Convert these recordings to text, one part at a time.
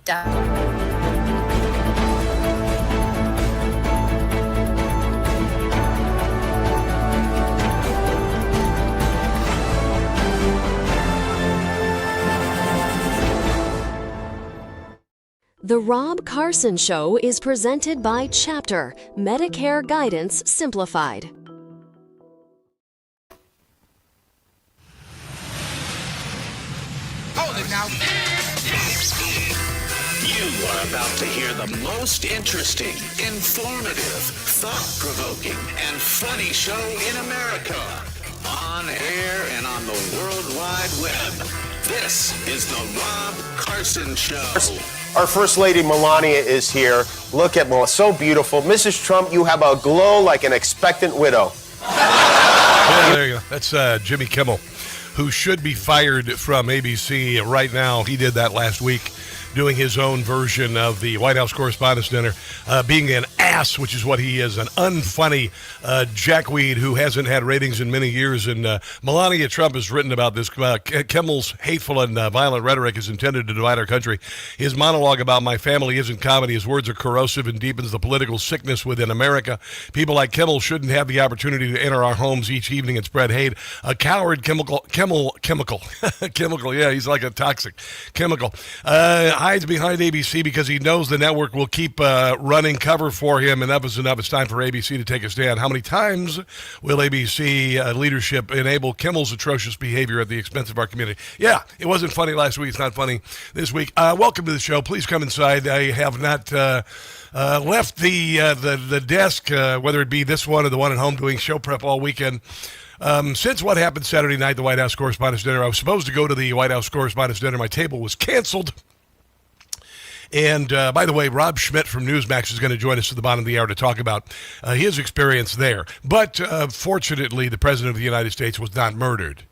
The Rob Carson Show is presented by Chapter, Medicare Guidance Simplified. Hold it now. You are about to hear the most interesting, informative, thought-provoking, and funny show in America. On air and on the World Wide Web. This is the Rob Carson Show. Our First Lady Melania is here. Look at Melania, so beautiful. Mrs. Trump, you have a glow like an expectant widow. Yeah, there you go. That's Jimmy Kimmel, who should be fired from ABC right now. He did that last week, doing his own version of the White House Correspondence Dinner, being an ass, which is what he is, an unfunny jackweed who hasn't had ratings in many years. And Melania Trump has written about this. Kimmel's hateful and violent rhetoric is intended to divide our country. His monologue about my family isn't comedy. His words are corrosive and deepens the political sickness within America. People like Kimmel shouldn't have the opportunity to enter our homes each evening and spread hate. A coward chemical, yeah, he's like a toxic chemical. Hides behind ABC because he knows the network will keep running cover for him. Enough is enough. It's time for ABC to take a stand. How many times will ABC leadership enable Kimmel's atrocious behavior at the expense of our community? Yeah, it wasn't funny last week. It's not funny this week. Welcome to the show. Please come inside. I have not left the desk, whether it be this one or the one at home, doing show prep all weekend. Since what happened Saturday night, the White House Correspondents Dinner, I was supposed to go to the White House Correspondents Dinner. My table was canceled. And by the way, Rob Schmitt from Newsmax is going to join us at the bottom of the hour to talk about his experience there. But fortunately, the President of the United States was not murdered,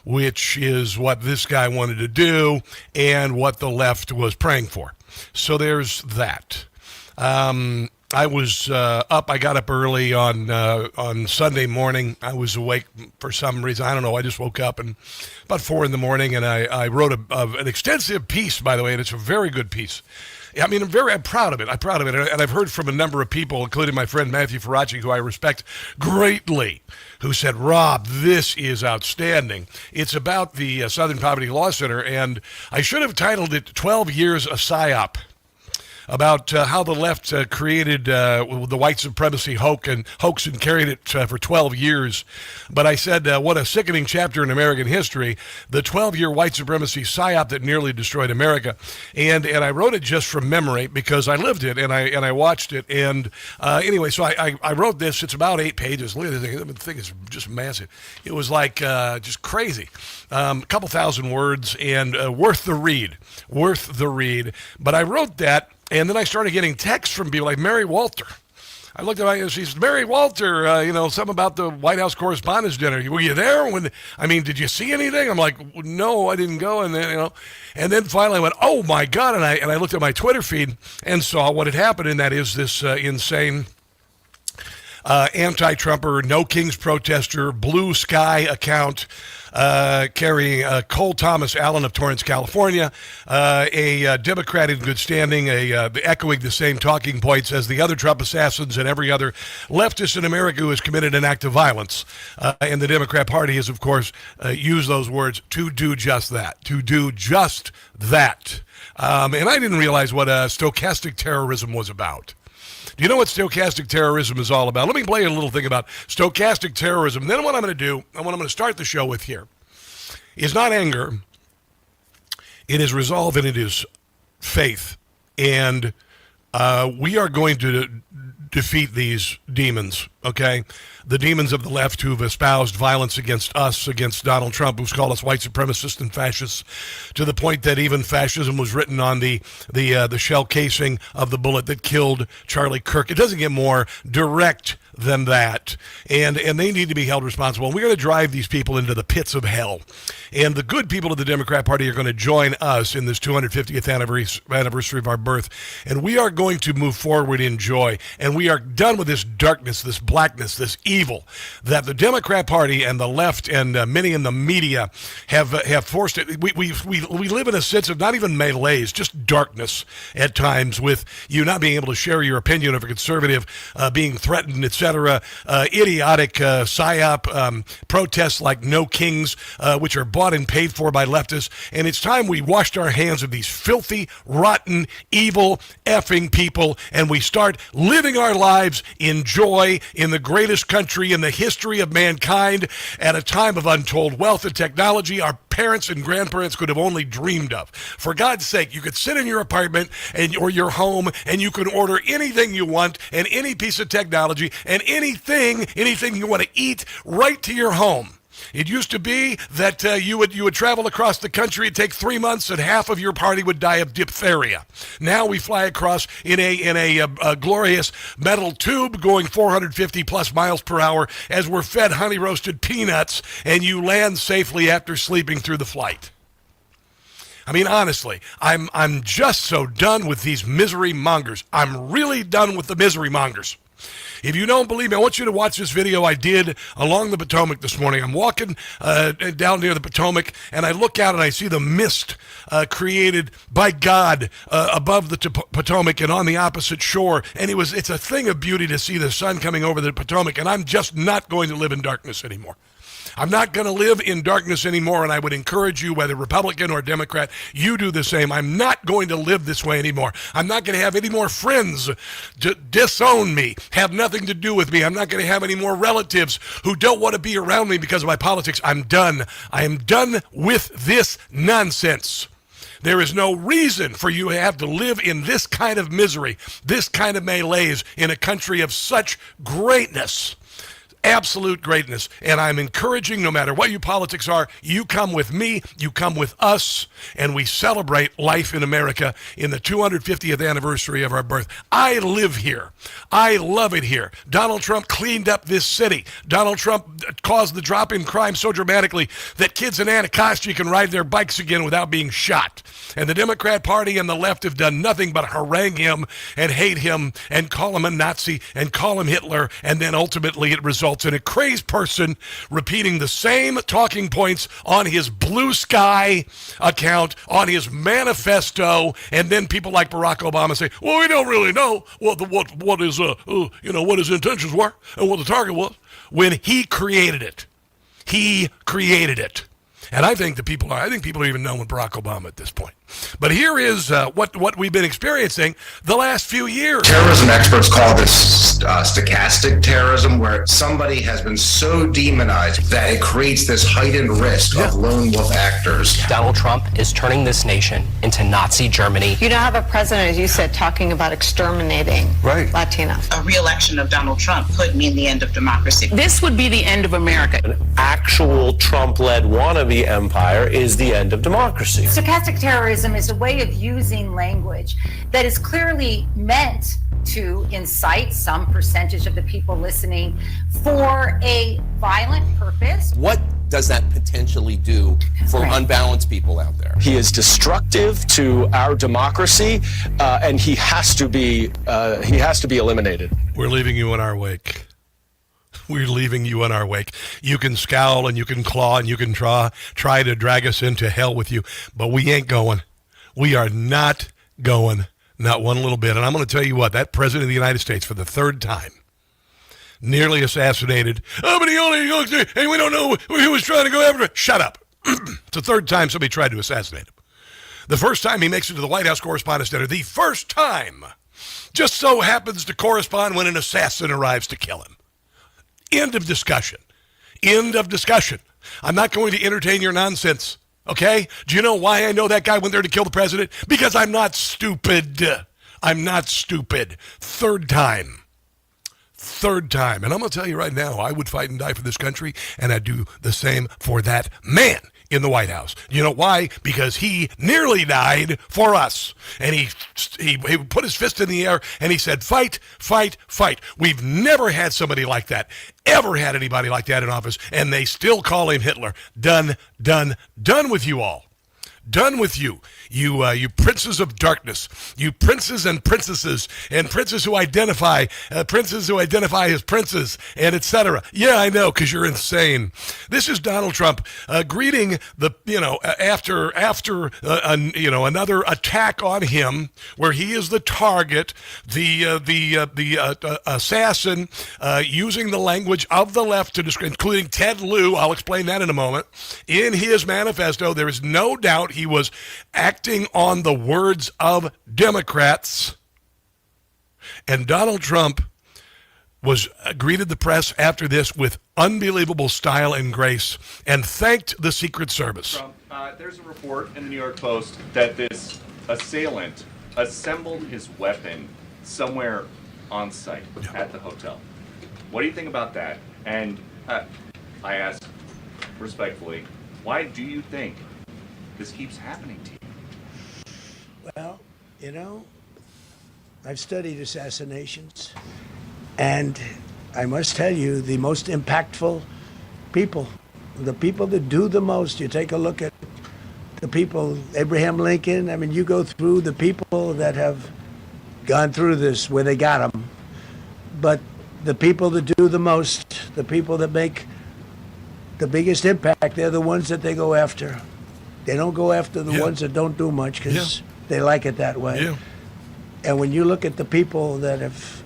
which is what this guy wanted to do and what the left was praying for. So there's that. I was up. I got up early on Sunday morning. I was awake for some reason. I don't know. I just woke up and about 4 a.m. and I wrote an extensive piece, by the way, and it's a very good piece. I mean, I'm proud of it. I'm proud of it. And I've heard from a number of people, including my friend Matthew Faraci, who I respect greatly, who said, Rob, this is outstanding. It's about the Southern Poverty Law Center, and I should have titled it 12 Years a PSYOP. About how the left created the white supremacy hoax and carried it for 12 years. But I said, what a sickening chapter in American history, the 12-year white supremacy psyop that nearly destroyed America. And I wrote it just from memory because I lived it and I watched it. And anyway, so I wrote this. It's about 8 pages. Look at this thing. The thing is just massive. It was like just crazy. A couple thousand words and worth the read. But I wrote that. And then I started getting texts from people like Mary Walter. I looked at my, she said, Mary Walter, something about the White House Correspondents Dinner. Were you there? Did you see anything? I'm like, no, I didn't go. And then, and then finally I went, oh my God. And I looked at my Twitter feed and saw what had happened. And that is this insane anti-Trumper, no Kings protester, blue sky account, carrying Cole Thomas Allen of Torrance, California, a Democrat in good standing, echoing the same talking points as the other Trump assassins and every other leftist in America who has committed an act of violence. And the Democrat Party has, of course, used those words to do just that, and I didn't realize what stochastic terrorism was about. Do you know what stochastic terrorism is all about? Let me play you a little thing about stochastic terrorism. Then what I'm going to do, and what I'm going to start the show with here, is not anger. It is resolve and it is faith. And we are going to defeat these demons, okay? The demons of the left who've espoused violence against us, against Donald Trump, who's called us white supremacists and fascists, to the point that even fascism was written on the shell casing of the bullet that killed Charlie Kirk. It doesn't get more direct than that, and they need to be held responsible. And we're going to drive these people into the pits of hell. And the good people of the Democrat Party are going to join us in this 250th anniversary of our birth, and we are going to move forward in joy. And we are done with this darkness, this blackness, this evil that the Democrat Party and the left and many in the media have forced it. We live in a sense of not even malaise, just darkness at times, with you not being able to share your opinion of a conservative, being threatened, etc. Idiotic psyop protests like No Kings, which are bought and paid for by leftists. And it's time we washed our hands of these filthy, rotten, evil, effing people, and we start living our lives in joy in the greatest country in the history of mankind at a time of untold wealth and technology our parents and grandparents could have only dreamed of. For God's sake, you could sit in your apartment or your home, and you can order anything you want and any piece of technology and anything you want to eat right to your home. It used to be that you would travel across the country, it'd take 3 months, and half of your party would die of diphtheria. Now we fly across in a glorious metal tube going 450 plus miles per hour as we're fed honey roasted peanuts, and you land safely after sleeping through the flight. I mean, honestly, I'm just so done with these misery mongers. I'm really done with the misery mongers. If you don't believe me, I want you to watch this video I did along the Potomac this morning. I'm walking down near the Potomac, and I look out and I see the mist created by God above the Potomac and on the opposite shore. And it's a thing of beauty to see the sun coming over the Potomac, and I'm just not going to live in darkness anymore. I'm not going to live in darkness anymore, and I would encourage you, whether Republican or Democrat, you do the same. I'm not going to live this way anymore. I'm not going to have any more friends to disown me, have nothing to do with me. I'm not going to have any more relatives who don't want to be around me because of my politics. I'm done. I am done with this nonsense. There is no reason for you to have to live in this kind of misery, this kind of malaise in a country of such greatness. Absolute greatness. And I'm encouraging, no matter what your politics are, you come with me, you come with us, and we celebrate life in America in the 250th anniversary of our birth. I live here. I love it here. Donald Trump cleaned up this city. Donald Trump caused the drop in crime so dramatically that kids in Anacostia can ride their bikes again without being shot. And the Democrat Party and the left have done nothing but harangue him and hate him and call him a Nazi and call him Hitler, and then ultimately it results in a crazed person repeating the same talking points on his Blue Sky account, on his manifesto, and then people like Barack Obama say, well, we don't really know what his intentions were and what the target was, when he created it. He created it. And I think people are even known with Barack Obama at this point. But here is what we've been experiencing the last few years. Terrorism experts call this stochastic terrorism, where somebody has been so demonized that it creates this heightened risk of lone wolf actors. Donald Trump is turning this nation into Nazi Germany. You now have a president, as you said, talking about exterminating Latinos. A re-election of Donald Trump could mean the end of democracy. This would be the end of America. An actual Trump-led wannabe empire is the end of democracy. Stochastic terrorism is a way of using language that is clearly meant to incite some percentage of the people listening for a violent purpose. What does that potentially do for unbalanced people out there? He is destructive to our democracy, and he has to be eliminated. We're leaving you in our wake. We're leaving you in our wake. You can scowl and you can claw and you can try to drag us into hell with you, but we ain't going. We are not going, not one little bit. And I'm going to tell you what, that president of the United States, for the third time, nearly assassinated. Oh, but he only goes there, and we don't know who was trying to go after it. Shut up. It's the third time somebody tried to assassinate him. The first time he makes it to the White House Correspondents Dinner, the first time, just so happens to correspond when an assassin arrives to kill him. End of discussion. End of discussion. I'm not going to entertain your nonsense, okay? Do you know why I know that guy went there to kill the president? Because I'm not stupid. I'm not stupid. Third time. And I'm going to tell you right now, I would fight and die for this country, and I'd do the same for that man. in the White House. You know why? Because he nearly died for us. And he put his fist in the air and he said, fight, fight, fight. We've never had somebody like that, ever had anybody like that in office, and they still call him Hitler. Done, done, done with you all. Done with you. You princes of darkness. You princes and princesses, and princes who identify as princes, and etc. Yeah, I know, because you're insane. This is Donald Trump greeting the, after another attack on him, where he is the target, the assassin, using the language of the left to describe, including Ted Lieu. I'll explain that in a moment. In his manifesto, there is no doubt he was acting on the words of Democrats. And Donald Trump greeted the press after this with unbelievable style and grace and thanked the Secret Service. Trump, there's a report in the New York Post that this assailant assembled his weapon somewhere on site at the hotel. What do you think about that? And I ask respectfully, why do you think this keeps happening to you? Well, I've studied assassinations, and I must tell you, the most impactful people, the people that do the most, you take a look at the people, Abraham Lincoln, you go through the people that have gone through this, where they got them, but the people that do the most, the people that make the biggest impact, they're the ones that they go after. They don't go after the ones that don't do much because they like it that way. Yeah. And when you look at the people that have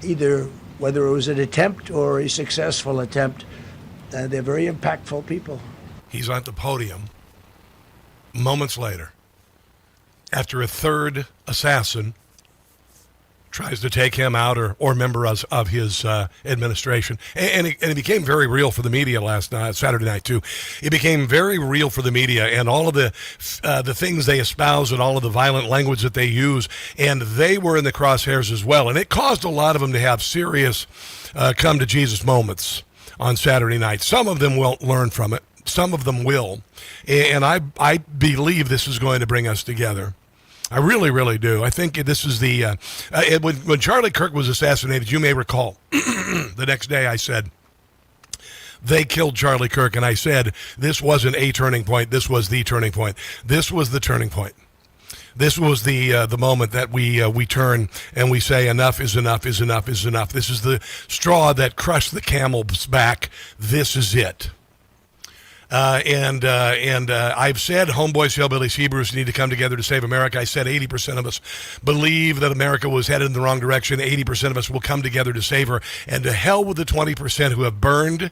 either, whether it was an attempt or a successful attempt, they're very impactful people. He's on the podium moments later after a third assassin tries to take him out or members of his administration. And it became very real for the media Saturday night, too. It became very real for the media and all of the things they espouse and all of the violent language that they use. And they were in the crosshairs as well. And it caused a lot of them to have serious come-to-Jesus moments on Saturday night. Some of them won't learn from it. Some of them will. And I believe this is going to bring us together. I really, really do. I think this is when Charlie Kirk was assassinated, you may recall, the next day I said, they killed Charlie Kirk, and I said, this wasn't a turning point, this was the turning point. This was the turning point. This was the moment that we turn and we say, enough is enough is enough is enough. This is the straw that crushed the camel's back. This is it. And I've said homeboys, hillbillies, Hebrews need to come together to save America. I said 80% of us believe that America was headed in the wrong direction. 80% of us will come together to save her. And to hell with the 20% who have burned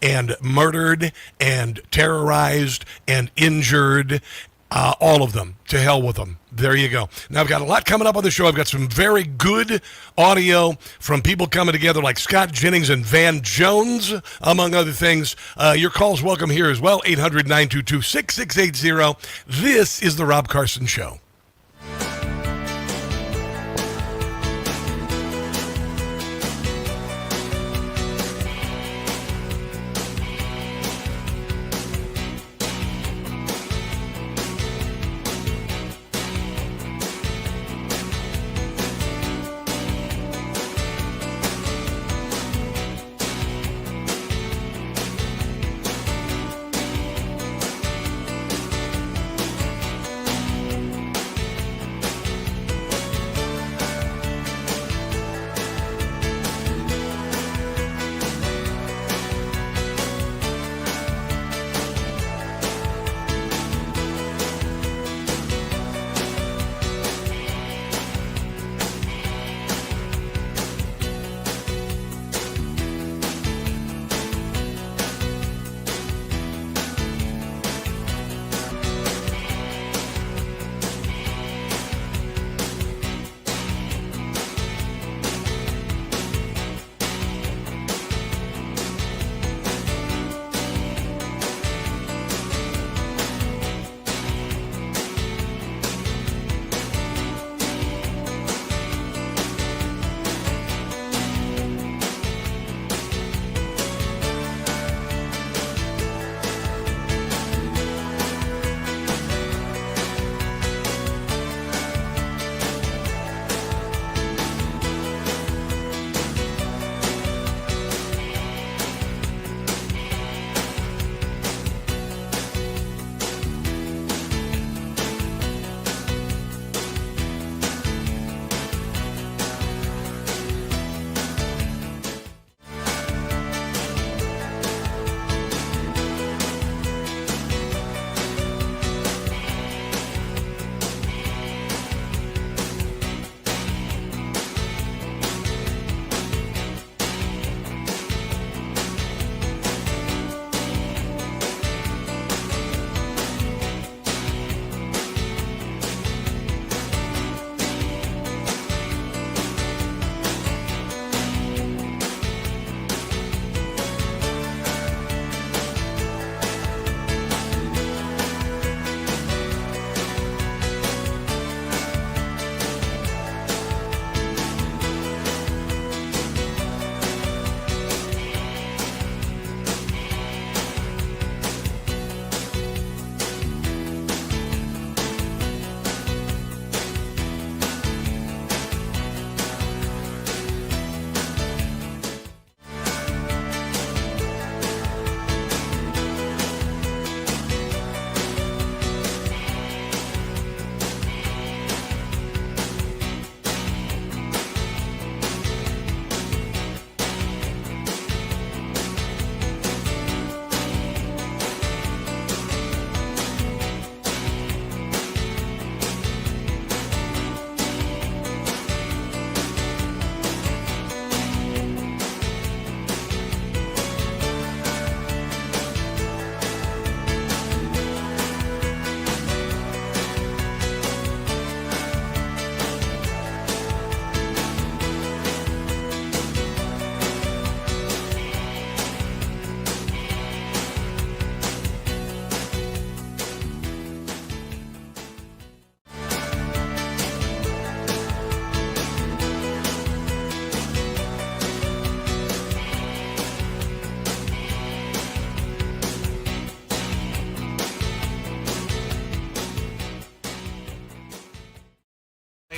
and murdered and terrorized and injured. All of them. To hell with them. There you go. Now, I've got a lot coming up on the show. I've got some very good audio from people coming together like Scott Jennings and Van Jones, among other things. Your call's welcome here as well, 800-922-6680. This is The Rob Carson Show.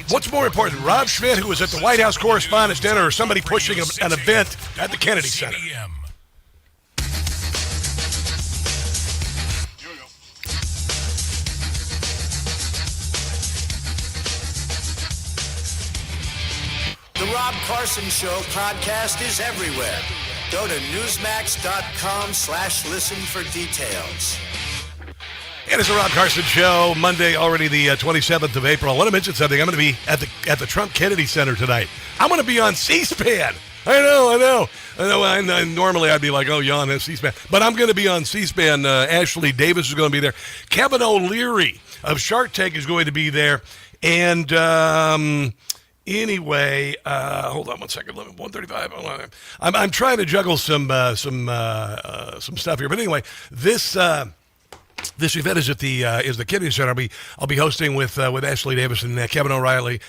What's more important, Rob Schmitt, who was at the White House Correspondents Dinner, or somebody pushing an event at the Kennedy Center? The Rob Carson Show podcast is everywhere. Go to newsmax.com/listen for details. It is the Rob Carson Show, Monday, already the 27th of April. I want to mention something. I'm going to be at the Trump Kennedy Center tonight. I'm going to be on C-SPAN. I know. Normally I'd be like, oh, yawn, that's C-SPAN. But I'm going to be on C-SPAN. Ashley Davis is going to be there. Kevin O'Leary of Shark Tank is going to be there. And anyway, hold on one second. 1:35. Hold on. I'm trying to juggle some stuff here. But anyway, this event is at the Kennedy Center. I'll be hosting with Ashley Davis and Kevin O'Leary,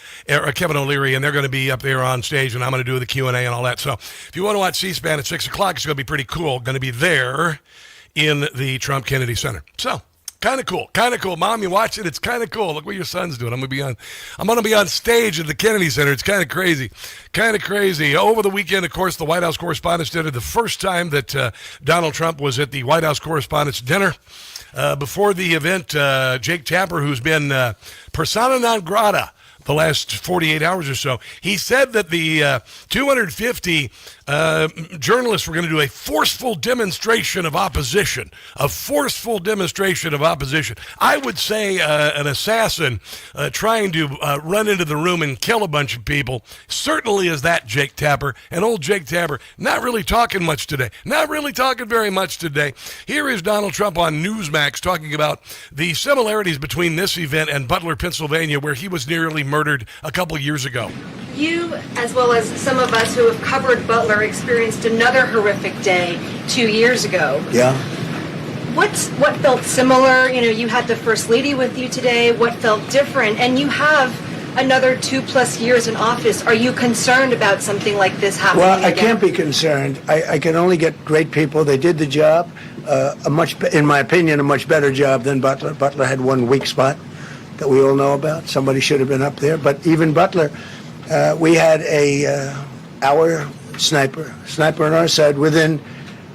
and they're going to be up there on stage, and I'm going to do the Q&A and all that. So if you want to watch C-SPAN at 6 o'clock, it's going to be pretty cool. Going to be there in the Trump Kennedy Center. So kind of cool. Mom, you watch it? It's kind of cool. Look what your son's doing. I'm going to be on stage at the Kennedy Center. It's kind of crazy. Over the weekend, of course, the White House Correspondents Dinner, the first time that Donald Trump was at the White House Correspondents Dinner. Before the event, Jake Tapper, who's been persona non grata the last 48 hours or so, he said that the 250 journalists were going to do a forceful demonstration of opposition. I would say an assassin trying to run into the room and kill a bunch of people certainly is that Jake Tapper. And old Jake Tapper not really talking much today. Not really talking very much today. Here is Donald Trump on Newsmax talking about the similarities between this event and Butler, Pennsylvania, where he was nearly murdered a couple years ago. You, as well as some of us who have covered Butler, experienced another horrific day 2 years ago. Yeah. What felt similar? You had the First Lady with you today. What felt different? And you have another 2+ years in office. Are you concerned about something like this happening Well, I again? can't be concerned. I can only get great people. They did the job, in my opinion, a much better job than Butler. Butler had one weak spot that we all know about. Somebody should have been up there. But even Butler, we had our sniper on our side within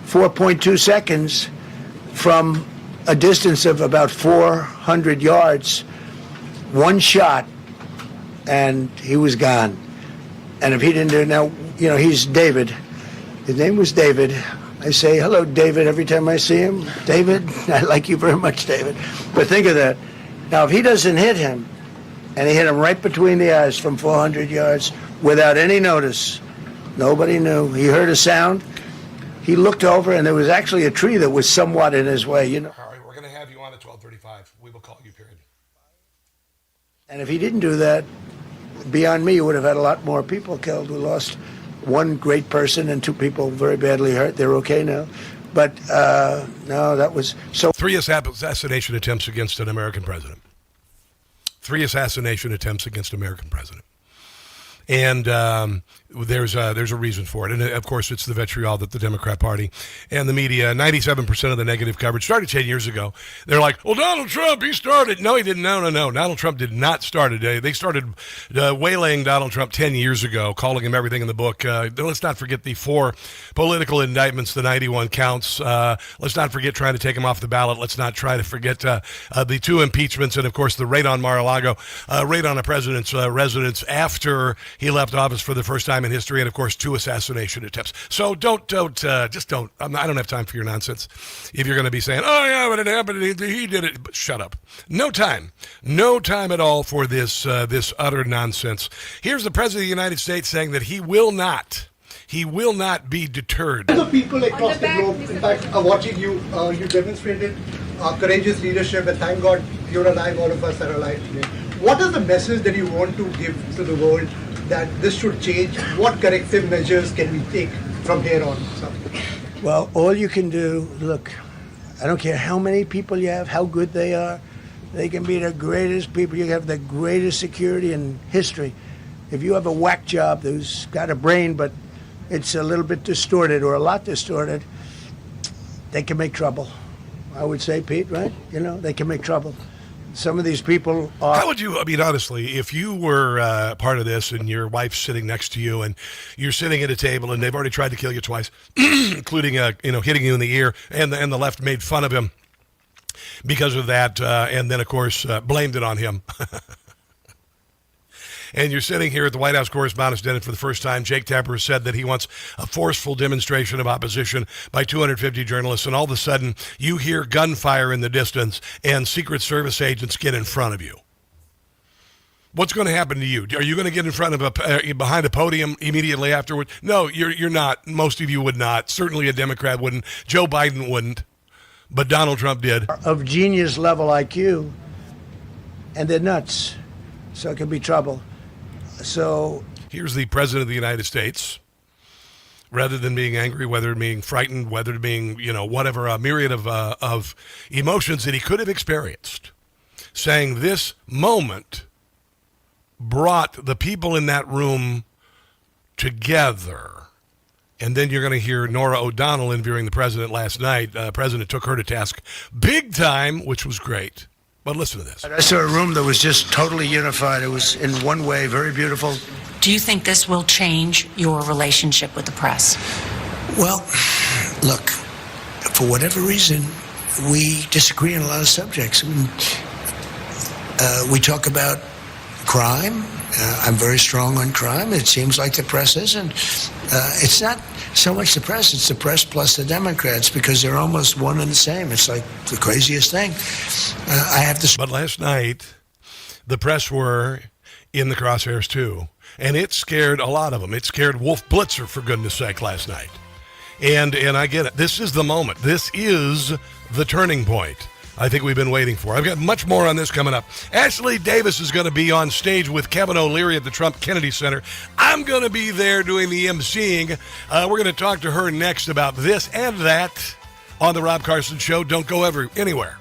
4.2 seconds from a distance of about 400 yards, one shot, and he was gone. And if he didn't do it now, he's David. His name was David. I say, hello, David, every time I see him. David, I like you very much, David. But think of that. Now, if he doesn't hit him, and he hit him right between the eyes from 400 yards without any notice, nobody knew. He heard a sound. He looked over, and there was actually a tree that was somewhat in his way. All right, we're going to have you on at 12:35. We will call you, period. And if he didn't do that, beyond me, you would have had a lot more people killed. We lost one great person and 2 people very badly hurt. They're okay now. But, no, that was so. 3 assassination attempts against an American president. 3 assassination attempts against an American president. And there's a reason for it. And, of course, it's the vitriol that the Democrat Party and the media, 97% of the negative coverage started 10 years ago. They're like, well, Donald Trump, he started. No, he didn't. No. Donald Trump did not start it. They started waylaying Donald Trump 10 years ago, calling him everything in the book. Let's not forget the 4 political indictments, the 91 counts. Let's not forget trying to take him off the ballot. Let's not try to forget the 2 impeachments and, of course, the raid on Mar-a-Lago, raid on a president's residence after he left office for the first time in history, and of course 2 assassination attempts. So don't. I don't have time for your nonsense. If you're going to be saying, "Oh yeah, but it happened, he did it," but shut up. No time at all for this utter nonsense. Here's the President of the United States saying that he will not be deterred. The people across the globe, in fact, are watching you. You demonstrated courageous leadership, and thank God you're alive. All of us are alive today. What is the message that you want to give to the world that this should change? What corrective measures can we take from here on? Well, all you can do, look, I don't care how many people you have, how good they are. They can be the greatest people. You have the greatest security in history. If you have a whack job who's got a brain, but it's a little bit distorted or a lot distorted, they can make trouble. I would say, Pete, right? They can make trouble. Some of these people are... How would you, I mean, honestly, if you were part of this and your wife's sitting next to you and you're sitting at a table and they've already tried to kill you twice, including, hitting you in the ear, and the left made fun of him because of that, and then, of course, blamed it on him. And you're sitting here at the White House Correspondents Dinner for the first time. Jake Tapper has said that he wants a forceful demonstration of opposition by 250 journalists, and all of a sudden you hear gunfire in the distance and Secret Service agents get in front of you. What's going to happen to you? Are you going to get in front of behind a podium immediately afterward? No, you're not. Most of you would not. Certainly a Democrat wouldn't. Joe Biden wouldn't. But Donald Trump did. Of genius level IQ, and they're nuts. So it can be trouble. So here's the President of the United States, rather than being angry, whether being frightened, whether being, whatever, a myriad of emotions that he could have experienced, saying this moment brought the people in that room together. And then you're going to hear Norah O'Donnell interviewing the president last night. The president took her to task big time, which was great. But listen to this. I saw a room that was just totally unified. It was, in one way, very beautiful. Do you think this will change your relationship with the press? Well, look, for whatever reason, we disagree on a lot of subjects. We talk about crime. I'm very strong on crime. It seems like the press isn't. It's not so much the press, it's the press plus the Democrats, because they're almost one and the same. It's like the craziest thing. But last night, the press were in the crosshairs too, and it scared a lot of them. It scared Wolf Blitzer, for goodness sake, last night. And I get it. This is the moment. This is the turning point I think we've been waiting for. I've got much more on this coming up. Ashley Davis is going to be on stage with Kevin O'Leary at the Trump Kennedy Center. I'm going to be there doing the emceeing. We're going to talk to her next about this and that on The Rob Carson Show. Don't go anywhere.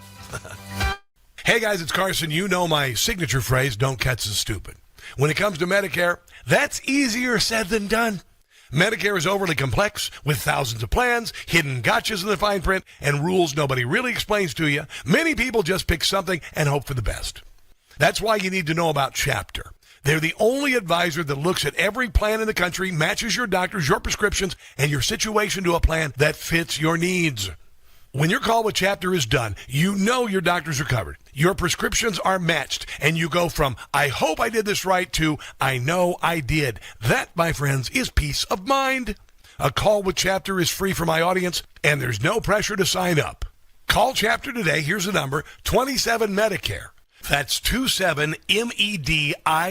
Hey, guys, it's Carson. You know my signature phrase, don't catch the stupid. When it comes to Medicare, that's easier said than done. Medicare is overly complex, with thousands of plans, hidden gotchas in the fine print, and rules nobody really explains to you. Many people just pick something and hope for the best. That's why you need to know about Chapter. They're the only advisor that looks at every plan in the country, matches your doctors, your prescriptions, and your situation to a plan that fits your needs. When your call with Chapter is done, you know your doctors are covered. Your prescriptions are matched, and you go from, I hope I did this right, to, I know I did. That, my friends, is peace of mind. A call with Chapter is free for my audience, and there's no pressure to sign up. Call Chapter today. Here's the number, 27 Medicare. That's 27 MEDICARE.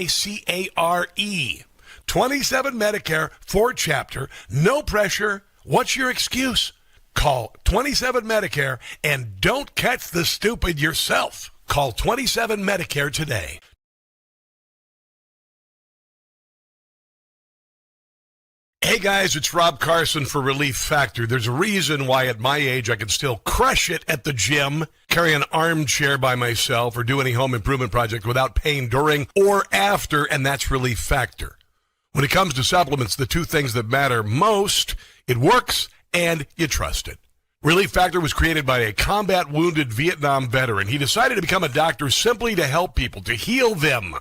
27 Medicare for Chapter. No pressure. What's your excuse? Call 27 Medicare and don't catch the stupid yourself. Call 27 Medicare today. Hey guys, it's Rob Carson for Relief Factor. There's a reason why at my age I can still crush it at the gym, carry an armchair by myself, or do any home improvement project without pain during or after, and that's Relief Factor. When it comes to supplements, the two things that matter most, it works and you trust it. Relief Factor was created by a combat-wounded Vietnam veteran. He decided to become a doctor simply to help people, to heal them.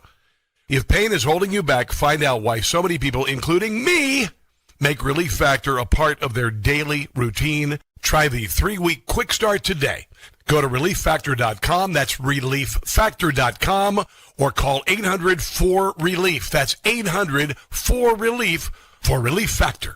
If pain is holding you back, find out why so many people, including me, make Relief Factor a part of their daily routine. Try the 3-week quick start today. Go to ReliefFactor.com. That's ReliefFactor.com. Or call 800-4RELIEF. That's 800-4RELIEF for Relief Factor.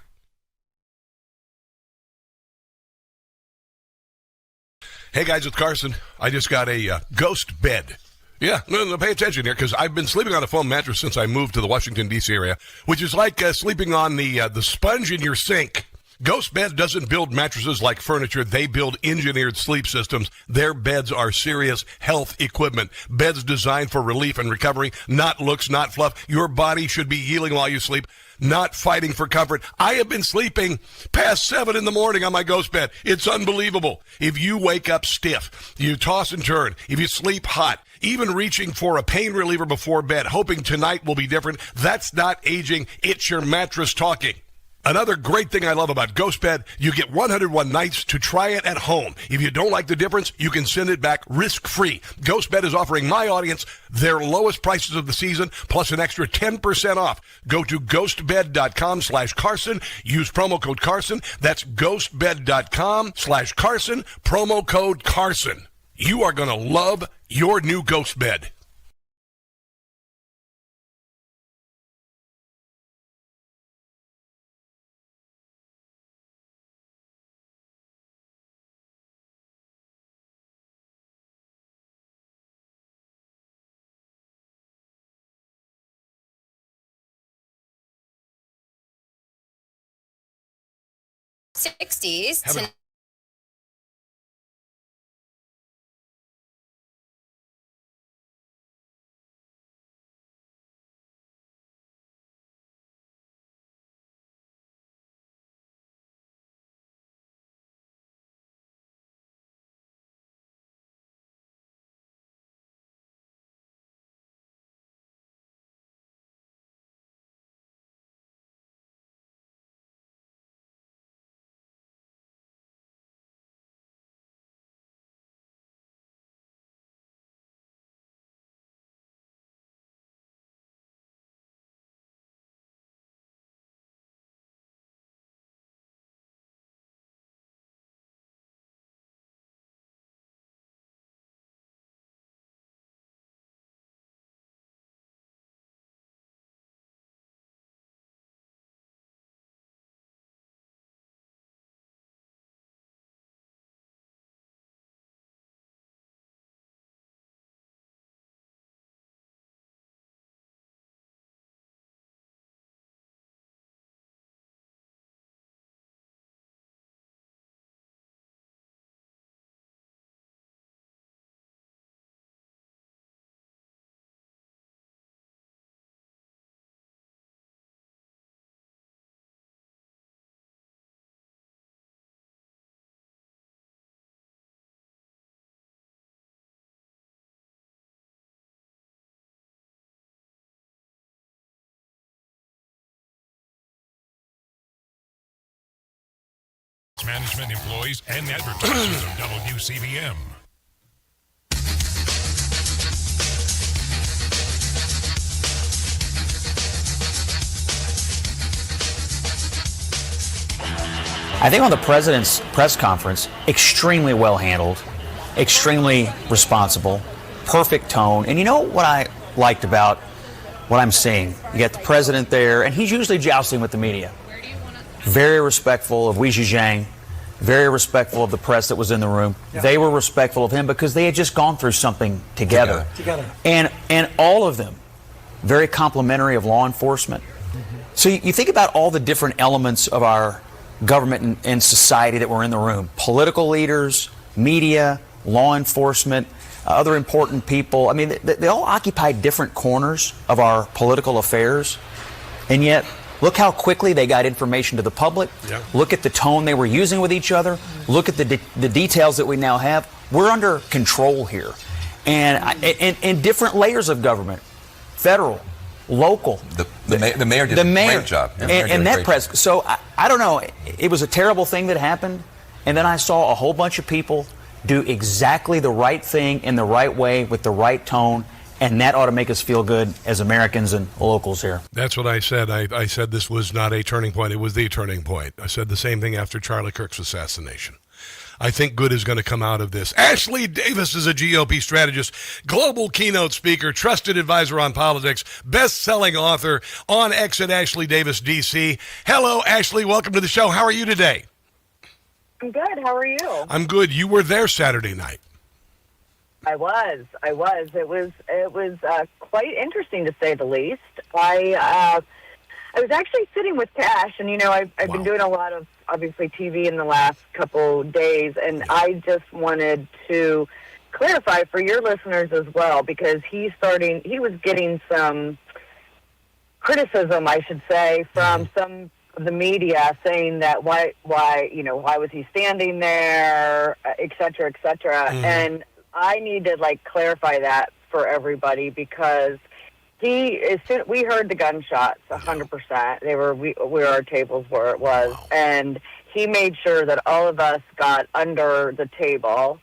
Hey guys, it's Carson. I just got a ghost bed. Yeah, no, pay attention here, because I've been sleeping on a foam mattress since I moved to the Washington, D.C. area, which is like sleeping on the sponge in your sink. Ghost Bed doesn't build mattresses like furniture. They build engineered sleep systems. Their beds are serious health equipment. Beds designed for relief and recovery, not looks, not fluff. Your body should be healing while you sleep, not fighting for comfort. I have been sleeping past 7 in the morning on my Ghost Bed. It's unbelievable. If you wake up stiff, you toss and turn, if you sleep hot, even reaching for a pain reliever before bed, hoping tonight will be different, that's not aging. It's your mattress talking. Another great thing I love about GhostBed, you get 101 nights to try it at home. If you don't like the difference, you can send it back risk-free. GhostBed is offering my audience their lowest prices of the season, plus an extra 10% off. Go to ghostbed.com/Carson. Use promo code Carson. That's ghostbed.com/Carson. Promo code Carson. You are going to love your new GhostBed. '60s to management, employees, and advertisers of WCBM. I think on the president's press conference, extremely well handled, extremely responsible, perfect tone. And you know what I liked about what I'm seeing? You got the president there, and he's usually jousting with the media. Very respectful of Wei Zhejiang, very respectful of the press that was in the room. Yeah. They were respectful of him because they had just gone through something together. And all of them very complimentary of law enforcement. Mm-hmm. So you think about all the different elements of our government and society that were in the room. Political leaders, media, law enforcement, other important people. I mean, they all occupy different corners of our political affairs. And yet, look how quickly they got information to the public. Yeah. Look at the tone they were using with each other. Look at the details that we now have. We're under control here. And different layers of government, federal, local. The mayor did a great job. And that press. So I don't know. It was a terrible thing that happened. And then I saw a whole bunch of people do exactly the right thing in the right way with the right tone. And that ought to make us feel good as Americans and locals here. That's what I said. I said this was not a turning point. It was the turning point. I said the same thing after Charlie Kirk's assassination. I think good is going to come out of this. Ashley Davis is a GOP strategist, global keynote speaker, trusted advisor on politics, best-selling author on X at Ashley Davis, D.C. Hello, Ashley. Welcome to the show. How are you today? I'm good. How are you? I'm good. You were there Saturday night. I was. It was quite interesting, to say the least. I was actually sitting with Cash, and I've been doing a lot of obviously TV in the last couple days, and I just wanted to clarify for your listeners as well, because he was getting some criticism, I should say, from some of the media saying that why was he standing there, et cetera, et cetera, and I need to clarify that for everybody, because we heard the gunshots 100%. They were where our tables were. It was, and he made sure that all of us got under the table,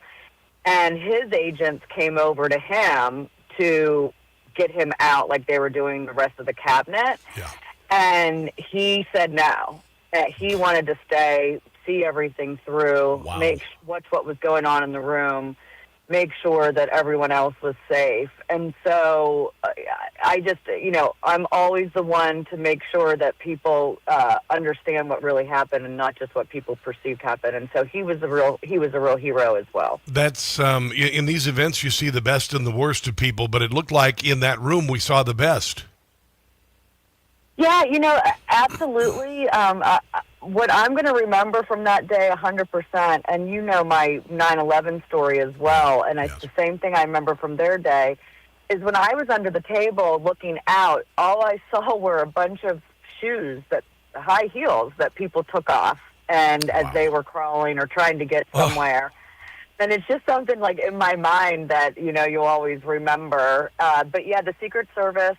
and his agents came over to him to get him out, like they were doing the rest of the cabinet. Yeah. And he said no. That he wanted to stay, see everything through, watch what was going on in the room, make sure that everyone else was safe. And so I just, I'm always the one to make sure that people understand what really happened and not just what people perceived happened. And so he was a real hero as well. That's in these events you see the best and the worst of people, but it looked like in that room we saw the best. Yeah, absolutely. What I'm going to remember from that day 100%, and my 9/11 story as well, and it's the same thing I remember from their day, is when I was under the table looking out, all I saw were a bunch of shoes, high heels that people took off, and as they were crawling or trying to get somewhere. And it's just something like in my mind that, you always remember. But yeah, the Secret Service,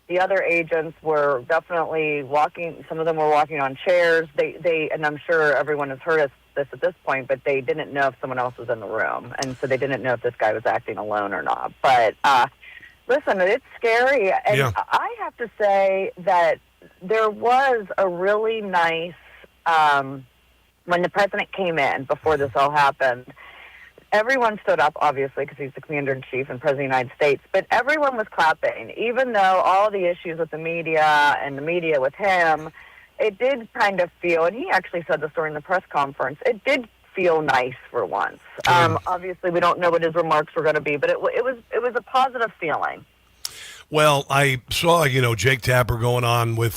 the other agents were definitely walking. Some of them were walking on chairs. They, and I'm sure everyone has heard this at this point, but they didn't know if someone else was in the room, and so they didn't know if this guy was acting alone or not. But listen, it's scary, and I have to say that there was a really nice when the president came in before this all happened. Everyone stood up, obviously, because he's the commander-in-chief and president of the United States, but everyone was clapping, even though all the issues with the media and the media with him, it did kind of feel, and he actually said this during the press conference, it did feel nice for once. Obviously, we don't know what his remarks were going to be, but it was a positive feeling. Well, I saw, Jake Tapper going on with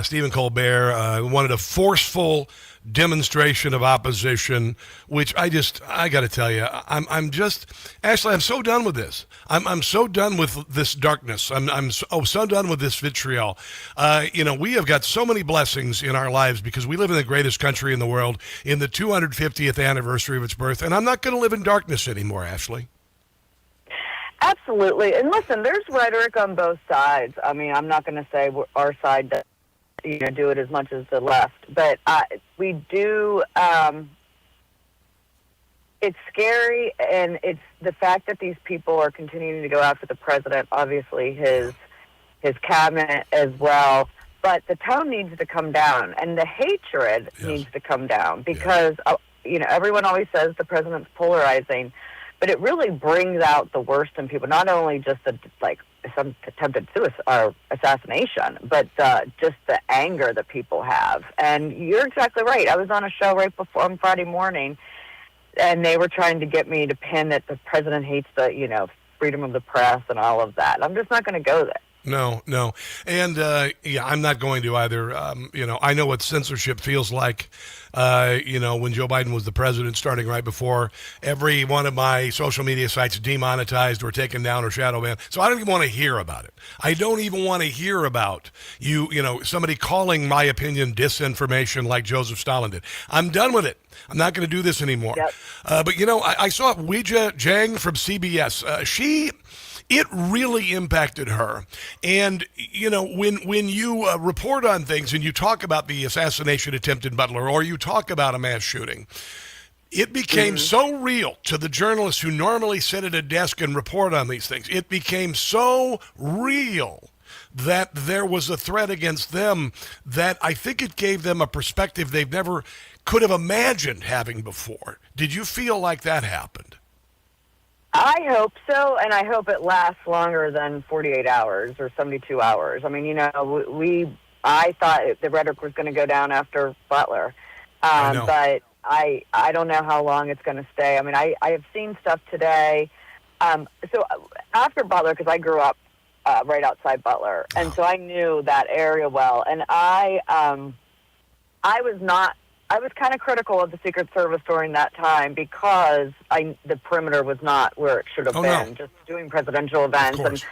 Stephen Colbert, wanted a forceful demonstration of opposition, which I got to tell you, Ashley, I'm so done with this. I'm so done with this darkness. I'm so done with this vitriol. We have got so many blessings in our lives because we live in the greatest country in the world in the 250th anniversary of its birth, and I'm not going to live in darkness anymore, Ashley. Absolutely. And listen, there's rhetoric on both sides. I mean, I'm not going to say our side does, do it as much as the left, but we do. It's scary, and it's the fact that these people are continuing to go after the president, obviously his cabinet as well. But the tone needs to come down, and the hatred needs to come down because everyone always says the president's polarizing. But it really brings out the worst in people, not only just some attempted suicide or assassination, but just the anger that people have. And you're exactly right. I was on a show right before on Friday morning, and they were trying to get me to pin that the president hates the, freedom of the press and all of that. I'm just not going to go there. No. And, I'm not going to either. I know what censorship feels like, when Joe Biden was the president, starting right before every one of my social media sites demonetized or taken down or shadow banned. So I don't even want to hear about it. I don't even want to hear about somebody calling my opinion disinformation like Joseph Stalin did. I'm done with it. I'm not going to do this anymore. Yep. But, I saw Weijia Jiang from CBS. It really impacted her. And, when you report on things and you talk about the assassination attempt in Butler or you talk about a mass shooting, it became so real to the journalists who normally sit at a desk and report on these things. It became so real that there was a threat against them that I think it gave them a perspective they've never could have imagined having before. Did you feel like that happened? I hope so, and I hope it lasts longer than 48 hours or 72 hours. I mean, I thought the rhetoric was going to go down after Butler, but I don't know how long it's going to stay. I mean, I have seen stuff today. So after Butler, because I grew up right outside Butler, and so I knew that area well, and I was kind of critical of the Secret Service during that time because the perimeter was not where it should have been, just doing presidential events.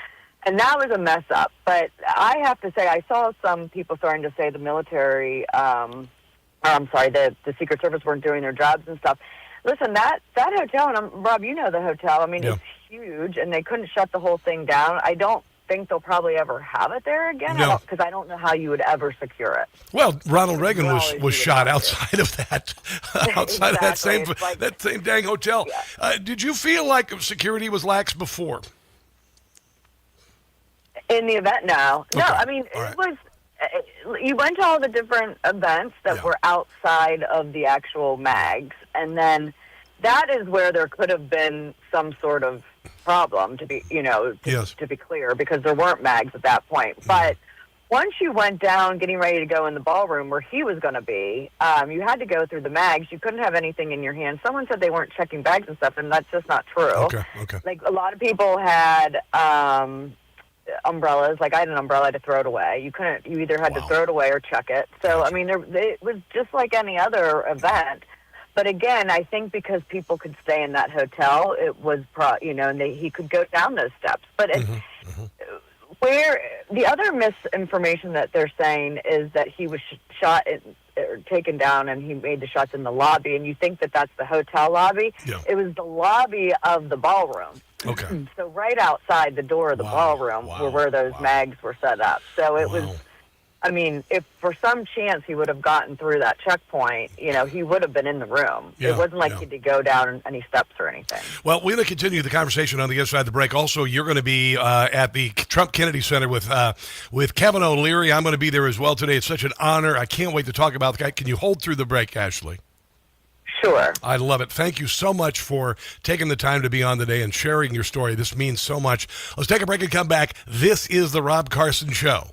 And that was a mess up. But I have to say, I saw some people starting to say the military, the Secret Service weren't doing their jobs and stuff. Listen, that hotel, and Rob, you know the hotel, I mean, it's huge, and they couldn't shut the whole thing down. I don't think they'll probably ever have it there again. No. Because I don't know how you would ever secure it. Well, Ronald Reagan was shot outside of that, outside of that same dang hotel. Yeah. Did you feel like security was lax before? In the event, no. Okay. No, I mean, it was, you went to all the different events that were outside of the actual mags, and then that is where there could have been some sort of problem, to be, to be clear, because there weren't mags at that point. But once you went down getting ready to go in the ballroom where he was going to be, you had to go through the mags. You couldn't have anything in your hand. Someone said they weren't checking bags and stuff, and that's just not true. Okay. Like, a lot of people had umbrellas. Like, I had an umbrella to throw it away. You either had to throw it away or check it. So, I mean, it was just like any other event. But again, I think because people could stay in that hotel, it was, and he could go down those steps. But where the other misinformation that they're saying is that he was shot or taken down and he made the shots in the lobby, and you think that that's the hotel lobby. Yeah. It was the lobby of the ballroom. Okay. So right outside the door of the ballroom were where those mags were set up. So it was, I mean, if for some chance he would have gotten through that checkpoint, he would have been in the room. Yeah, it wasn't like he had to go down any steps or anything. Well, we're going to continue the conversation on the other side of the break. Also, you're going to be at the Trump Kennedy Center with Kevin O'Leary. I'm going to be there as well today. It's such an honor. I can't wait to talk about the guy. Can you hold through the break, Ashley? Sure. I love it. Thank you so much for taking the time to be on today and sharing your story. This means so much. Let's take a break and come back. This is The Rob Carson Show.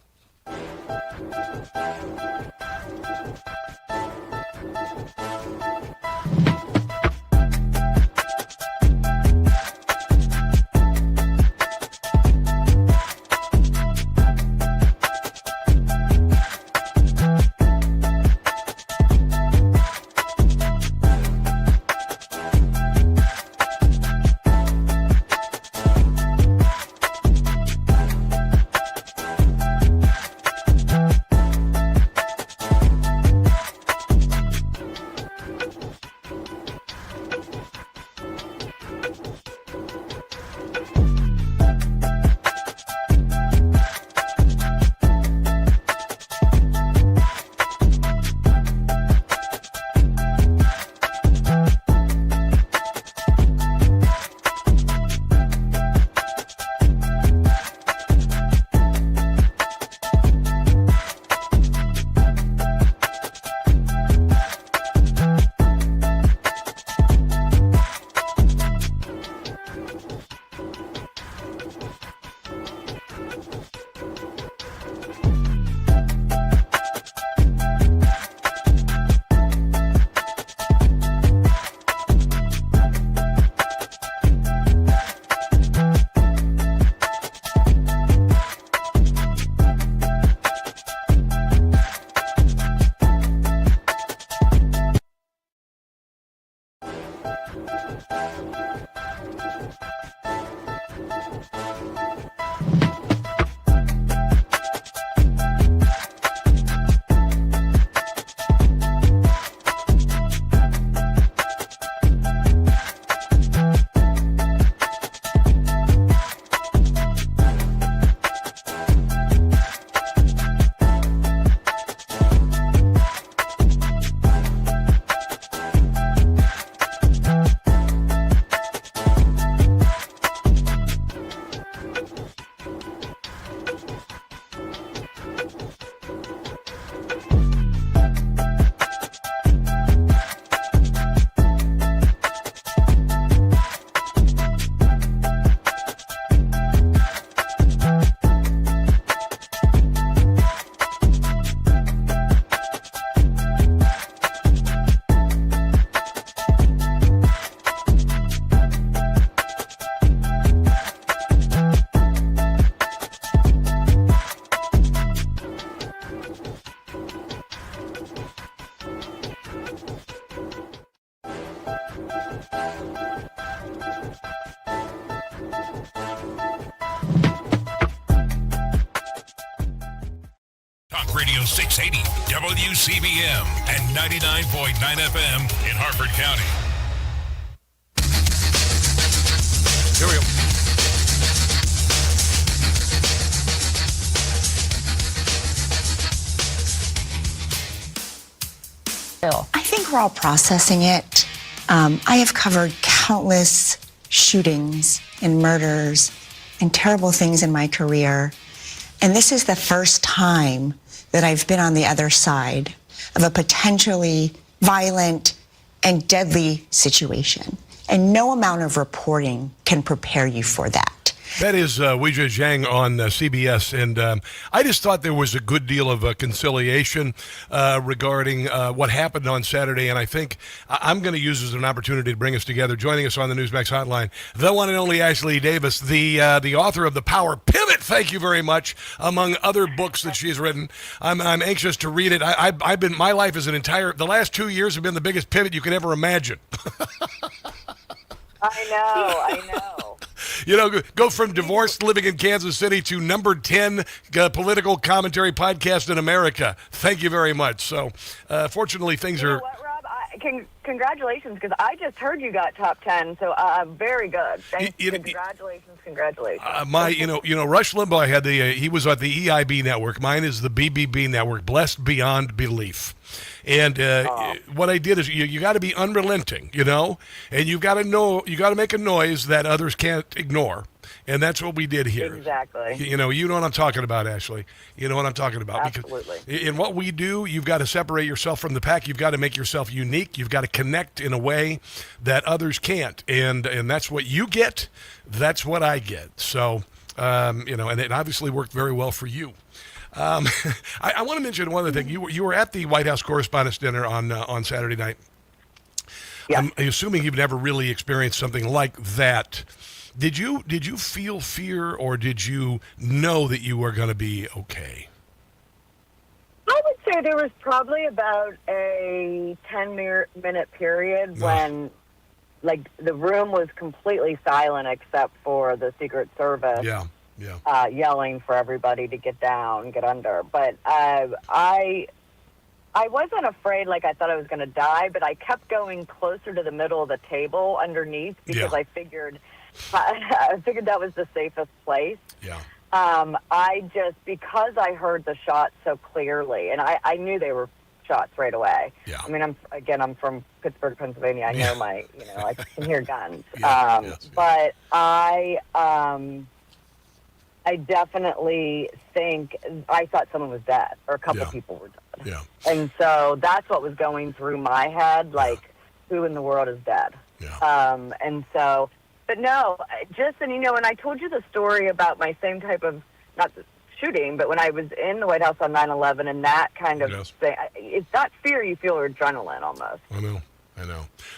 Radio 680 WCBM and 99.9 FM in Harford County. Here we go. I think we're all processing it. I have covered countless shootings and murders and terrible things in my career. And this is the first time that I've been on the other side of a potentially violent and deadly situation. And no amount of reporting can prepare you for that. That is Weijia Zhang on CBS, and I just thought there was a good deal of conciliation regarding what happened on Saturday, and I think I'm going to use this as an opportunity to bring us together. Joining us on the Newsmax hotline, the one and only Ashley Davis, the author of The Power Pivot. Thank you very much, among other books that she's written. I'm anxious to read it. I've been, my life is the last 2 years have been the biggest pivot you could ever imagine. I know. You know, go from divorced living in Kansas City to number 10 political commentary podcast in America. Thank you very much. So, fortunately, things are... You know what, Rob? Congratulations, because I just heard you got top 10, so very good. Congratulations. Rush Limbaugh had he was at the EIB network. Mine is the BBB network, Blessed Beyond Belief. And what I did is you got to be unrelenting, and you got to make a noise that others can't ignore. And that's what we did here. Exactly. You know what I'm talking about, Ashley. You know what I'm talking about. Absolutely. Because in what we do, you've got to separate yourself from the pack. You've got to make yourself unique. You've got to connect in a way that others can't. And that's what you get. That's what I get. So, and it obviously worked very well for you. I want to mention one other thing. You were at the White House Correspondents Dinner on Saturday night. Yeah. I'm assuming you've never really experienced something like that. Did you feel fear, or did you know that you were going to be okay? I would say there was probably about a 10-minute period when, the room was completely silent except for the Secret Service. Yeah. Yelling for everybody to get down, get under. But I wasn't afraid like I thought I was going to die, but I kept going closer to the middle of the table underneath because I figured that was the safest place. Yeah. Because I heard the shots so clearly, and I knew they were shots right away. Yeah. I mean, I'm from Pittsburgh, Pennsylvania. I know I can hear guns. But I definitely think I thought someone was dead, or a couple of people were dead. Yeah. And so that's what was going through my head, who in the world is dead? Yeah. But no, and I told you the story about my same type of, not the shooting, but when I was in the White House on 9/11 and that kind of thing, it's not fear you feel, or adrenaline almost. I know.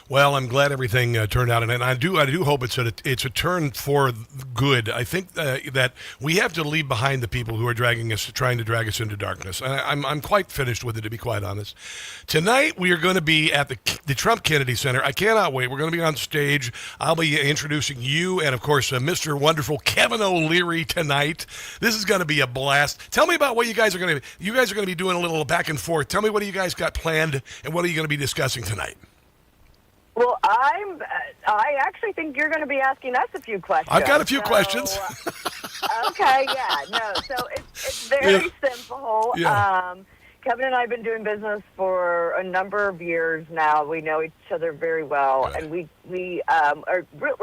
Well, I'm glad everything turned out, and I do hope it's a turn for good. I think that we have to leave behind the people who are trying to drag us into darkness. I'm quite finished with it, to be quite honest. Tonight we are going to be at the Trump Kennedy Center. I cannot wait. We're going to be on stage. I'll be introducing you and, of course, Mr. Wonderful Kevin O'Leary tonight. This is going to be a blast. Tell me about what you guys are going to. You guys are going to be doing a little back and forth. Tell me what you guys got planned, and what are you going to be discussing tonight? Well, I actually think you're going to be asking us a few questions. I've got a few questions. Okay, yeah, no. So it's very simple. Yeah. Kevin and I have been doing business for a number of years now. We know each other very well, and we're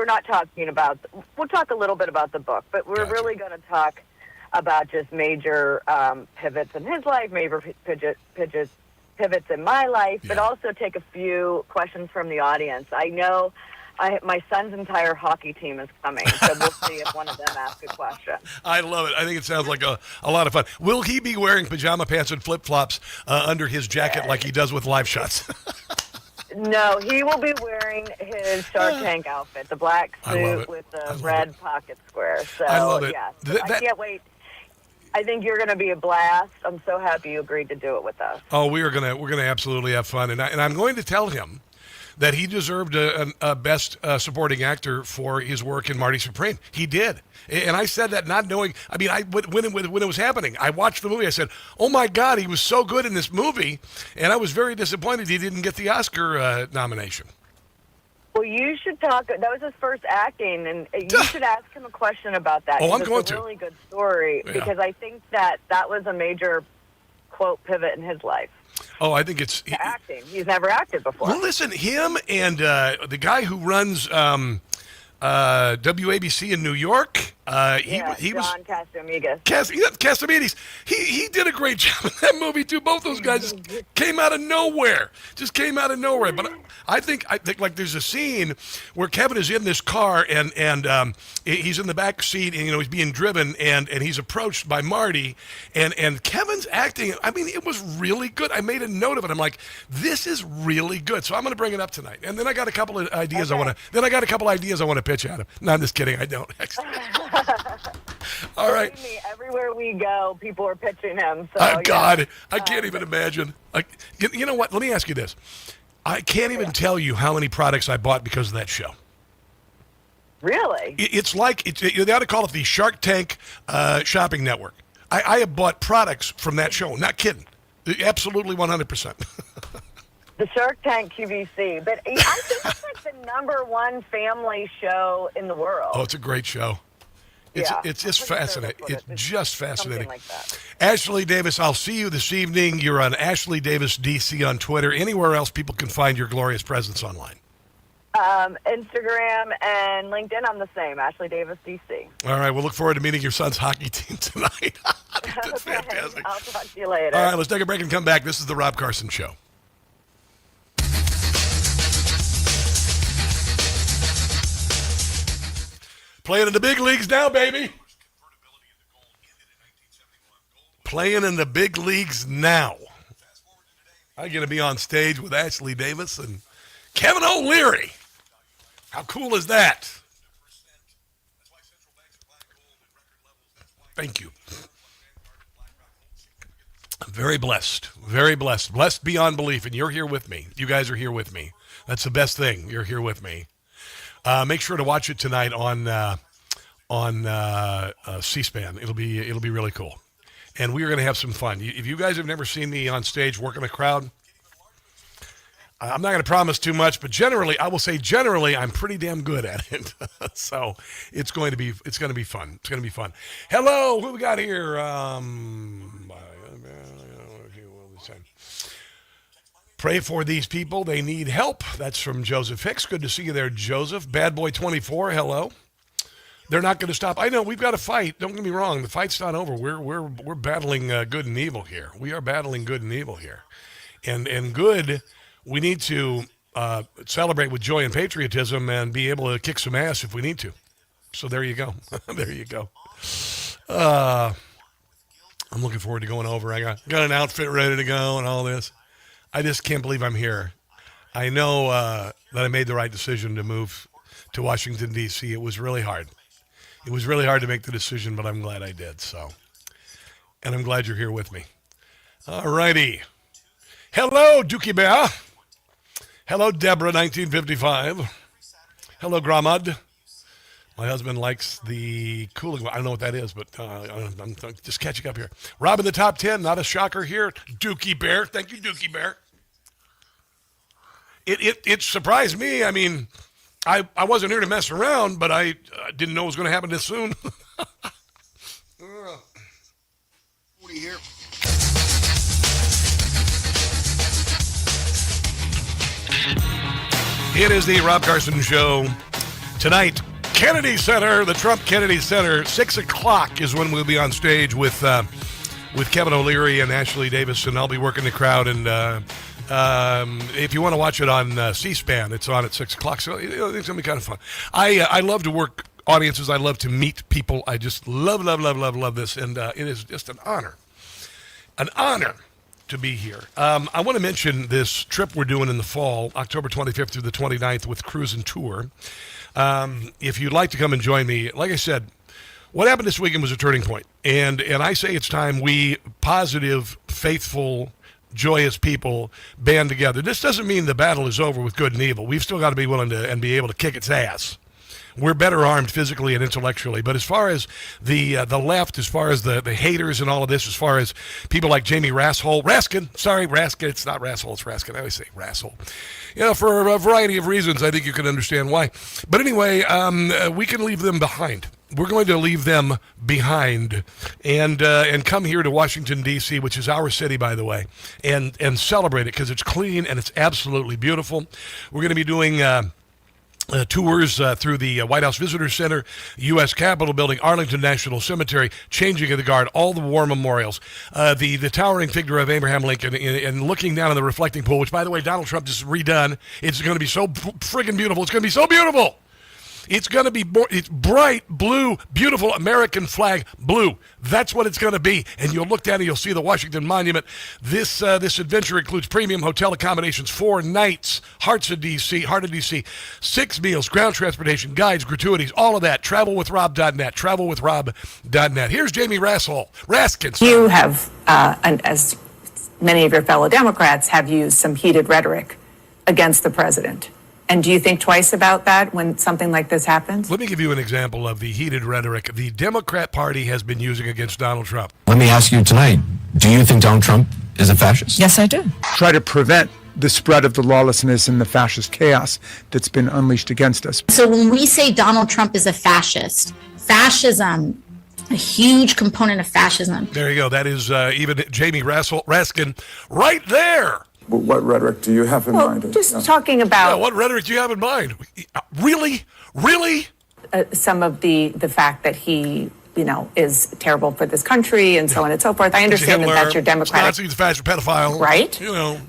not talking about. We'll talk a little bit about the book, but we're really going to talk about just major pivots in his life, major pivots in my life, but also take a few questions from the audience. I know my son's entire hockey team is coming, so we'll see if one of them asks a question. I love it. I think it sounds like a lot of fun. Will he be wearing pajama pants and flip-flops under his jacket like he does with live shots? No, he will be wearing his Shark Tank outfit, the black suit with the red pocket square. So, I love it. Yes, I can't wait. I think you're going to be a blast. I'm so happy you agreed to do it with us. Oh, we're gonna absolutely have fun, and I'm going to tell him that he deserved a Best Supporting Actor for his work in Marty Supreme. He did, and I said that not knowing. I mean, when it was happening, I watched the movie. I said, "Oh my God, he was so good in this movie," and I was very disappointed he didn't get the Oscar nomination. Well, you should talk. That was his first acting, and you should ask him a question about that. Oh, I'm going to. It's a to. really good story because I think that was a major quote pivot in his life. Oh, I think it's acting. He's never acted before. Well, listen, him and the guy who runs WABC in New York. He was John Castiamigas. Castiamigas. He did a great job in that movie too. Both those guys just came out of nowhere. But I think like there's a scene where Kevin is in this car and he's in the back seat and he's being driven and he's approached by Marty and Kevin's acting. I mean, it was really good. I made a note of it. I'm like, this is really good. So I'm going to bring it up tonight. And then I got a couple of ideas I want to pitch at him. No, I'm just kidding. I don't actually. All right. Believe me, everywhere we go, people are pitching him. So, God, I can't even imagine. You know what? Let me ask you this. I can't even tell you how many products I bought because of that show. Really? It's like, they ought to call it the Shark Tank shopping network. I have bought products from that show. Not kidding. Absolutely 100%. The Shark Tank QVC. But I think it's like the #1 family show in the world. Oh, it's a great show. It's just fascinating. It's just fascinating. Like that. Ashley Davis, I'll see you this evening. You're on Ashley Davis DC on Twitter. Anywhere else people can find your glorious presence online? Instagram and LinkedIn, I'm the same. Ashley Davis DC. All right, we'll look forward to meeting your son's hockey team tonight. That's fantastic. I'll talk to you later. All right, let's take a break and come back. This is the Rob Carson Show. Playing in the big leagues now, baby. Playing in the big leagues now. I'm going to be on stage with Ashley Davis and Kevin O'Leary. How cool is that? Thank you. I'm very blessed. Very blessed. Blessed beyond belief. And you're here with me. You guys are here with me. That's the best thing. You're here with me. Make sure to watch it tonight on C-SPAN. It'll be really cool, and we are going to have some fun. If you guys have never seen me on stage working a crowd, I'm not going to promise too much, but I will say I'm pretty damn good at it. So it's going to be fun. It's going to be fun. Hello, who we got here? Pray for these people. They need help. That's from Joseph Hicks. Good to see you there, Joseph. Bad Boy 24, hello. They're not going to stop. I know, we've got to fight. Don't get me wrong. The fight's not over. We're battling good and evil here. We are battling good and evil here. And good, we need to celebrate with joy and patriotism and be able to kick some ass if we need to. So there you go. There you go. I'm looking forward to going over. I got an outfit ready to go and all this. I just can't believe I'm here. I know that I made the right decision to move to Washington, D.C. It was really hard. It was really hard to make the decision, but I'm glad I did. So, and I'm glad you're here with me. All righty. Hello, Dookie Bear. Hello, Deborah, 1955. Hello, Gramad. My husband likes the cooling. I don't know what that is, but I'm just catching up here. Rob in the top 10, not a shocker here. Dookie Bear. Thank you, Dookie Bear. It surprised me. I mean, I wasn't here to mess around, but I didn't know it was going to happen this soon. What here? It is the Rob Carson Show. Tonight, Kennedy Center, the Trump Kennedy Center, 6 o'clock is when we'll be on stage with Kevin O'Leary and Ashley Davis, and I'll be working the crowd. And if you want to watch it on C-SPAN, it's on at 6 o'clock, so it's going to be kind of fun. I love to work audiences. I love to meet people. I just love this, and it is just an honor to be here. I want to mention this trip we're doing in the fall, October 25th through the 29th with Cruise and Tour. If you'd like to come and join me, like I said, what happened this weekend was a turning point. And I say it's time we positive, faithful, joyous people band together. This doesn't mean the battle is over with good and evil. We've still got to be willing to and be able to kick its ass. we're better armed physically and intellectually. But as far as the left, as far as the haters and all of this, as far as people like Jamie Raskin, it's not Rasshole, it's Raskin. I always say Rasshole. For a variety of reasons, I think you can understand why. But anyway, we can leave them behind. We're going to leave them behind and come here to Washington, D.C., which is our city, by the way, and celebrate it because it's clean and it's absolutely beautiful. We're going to be doing tours through the White House Visitor Center, U.S. Capitol Building, Arlington National Cemetery, changing of the guard, all the war memorials, the towering figure of Abraham Lincoln, and looking down in the reflecting pool, which, by the way, Donald Trump just redone. It's going to be so friggin' beautiful. It's going to be so beautiful. It's going to be it's bright blue, beautiful American flag blue. That's what it's going to be. And you'll look down and you'll see the Washington Monument. This adventure includes premium hotel accommodations, 4 nights, heart of D.C., 6 meals, ground transportation, guides, gratuities, all of that. Travelwithrob.net, travelwithrob.net. Here's Jamie Raskin. You have, and as many of your fellow Democrats, have used some heated rhetoric against the president. And do you think twice about that when something like this happens? Let me give you an example of the heated rhetoric the Democrat Party has been using against Donald Trump. Let me ask you tonight, do you think Donald Trump is a fascist? Yes, I do. Try to prevent the spread of the lawlessness and the fascist chaos that's been unleashed against us. So when we say Donald Trump is a fascist, fascism, a huge component of fascism. There you go. That is even Jamie Raskin right there. What rhetoric do you have in mind? Just talking about... what rhetoric do you have in mind? Really? Really? Some of the fact that he, is terrible for this country and so on and so forth. I understand Hitler, that that's your Democratic... Nazis, fascist, pedophile. Right?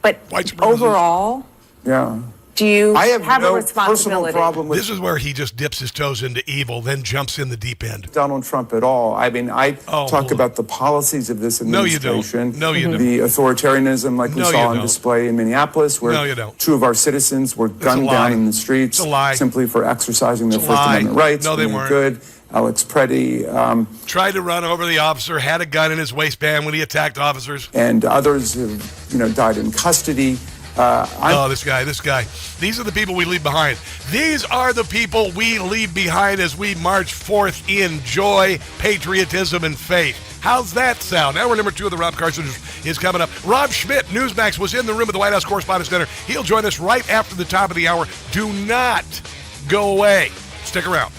But overall... Yeah. Do you I have a no responsibility? personal problem with this is where he just dips his toes into evil, then jumps in the deep end. Donald Trump at all. I mean, I talk about the policies of this administration. No, you don't. The authoritarianism like we saw on display in Minneapolis, where 2 of our citizens were gunned down in the streets simply for exercising their First Amendment rights. No, they weren't. Good. Alex Preddy. Tried to run over the officer, had a gun in his waistband when he attacked officers. And others have, died in custody. This guy. These are the people we leave behind. These are the people we leave behind as we march forth in joy, patriotism, and faith. How's that sound? Hour number 2 of the Rob Carson is coming up. Rob Schmitt, Newsmax, was in the room at the White House Correspondents Dinner. He'll join us right after the top of the hour. Do not go away. Stick around.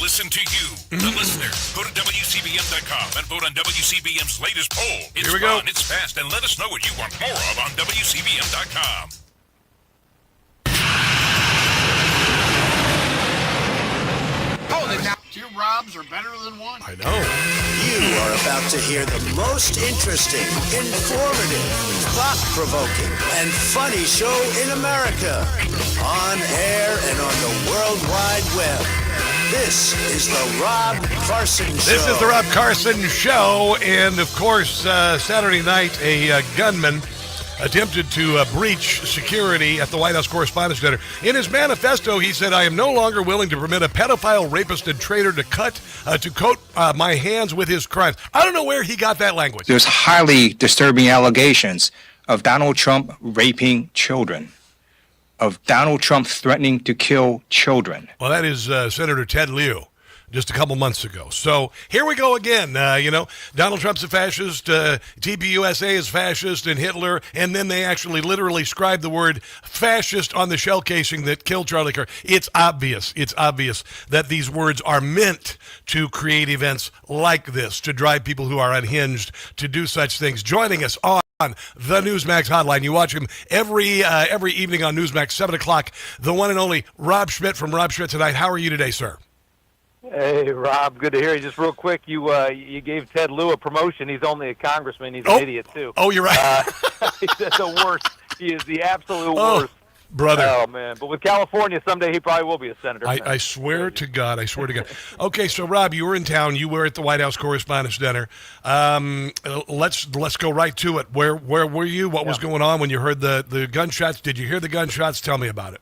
listen to you, the listener. Go to WCBM.com and vote on WCBM's latest poll. It's Here we go. fun, it's fast, and let us know what you want more of on WCBM.com. Two Robs are better than one. I know. You are about to hear the most interesting, informative, thought-provoking, and funny show in America. On air and on the World Wide Web. This is the Rob Carson Show. This is the Rob Carson Show, and of course, Saturday night, a gunman attempted to breach security at the White House Correspondents Dinner. In his manifesto, he said, "I am no longer willing to permit a pedophile, rapist, and traitor to coat my hands with his crimes." I don't know where he got that language. There's highly disturbing allegations of Donald Trump raping children, of Donald Trump threatening to kill children. Well, that is Senator Ted Lieu just a couple months ago. So here we go again. Donald Trump's a fascist, TPUSA is fascist, and Hitler, and then they actually literally scribed the word fascist on the shell casing that killed Charlie Kirk. It's obvious that these words are meant to create events like this, to drive people who are unhinged to do such things. Joining us on the Newsmax hotline. You watch him every evening on Newsmax, 7 o'clock, the one and only Rob Schmitt from Rob Schmitt Tonight. How are you today, sir? Hey, Rob, good to hear you. Just real quick, you gave Ted Lieu a promotion. He's only a congressman. He's an idiot, too. Oh, you're right. He's the worst. He is the absolute worst. Brother. Oh, man. But with California, someday he probably will be a senator. I swear to God. Okay, so, Rob, you were in town. You were at the White House Correspondents Dinner. Let's go right to it. Where were you? What was going on when you heard the gunshots? Did you hear the gunshots? Tell me about it.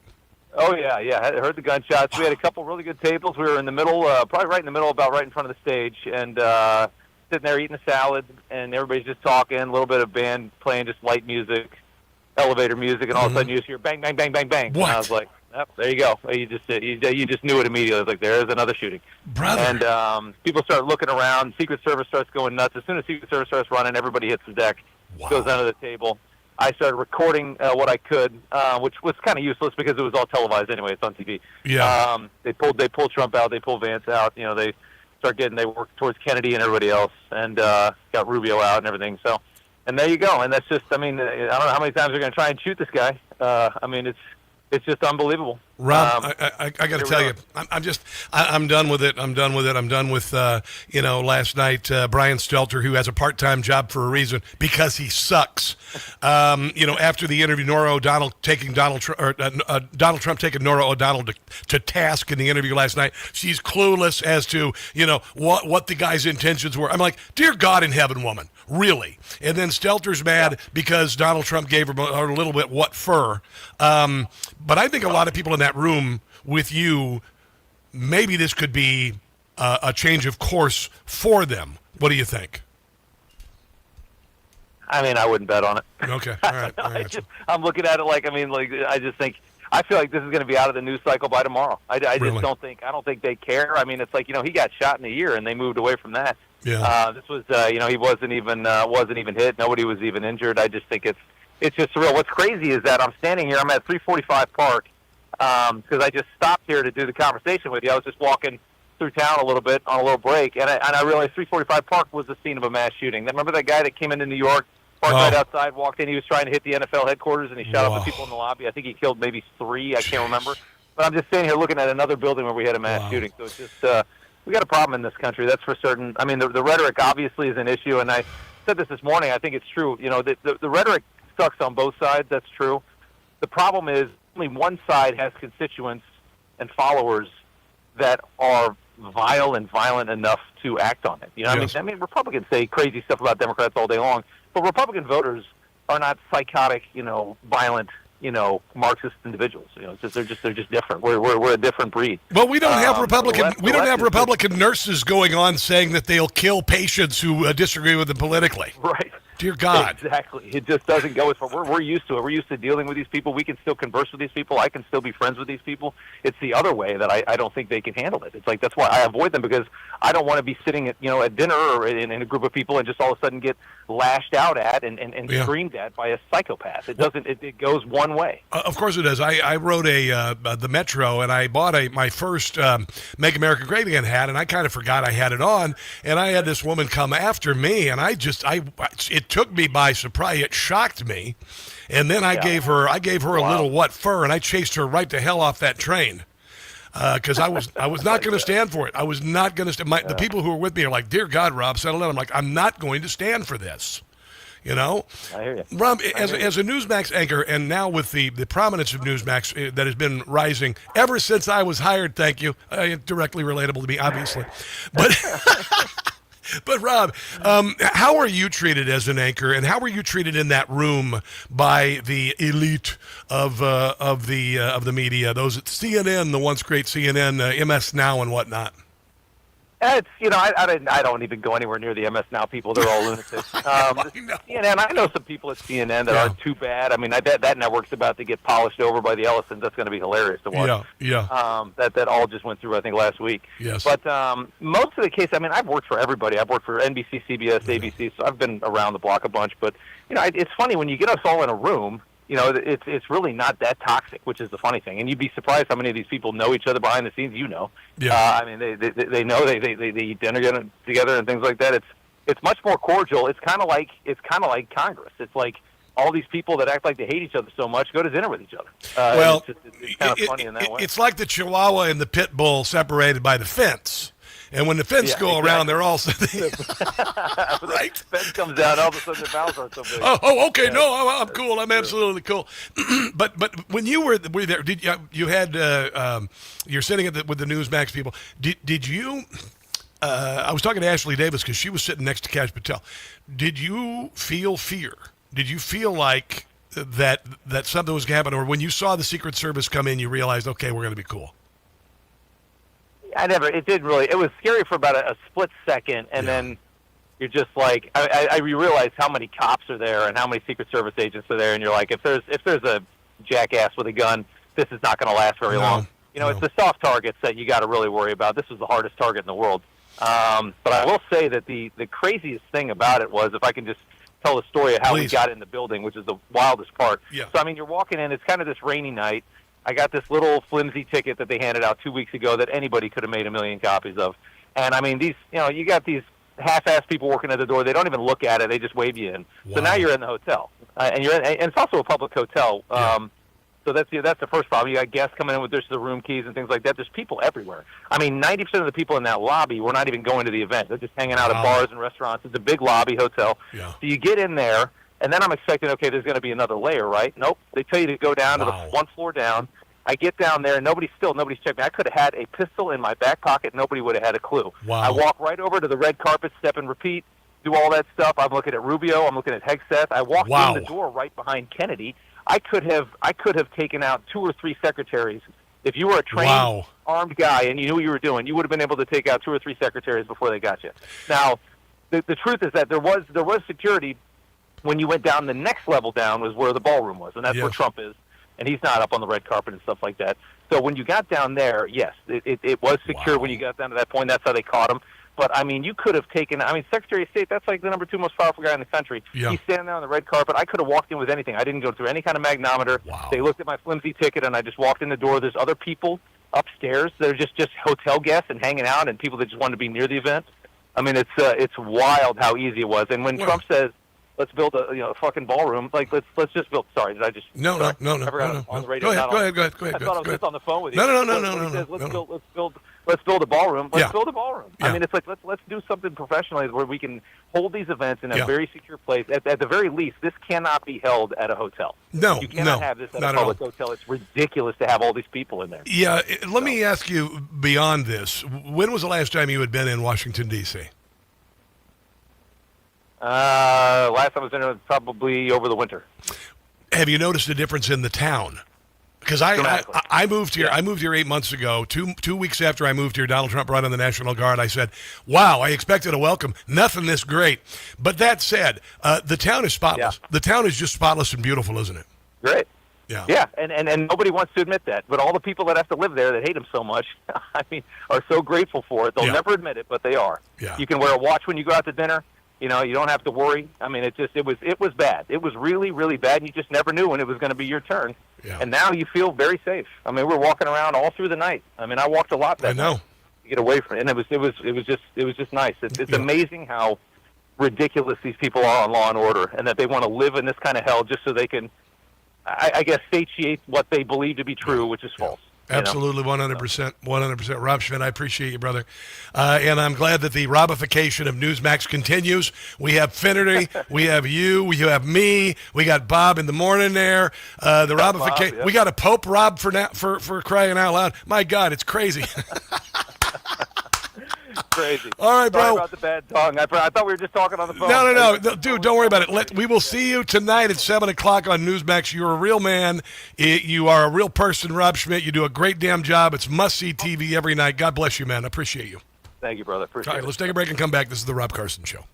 Oh, yeah. I heard the gunshots. We had a couple really good tables. We were in the middle, probably right in the middle, about right in front of the stage, and sitting there eating a salad, and everybody's just talking, a little bit of band playing just light music, elevator music, and all of a sudden you just hear bang, bang, bang, bang, bang. What? And I was like, yep, there you go. You just knew it immediately. I was like, there's another shooting. Brother. And people start looking around. Secret Service starts going nuts. As soon as Secret Service starts running, everybody hits the deck, goes under the table. I started recording what I could, which was kind of useless because it was all televised anyway. It's on TV. Yeah. They pulled Trump out. They pulled Vance out. They worked towards Kennedy and everybody else, and got Rubio out and everything. So, and there you go. And that's just, I don't know how many times they're going to try and shoot this guy. It's just unbelievable. Rob, I got to tell you, I'm done with it. I'm done with last night, Brian Stelter, who has a part-time job for a reason, because he sucks. After the interview, Donald Trump taking Norah O'Donnell to task in the interview last night. She's clueless as to, what the guy's intentions were. I'm like, dear God in heaven, woman, really? And then Stelter's mad because Donald Trump gave her a little bit what for. But I think a lot of people in that room with you, maybe this could be a change of course for them. What do you think? I wouldn't bet on it. Okay, all right. I'm looking at it I feel like this is going to be out of the news cycle by tomorrow. I Really? don't think they care. It's like, he got shot in a year and they moved away from that. Yeah. This was, he wasn't even hit. Nobody was even injured. I just think it's just surreal. What's crazy is that I'm standing here. I'm at 345 Park because I just stopped here to do the conversation with you. I was just walking through town a little bit on a little break, and I realized 345 Park was the scene of a mass shooting. Remember that guy that came into New York, parked right outside, walked in. He was trying to hit the NFL headquarters, and he shot up the people in the lobby. I think he killed maybe 3. I can't remember. But I'm just standing here looking at another building where we had a mass shooting. So it's just we got a problem in this country. That's for certain. The rhetoric obviously is an issue, and I said this morning. I think it's true. The rhetoric sucks on both sides. That's true. The problem is only one side has constituents and followers that are vile and violent enough to act on it. Yes. Republicans say crazy stuff about Democrats all day long, but Republican voters are not psychotic, violent, Marxist individuals. They're just different. We're a different breed. Well, we don't have Republican nurses going on saying that they'll kill patients who disagree with them politically. Right. Dear God. Exactly. It just doesn't go as far. We're used to it. We're used to dealing with these people. We can still converse with these people. I can still be friends with these people. It's the other way that I don't think they can handle it. It's like that's why I avoid them, because I don't want to be sitting at dinner or in a group of people and just all of a sudden get lashed out at and screamed at by a psychopath. It doesn't. It goes one way. Of course it does. I wrote the Metro, and I bought my first Make America Great Again hat, and I kind of forgot I had it on, and I had this woman come after me, and it took me by surprise. It shocked me, and then I gave her a little what for, and I chased her right to hell off that train. Because I was not going to stand for it. I was not going to stand. The people who were with me are like, "Dear God, Rob, settle down." I'm like, I'm not going to stand for this. You know, I hear you. Rob, as a Newsmax anchor, and now with the prominence of Newsmax that has been rising ever since I was hired. Thank you. Directly relatable to me, obviously, but. But Rob, how are you treated as an anchor, and how were you treated in that room by the elite of the media? Those at CNN, the once great CNN, MS Now, and whatnot. It's I don't even go anywhere near the MS Now people. They're all lunatics. CNN, I know some people at CNN that aren't too bad. I mean, I bet that network's about to get polished over by the Ellisons. That's going to be hilarious to watch. Yeah. That all just went through, I think, last week. Yes. But most of the case, I mean, I've worked for everybody. I've worked for NBC, CBS, ABC, so I've been around the block a bunch. But it's funny when you get us all in a room. It's really not that toxic, which is the funny thing. And you'd be surprised how many of these people know each other behind the scenes. Yeah. I mean, they know they eat dinner together and things like that. It's much more cordial. It's kind of like Congress. It's like all these people that act like they hate each other so much go to dinner with each other. It's kind of funny in that way. It's like the Chihuahua and the Pit Bull separated by the fence. And when the fence go around, they're all right. The fence comes down, all of a sudden their mouths aren't so big. Oh, okay. No, I'm cool. I'm absolutely cool. but when you were there, did you had you're sitting with the Newsmax people? Did you? I was talking to Ashley Davis because she was sitting next to Kash Patel. Did you feel fear? Did you feel like that something was going to happen, or when you saw the Secret Service come in, you realized, okay, we're going to be cool? It didn't really. It was scary for about a split second, and then you're just like, I realized how many cops are there and how many Secret Service agents are there, and you're like, if there's a jackass with a gun, this is not going to last very long. It's the soft targets that you got to really worry about. This was the hardest target in the world. But I will say that the craziest thing about it was, if I can just tell the story of how we got in the building, which is the wildest part. Yeah. So, I mean, you're walking in, it's kind of this rainy night. I got this little flimsy ticket that they handed out 2 weeks ago that anybody could have made 1 million copies of. And I mean, you got these half-assed people working at the door. They don't even look at it. They just wave you in. Wow. So now you're in the hotel, and it's also a public hotel. So that's the first problem. You got guests coming in with the room keys and things like that. There's people everywhere. I mean, 90% of the people in that lobby were not even going to the event. They're just hanging out at bars and restaurants. It's a big lobby hotel. Yeah. So you get in there. And then I'm expecting, okay, there's going to be another layer, right? Nope. They tell you to go down to the one floor down. I get down there, and nobody's checked me. I could have had a pistol in my back pocket. Nobody would have had a clue. Wow. I walk right over to the red carpet, step and repeat, do all that stuff. I'm looking at Rubio. I'm looking at Hegseth. I walked in the door right behind Kennedy. I could have taken out 2 or 3 secretaries. If you were a trained, armed guy and you knew what you were doing, you would have been able to take out 2 or 3 secretaries before they got you. Now, the truth is that there was security. When you went down, the next level down was where the ballroom was, and that's where Trump is, and he's not up on the red carpet and stuff like that. So when you got down there, yes, it was secure when you got down to that point. That's how they caught him. But, I mean, you could have taken – I mean, Secretary of State, that's like the number 2 most powerful guy in the country. Yeah. He's standing there on the red carpet. I could have walked in with anything. I didn't go through any kind of magnometer. Wow. They looked at my flimsy ticket, and I just walked in the door. There's other people upstairs. They're just hotel guests and hanging out and people that just wanted to be near the event. I mean, it's wild how easy it was. And when Trump says – let's build a fucking ballroom. Like let's just build. Sorry, did I just? No. On the radio. Go ahead. I thought I was just on the phone with you. No. Let's build a ballroom. Let's build a ballroom. Yeah. I mean, it's like let's do something professionally where we can hold these events in a very secure place. At the very least, this cannot be held at a hotel. No, you cannot have this at a public hotel. It's ridiculous to have all these people in there. Yeah. Let me ask you beyond this. When was the last time you had been in Washington, D.C.? Last time I was in it was probably over the winter. Have you noticed a difference in the town Because I moved here. I moved here 8 months ago. Two weeks after I moved here, Donald Trump brought in the National Guard. I said, "Wow, I expected a welcome. Nothing this great." But that said, the town is spotless. Yeah. The town is just spotless and beautiful, isn't it? Great. Yeah. Yeah, and nobody wants to admit that. But all the people that have to live there that hate him so much, I mean, are so grateful for it. They'll never admit it, but they are. Yeah. You can wear a watch when you go out to dinner. You know, you don't have to worry. I mean, it was bad. It was really, really bad, and you just never knew when it was going to be your turn. Yeah. And now you feel very safe. I mean, we're walking around all through the night. I mean, I walked a lot that night to get away from it, and it was just nice. It's amazing how ridiculous these people are on Law and Order, and that they want to live in this kind of hell just so they can, I guess, satiate what they believe to be true, which is false. Absolutely, 100%. Rob Schmitt, I appreciate you, brother. And I'm glad that the Robification of Newsmax continues. We have Finnerty, we have you have me, we got Bob in the morning there. The Robification, we got a Pope Rob for crying out loud. My God, it's crazy. Crazy. All right, bro. Sorry about the bad tongue. I thought we were just talking on the phone. No, dude, don't worry about it. We will see you tonight at 7 o'clock on Newsmax. You're a real man. You are a real person, Rob Schmitt. You do a great damn job. It's must-see TV every night. God bless you, man. I appreciate you. Thank you, brother. Appreciate it. All right, let's take a break and come back. This is the Rob Carson Show.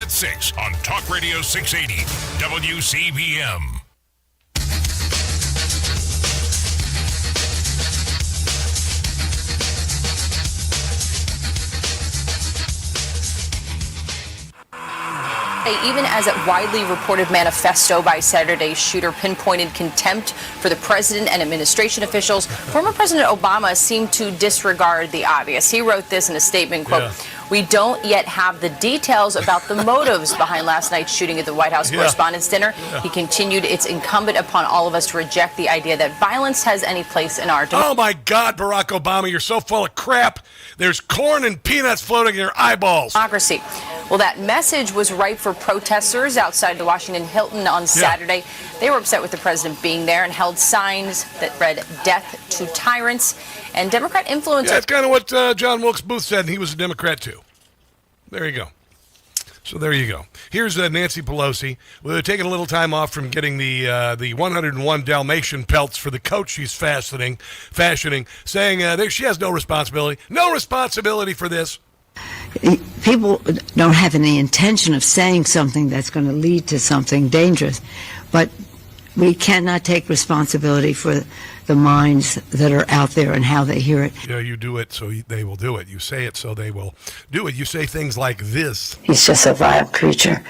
at 6 on Talk Radio 680 WCBM. Even as a widely reported manifesto by Saturday's shooter pinpointed contempt for the president and administration officials, former President Obama seemed to disregard the obvious. He wrote this in a statement, quote, "We don't yet have the details about the motives behind last night's shooting at the White House Correspondents Dinner." He continued, "It's incumbent upon all of us to reject the idea that violence has any place in our democracy." Oh, my God, Barack Obama, you're so full of crap. There's corn and peanuts floating in your eyeballs. Democracy. Well, that message was ripe for protesters outside the Washington Hilton on Saturday. They were upset with the president being there and held signs that read "Death to Tyrants." And Democrat influencers. That's kind of what John Wilkes Booth said, and he was a Democrat, too. There you go. So there you go. Here's Nancy Pelosi. We're taking a little time off from getting the 101 Dalmatian pelts for the coat she's fashioning, saying she has no responsibility for this. People don't have any intention of saying something that's going to lead to something dangerous, but we cannot take responsibility for the minds that are out there and how they hear it. Yeah, you do it, so they will do it. You say it, so they will do it. You say things like this. He's just a vile creature,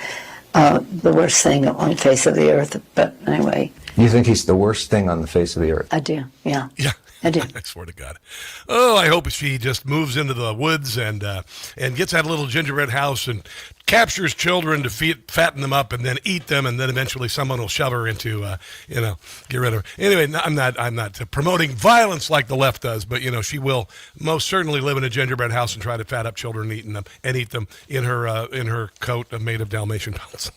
the worst thing on the face of the earth. But anyway. You think he's the worst thing on the face of the earth? I do, yeah. Yeah. I do. I swear to God. Oh, I hope she just moves into the woods and gets that little gingerbread house and captures children to fatten them up and then eat them, and then eventually someone will shove her into, get rid of her. Anyway, I'm not promoting violence like the left does, but she will most certainly live in a gingerbread house and try to fat up children and eat them in her coat made of Dalmatian pelts.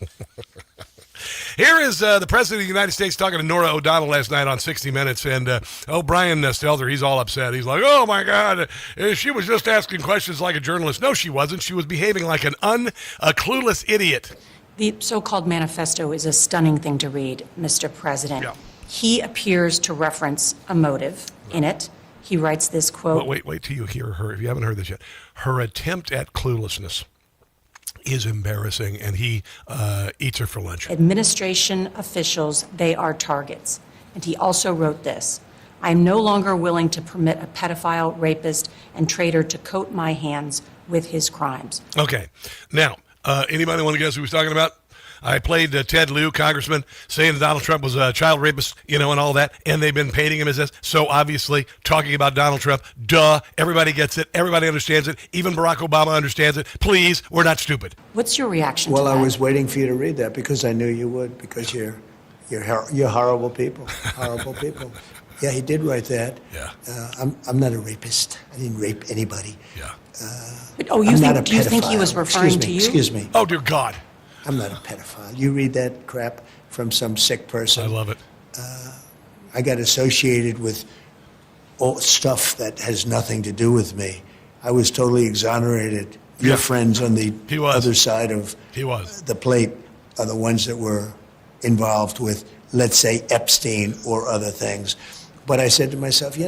Here is the President of the United States talking to Norah O'Donnell last night on 60 Minutes, and Brian Stelter, he's all upset. He's like, oh, my God, she was just asking questions like a journalist. No, she wasn't. She was behaving like a clueless idiot. The so-called manifesto is a stunning thing to read, Mr. President. Yeah. He appears to reference a motive in it. He writes this quote. Well, wait till you hear her. If you haven't heard this yet, her attempt at cluelessness is embarrassing, and he eats her for lunch. Administration officials, they are targets. And he also wrote this: "I am no longer willing to permit a pedophile, rapist, and traitor to coat my hands with his crimes." Okay. Now, anybody want to guess who he's talking about? I played Ted Lieu, congressman, saying that Donald Trump was a child rapist, and all that, and they've been painting him as this. So obviously, talking about Donald Trump, duh, everybody gets it, everybody understands it, even Barack Obama understands it. Please, we're not stupid. What's your reaction to that? I was waiting for you to read that because I knew you would, because you're horrible people, horrible people. Yeah, he did write that. Yeah. I'm not a rapist. I didn't rape anybody. Yeah. Do you think he was referring to you? Excuse me. Oh, dear God. I'm not a pedophile. You read that crap from some sick person. I love it. I got associated with all stuff that has nothing to do with me. I was totally exonerated. Your friends on the other side of the plate are the ones that were involved with, let's say, Epstein or other things. But I said to myself,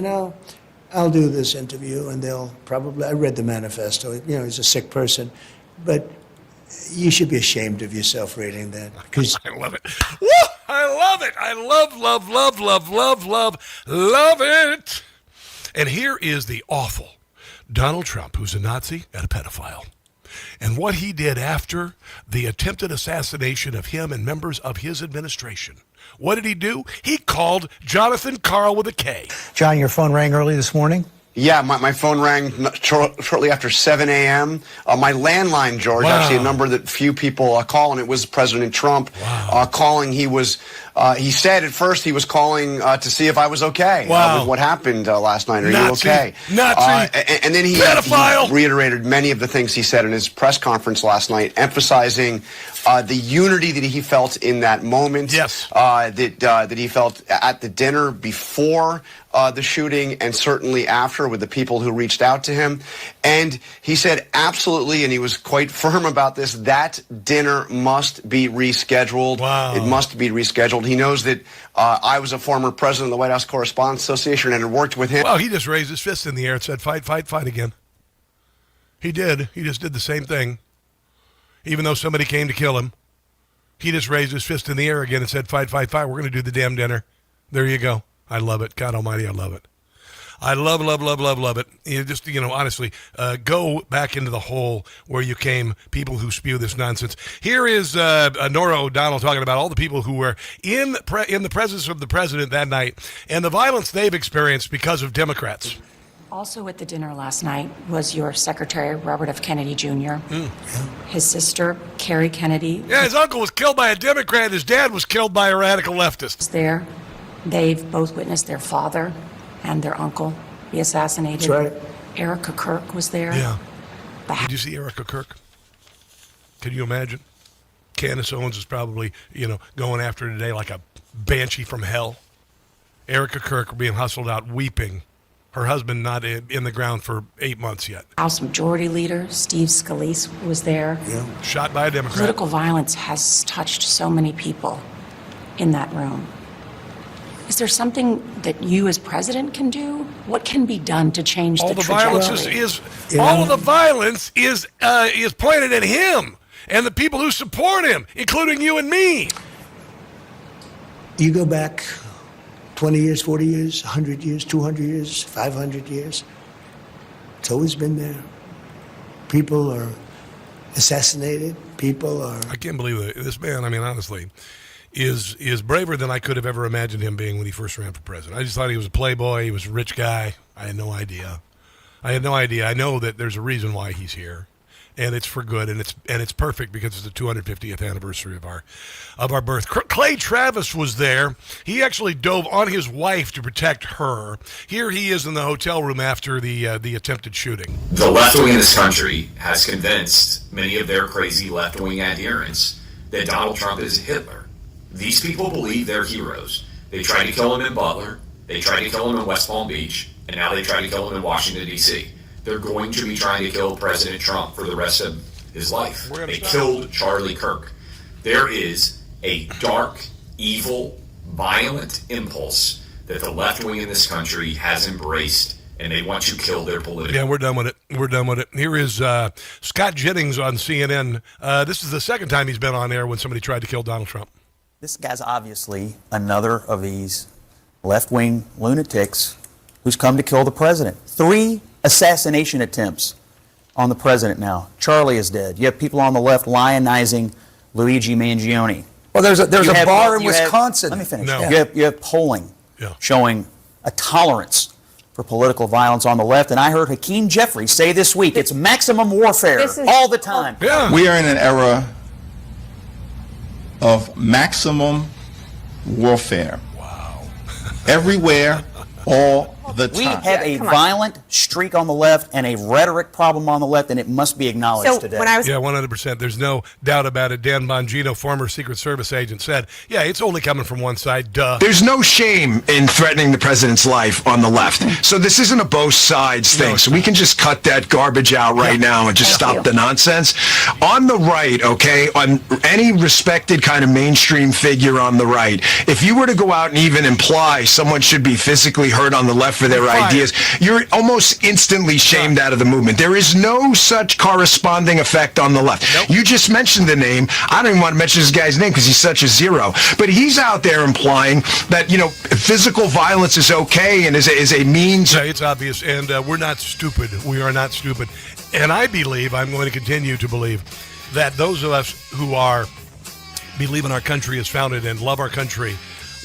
I'll do this interview, and they'll probably, I read the manifesto, he's a sick person, but you should be ashamed of yourself reading that. Because I love it. Woo! I love it. I love it. And here is the awful Donald Trump, who's a Nazi and a pedophile. And what he did after the attempted assassination of him and members of his administration. What did he do? He called Jonathan Karl with a K. John, your phone rang early this morning? Yeah, my phone rang shortly after 7 a.m. My landline, George, actually a number that few people call, and it was President Trump calling. He said at first he was calling to see if I was okay with what happened last night. Are you okay? Nazi! And then he reiterated many of the things he said in his press conference last night, emphasizing the unity that he felt in that moment. Yes. That he felt at the dinner before the shooting and certainly after with the people who reached out to him. And he said absolutely, and he was quite firm about this, that dinner must be rescheduled. Wow. It must be rescheduled. He knows that I was a former president of the White House Correspondents Association and had worked with him. Well, he just raised his fist in the air and said, fight, fight, fight again. He did. He just did the same thing. even though somebody came to kill him. He just raised his fist in the air again and said, fight, fight, fight. We're going to do the damn dinner. There you go. I love it. God almighty, I love it. I love it. You just, honestly, go back into the hole where you came, people who spew this nonsense. Here is Norah O'Donnell talking about all the people who were in the presence of the president that night and the violence they've experienced because of Democrats. Also at the dinner last night was your secretary, Robert F. Kennedy Jr., his sister, Carrie Kennedy. Yeah, his uncle was killed by a Democrat. His dad was killed by a radical leftist. There. They've both witnessed their father and their uncle be assassinated. That's right. Erica Kirk was there. Yeah. Did you see Erica Kirk? Can you imagine? Candace Owens is probably, going after her today like a banshee from hell. Erica Kirk being hustled out weeping. Her husband not in the ground for 8 months yet. House Majority Leader Steve Scalise was there. Yeah. Shot by a Democrat. Political violence has touched so many people in that room. Is there something that you as president can do? What can be done to change the trajectory? All of the violence is pointed at him and the people who support him, including you and me. You go back 20 years, 40 years, 100 years, 200 years, 500 years. It's always been there. People are assassinated. I can't believe it. This man, honestly, is braver than I could have ever imagined him being when he first ran for president. I just thought he was a playboy. He was a rich guy. I had no idea. I know that there's a reason why he's here, and it's for good, and it's perfect because it's the 250th anniversary of our birth. Clay Travis was there. He actually dove on his wife to protect her. Here he is in the hotel room after the attempted shooting. The left wing in this country has convinced many of their crazy left wing adherents that Donald Trump is Hitler. These people believe they're heroes. They tried to kill him in Butler. They tried to kill him in West Palm Beach. And now they try to kill him in Washington, D.C. They're going to be trying to kill President Trump for the rest of his life. They killed Charlie Kirk. There is a dark, evil, violent impulse that the left wing in this country has embraced, and they want to kill their political. Yeah, we're done with it. Here is Scott Jennings on CNN. This is the second time he's been on air when somebody tried to kill Donald Trump. This guy's obviously another of these left-wing lunatics who's come to kill the president. 3 assassination attempts on the president now. Charlie is dead. You have people on the left lionizing Luigi Mangione. Well, there's a bar in Wisconsin. Let me finish. No. You have polling showing a tolerance for political violence on the left. And I heard Hakeem Jeffries say this week, it's maximum warfare all the time. Yeah. We are in an era of maximum warfare. Wow. Everywhere, all the time. We have a violent streak on the left and a rhetoric problem on the left, and it must be acknowledged today. Yeah, 100%. There's no doubt about it. Dan Bongino, former Secret Service agent, said, yeah, it's only coming from one side, duh. There's no shame in threatening the president's life on the left. So this isn't a both sides thing. So we can just cut that garbage out right now and just stop the nonsense. On the right, okay, on any respected kind of mainstream figure on the right, if you were to go out and even imply someone should be physically hurt on the left for their ideas, you're almost instantly shamed out of the movement. There is no such corresponding effect on the left. Nope. You just mentioned the name. I don't even want to mention this guy's name because he's such a zero. But he's out there implying that, physical violence is okay and is a means. Yeah, it's obvious. And we're not stupid. We are not stupid. And I'm going to continue to believe that those of us who believe in our country is founded and love our country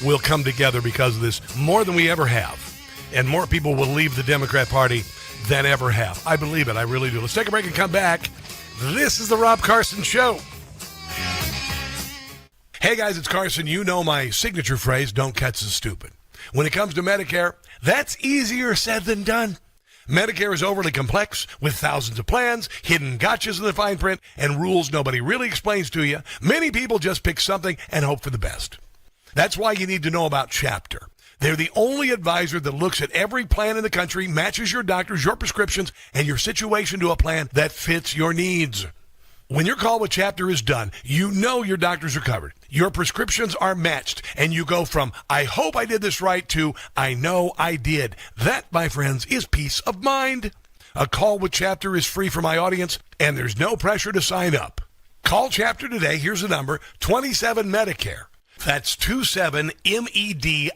will come together because of this more than we ever have. And more people will leave the Democrat Party than ever have. I believe it. I really do. Let's take a break and come back. This is the Rob Carson Show. Hey, guys, it's Carson. You know my signature phrase, don't catch the stupid. When it comes to Medicare, that's easier said than done. Medicare is overly complex with thousands of plans, hidden gotchas in the fine print, and rules nobody really explains to you. Many people just pick something and hope for the best. That's why you need to know about Chapter. They're the only advisor that looks at every plan in the country, matches your doctors, your prescriptions, and your situation to a plan that fits your needs. When your call with Chapter is done, you know your doctors are covered. Your prescriptions are matched, and you go from, I hope I did this right, to, I know I did. That, my friends, is peace of mind. A call with Chapter is free for my audience, and there's no pressure to sign up. Call Chapter today. Here's the number, 27 Medicare. That's 27 MEDICARE.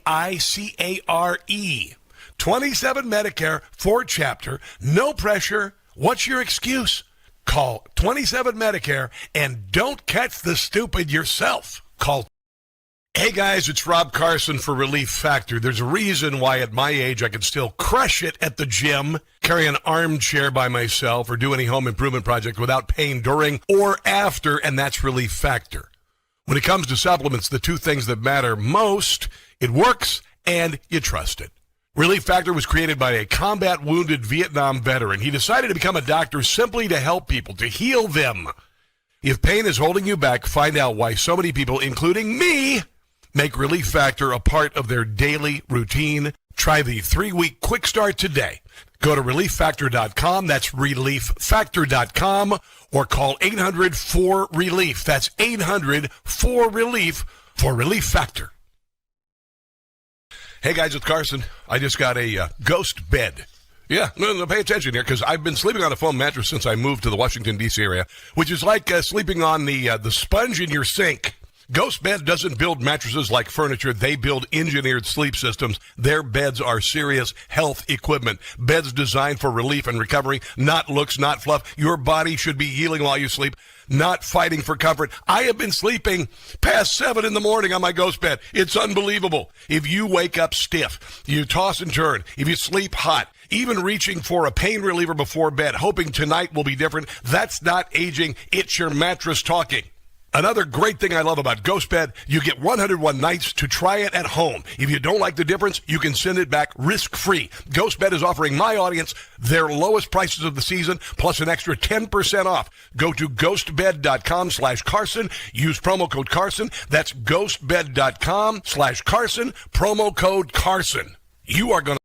27 Medicare for Chapter. No pressure. What's your excuse? Call 27 Medicare and don't catch the stupid yourself. Call. Hey guys, it's Rob Carson for Relief Factor. There's a reason why at my age I can still crush it at the gym, carry an armchair by myself, or do any home improvement project without pain during or after, and that's Relief Factor. When it comes to supplements, the two things that matter most, it works and you trust it. Relief Factor was created by a combat-wounded Vietnam veteran. He decided to become a doctor simply to help people, to heal them. If pain is holding you back, find out why so many people, including me, make Relief Factor a part of their daily routine. Try the 3-week quick start today. Go to ReliefFactor.com. That's ReliefFactor.com. Or call 800-4RELIEF. That's 800-4RELIEF for Relief Factor. Hey guys, it's Carson. I just got a ghost bed. Yeah, no, pay attention here, because I've been sleeping on a foam mattress since I moved to the Washington, D.C. area, which is like sleeping on the sponge in your sink. Ghost Bed doesn't build mattresses like furniture. They build engineered sleep systems. Their beds are serious health equipment. Beds designed for relief and recovery, not looks, not fluff. Your body should be healing while you sleep, not fighting for comfort. I have been sleeping past 7 in the morning on my Ghost Bed. It's unbelievable. If you wake up stiff, you toss and turn, if you sleep hot, even reaching for a pain reliever before bed, hoping tonight will be different, that's not aging. It's your mattress talking. Another great thing I love about Ghost Bed, you get 101 nights to try it at home. If you don't like the difference, you can send it back risk-free. Ghost Bed is offering my audience their lowest prices of the season, plus an extra 10% off. Go to ghostbed.com/Carson. Use promo code Carson. That's ghostbed.com/Carson. Promo code Carson. You are going to...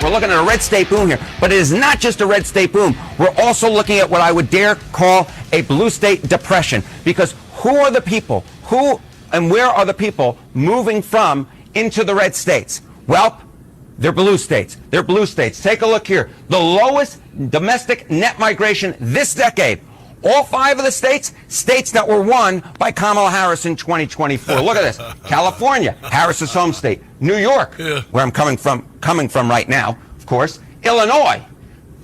We're looking at a red state boom here, but it is not just a red state boom. We're also looking at what I would dare call a blue state depression, because who are the people, who and where are the people moving from into the red states? Well, they're blue states. They're blue states. Take a look here. The lowest domestic net migration this decade. All 5 of the states that were won by Kamala Harris in 2024. Look at this. California, Harris's home state. New York, where I'm coming from right now, of course. Illinois,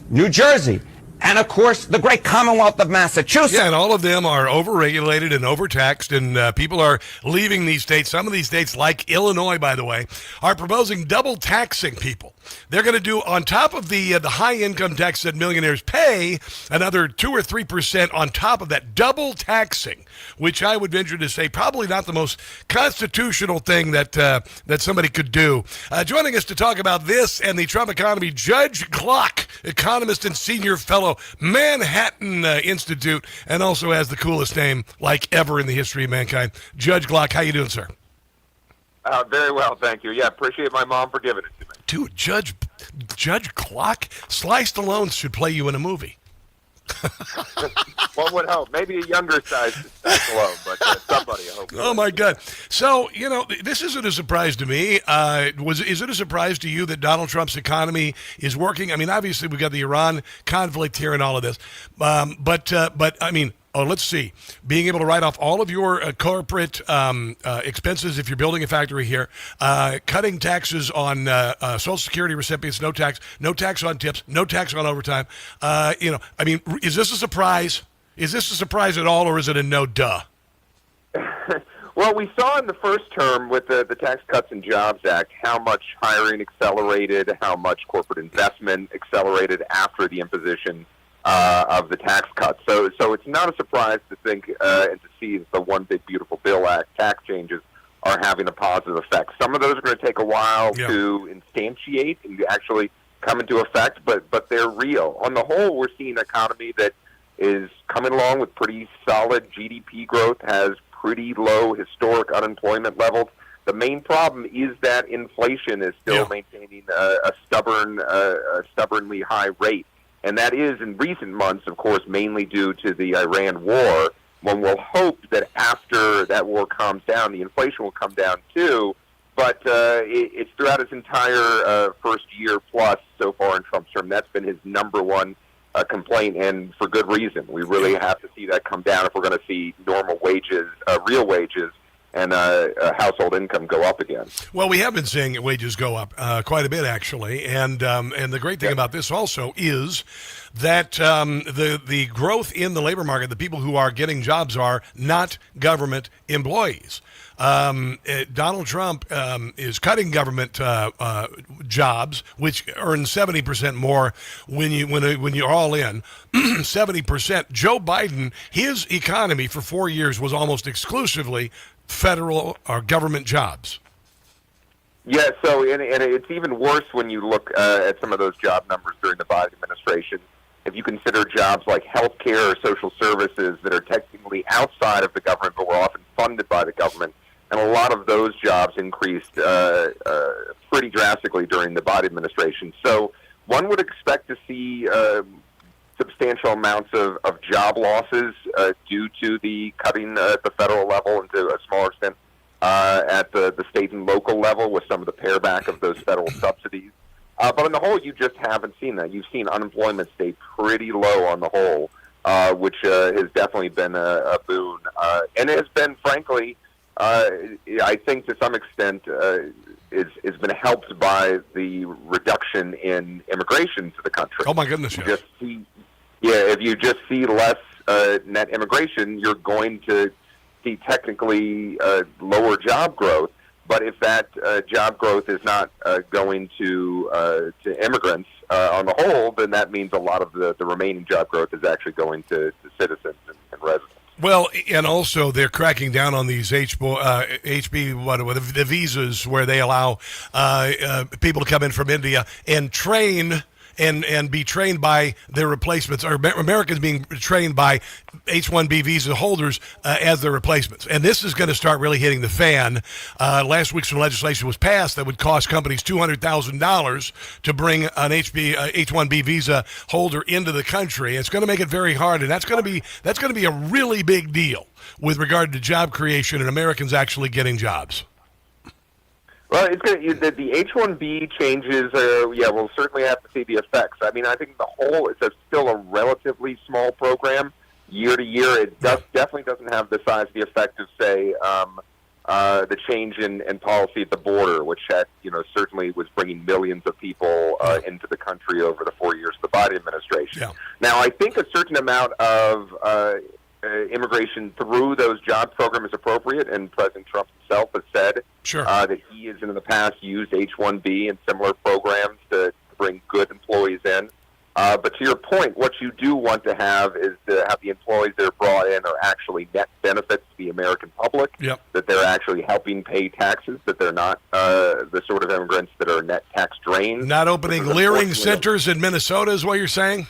New Jersey, and, of course, the great Commonwealth of Massachusetts. Yeah, and all of them are overregulated and overtaxed, and people are leaving these states. Some of these states, like Illinois, by the way, are proposing double taxing people. They're going to do, on top of the high income tax that millionaires pay, another 2 or 3% on top of that, double taxing, which I would venture to say probably not the most constitutional thing that somebody could do. Joining us to talk about this and the Trump economy, Judge Glock, economist and senior fellow, Manhattan Institute, and also has the coolest name like ever in the history of mankind. Judge Glock, how you doing, sir? Very well, thank you. Yeah, appreciate my mom for giving it to me. Dude, Judge Glock, Sliced alone should play you in a movie. One would hope. Maybe a younger size alone, but somebody, I hope. Oh, my God. So, this isn't a surprise to me. Is it a surprise to you that Donald Trump's economy is working? I mean, obviously, we've got the Iran conflict here and all of this. But I mean, let's see. Being able to write off all of your corporate expenses if you're building a factory here, cutting taxes on Social Security recipients, no tax on tips, no tax on overtime. I mean, is this a surprise? Is this a surprise at all, or is it a no duh? Well, we saw in the first term with the Tax Cuts and Jobs Act how much hiring accelerated, how much corporate investment accelerated after the imposition of the tax cuts. So it's not a surprise to think and to see that the One Big Beautiful Bill Act tax changes are having a positive effect. Some of those are going to take a while to instantiate and to actually come into effect, but they're real. On the whole, we're seeing an economy that is coming along with pretty solid GDP growth, has pretty low historic unemployment levels. The main problem is that inflation is still maintaining a stubbornly high rate. And that is, in recent months, of course, mainly due to the Iran war. One will hope that after that war calms down, the inflation will come down too. But it's throughout his entire first year plus so far in Trump's term. That's been his number one complaint, and for good reason. We really have to see that come down if we're going to see normal wages, real wages, and household income go up again. Well, we have been seeing wages go up quite a bit, actually, and the great thing about this also is that the growth in the labor market, the people who are getting jobs are not government employees. Donald Trump is cutting government jobs, which earn 70% more when you're all in. 70%. Joe Biden, his economy for 4 years was almost exclusively federal or government jobs. Yeah, so and it's even worse when you look at some of those job numbers during the Biden administration. If you consider jobs like healthcare or social services that are technically outside of the government but were often funded by the government, and a lot of those jobs increased pretty drastically during the Biden administration. So one would expect to see substantial amounts of job losses due to the cutting at the federal level and to a smaller extent at the state and local level with some of the pare back of those federal subsidies. But on the whole, you just haven't seen that. You've seen unemployment stay pretty low on the whole, which has definitely been a boon. And it has been, frankly, I think to some extent, has been helped by the reduction in immigration to the country. Oh, my goodness, yes. If you just see less net immigration, you're going to see technically lower job growth. But if that job growth is not going to immigrants on the whole, then that means a lot of the remaining job growth is actually going to citizens and residents. Well, and also they're cracking down on these the visas where they allow people to come in from India and train and be trained by their replacements, or Americans being trained by H-1B visa holders as their replacements. And this is going to start really hitting the fan. Last week some legislation was passed that would cost companies $200,000 to bring an H-1B visa holder into the country. It's going to make it very hard, and that's going to be a really big deal with regard to job creation and Americans actually getting jobs. Well, the H-1B changes, we'll certainly have to see the effects. I mean, I think the whole, it's still a relatively small program. year to year, it definitely doesn't have the size of the effect of, say, the change in policy at the border, which had, certainly was bringing millions of people into the country over the 4 years of the Biden administration. Yeah. Now, I think a certain amount of immigration through those job programs is appropriate, and President Trump himself has said that he has in the past used H-1B and similar programs to bring good employees in. But to your point, what you do want to have is to have the employees that are brought in are actually net benefits to the American public, that they're actually helping pay taxes, that they're not the sort of immigrants that are net tax drains. Not opening leering centers in Minnesota is what you're saying?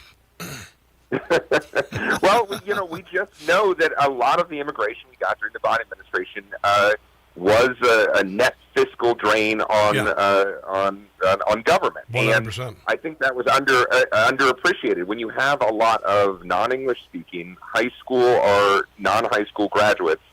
Well, we just know that a lot of the immigration we got during the Biden administration was a net fiscal drain on government. 100%. And I think that was underappreciated. When you have a lot of non-English speaking high school or non-high school graduates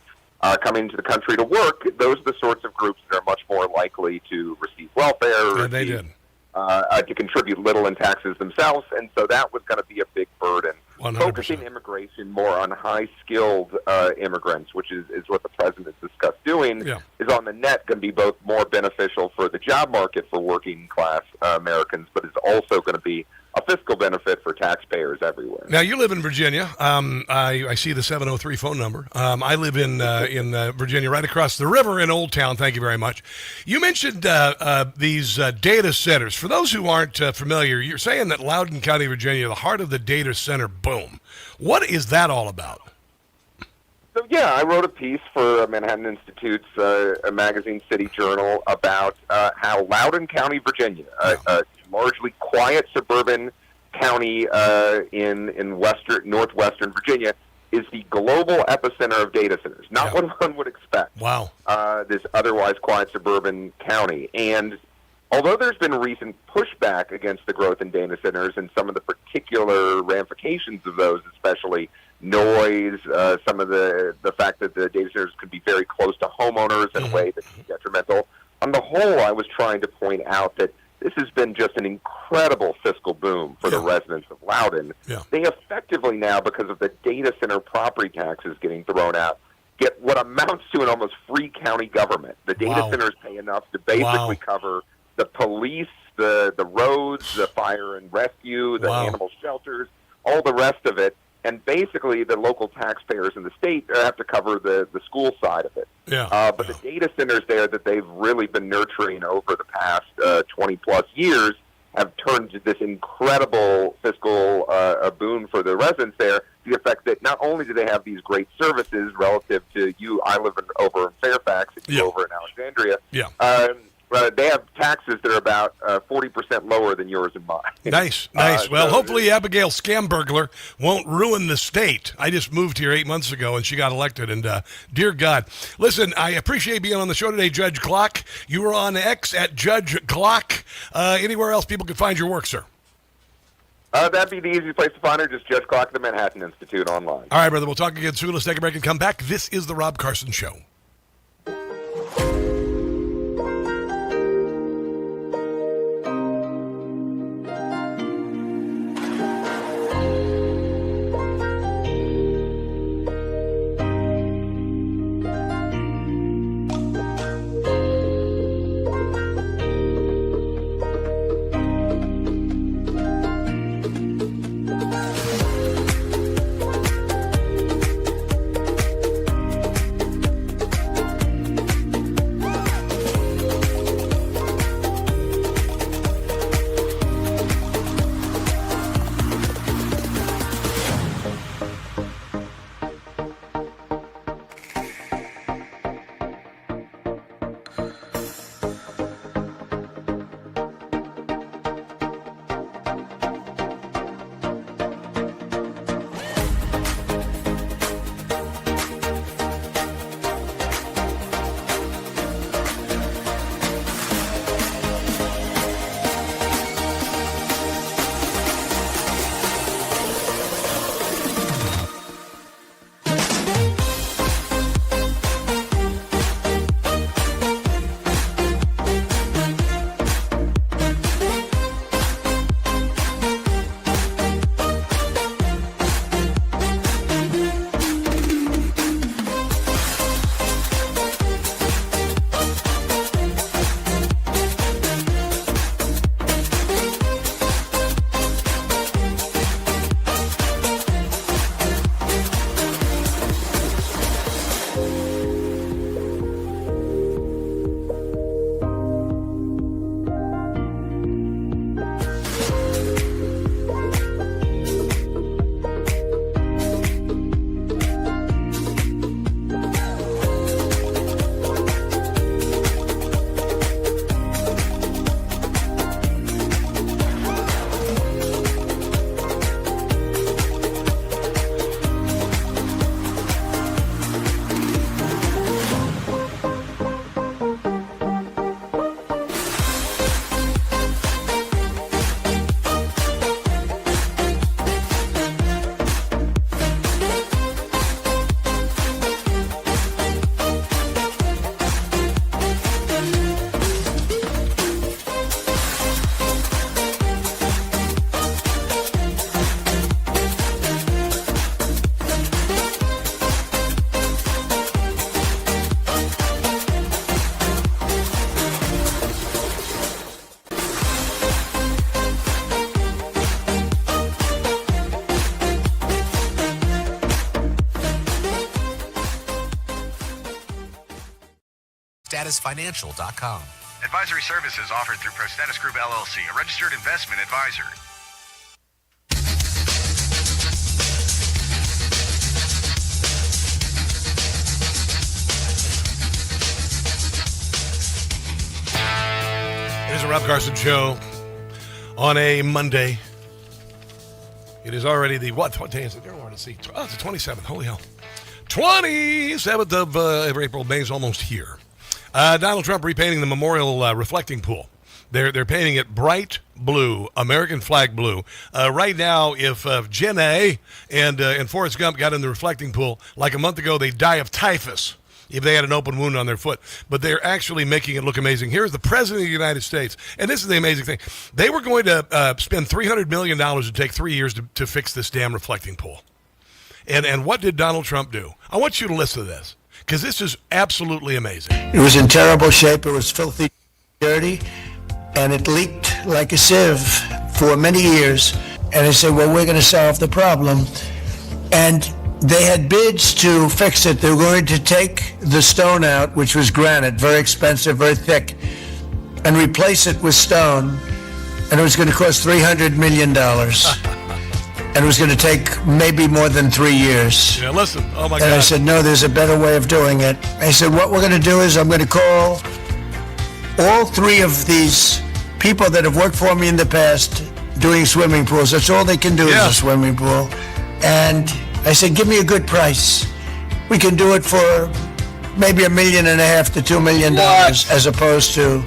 coming into the country to work, those are the sorts of groups that are much more likely to receive welfare, to contribute little in taxes themselves, and so that was going to be a big burden. 100%. Focusing immigration more on high-skilled immigrants, which is what the president has discussed doing, is on the net going to be both more beneficial for the job market for working-class Americans, but is also going to be a fiscal benefit for taxpayers everywhere. Now, you live in Virginia. I see the 703 phone number. I live in Virginia, right across the river in Old Town. Thank you very much. You mentioned these data centers. For those who aren't familiar, you're saying that Loudoun County, Virginia, the heart of the data center boom. What is that all about? So, I wrote a piece for Manhattan Institute's a magazine, City Journal, about how Loudoun County, Virginia, a largely quiet suburban county in northwestern Virginia, is the global epicenter of data centers. Not what one would expect. Wow. This otherwise quiet suburban county. And although there's been recent pushback against the growth in data centers and some of the particular ramifications of those, especially noise, some of the fact that the data centers could be very close to homeowners in a way that's detrimental, on the whole, I was trying to point out that this has been just an incredible fiscal boom for the residents of Loudoun. They effectively now, because of the data center property taxes getting thrown out, get what amounts to an almost free county government. The data centers pay enough to basically cover the police, the roads, the fire and rescue, the animal shelters, all the rest of it. And basically, the local taxpayers in the state have to cover the school side of it. But the data centers there that they've really been nurturing over the past 20-plus years have turned to this incredible fiscal boon for the residents there, the effect that not only do they have these great services relative to you, I live over in Fairfax, and you over in Alexandria, they have taxes that are about 40% lower than yours and mine. Nice. Well, hopefully Abigail Scamburglar won't ruin the state. I just moved here 8 months ago, and she got elected. And dear God, listen, I appreciate being on the show today, Judge Glock. You were on X at Judge Glock. Anywhere else people can find your work, sir? That'd be the easiest place to find her, just Judge Glock at the Manhattan Institute online. All right, brother, we'll talk again soon. Let's take a break and come back. This is The Rob Carson Show. ProStatusFinancial.com. Advisory services offered through ProStatus Group LLC, a registered investment advisor. It is a Rob Carson show on a Monday. It is already the, what day is it? I want to see. Oh, it's the 27th. Holy hell. 27th of April. May's almost here. Donald Trump repainting the memorial reflecting pool. They're painting it bright blue, American flag blue. Right now, if Jenna and Forrest Gump got in the reflecting pool like a month ago, they'd die of typhus if they had an open wound on their foot. But they're actually making it look amazing. Here's the President of the United States. And this is the amazing thing. They were going to spend $300 million and take 3 years to fix this damn reflecting pool. And what did Donald Trump do? I want you to listen to this, because this is absolutely amazing. It was in terrible shape. It was filthy dirty, and it leaked like a sieve for many years. And I said, well, we're going to solve the problem. And they had bids to fix it. They were going to take the stone out, which was granite, very expensive, very thick, and replace it with stone. And it was going to cost $300 million. And it was going to take maybe more than 3 years. Yeah, listen. Oh, my God. And I said, no, there's a better way of doing it. I said, what we're going to do is I'm going to call all three of these people that have worked for me in the past doing swimming pools. That's all they can do is a swimming pool. And I said, give me a good price. We can do it for maybe $1.5 million to $2 million as opposed to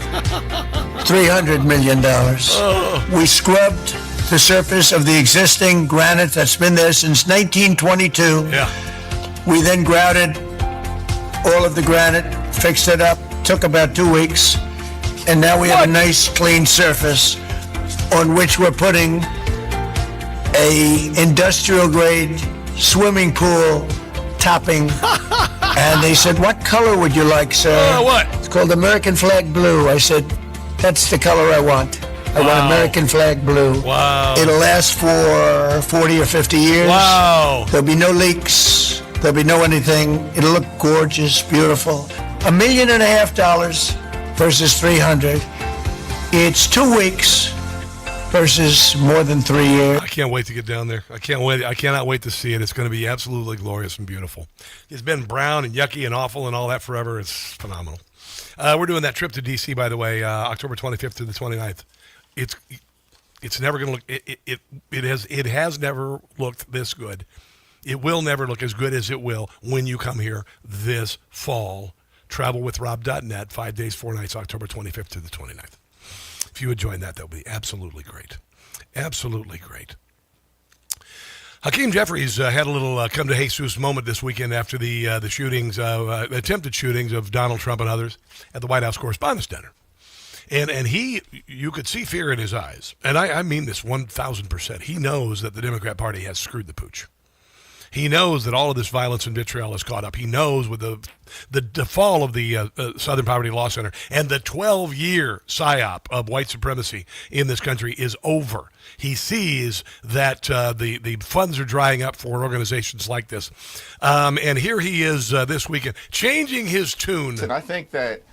$300 million. Oh. We scrubbed the surface of the existing granite that's been there since 1922. Yeah. We then grouted all of the granite, fixed it up, took about 2 weeks, and now we have a nice clean surface on which we're putting a industrial grade swimming pool topping. And they said, what color would you like, sir? What? It's called American flag blue. I said, that's the color I want. I want American flag blue. Wow. It'll last for 40 or 50 years. Wow. There'll be no leaks. There'll be no anything. It'll look gorgeous, beautiful. $1.5 million versus 300. It's 2 weeks versus more than 3 years. I can't wait to get down there. I can't wait. I cannot wait to see it. It's going to be absolutely glorious and beautiful. It's been brown and yucky and awful and all that forever. It's phenomenal. We're doing that trip to D.C., by the way, October 25th through the 29th. It's never going to look. It has never looked this good. It will never look as good as it will when you come here this fall. Travelwithrob.net, 5 days, 4 nights, October 25th to the 29th. If you would join that would be absolutely great. Absolutely great. Hakeem Jeffries had a little come to Jesus moment this weekend after the shootings, attempted shootings of Donald Trump and others at the White House Correspondents Dinner. And you could see fear in his eyes. And I mean this 1,000%. He knows that the Democrat Party has screwed the pooch. He knows that all of this violence and vitriol is caught up. He knows with the fall of the Southern Poverty Law Center and the 12-year psyop of white supremacy in this country is over. He sees that the funds are drying up for organizations like this. And here he is this weekend, changing his tune. And I think that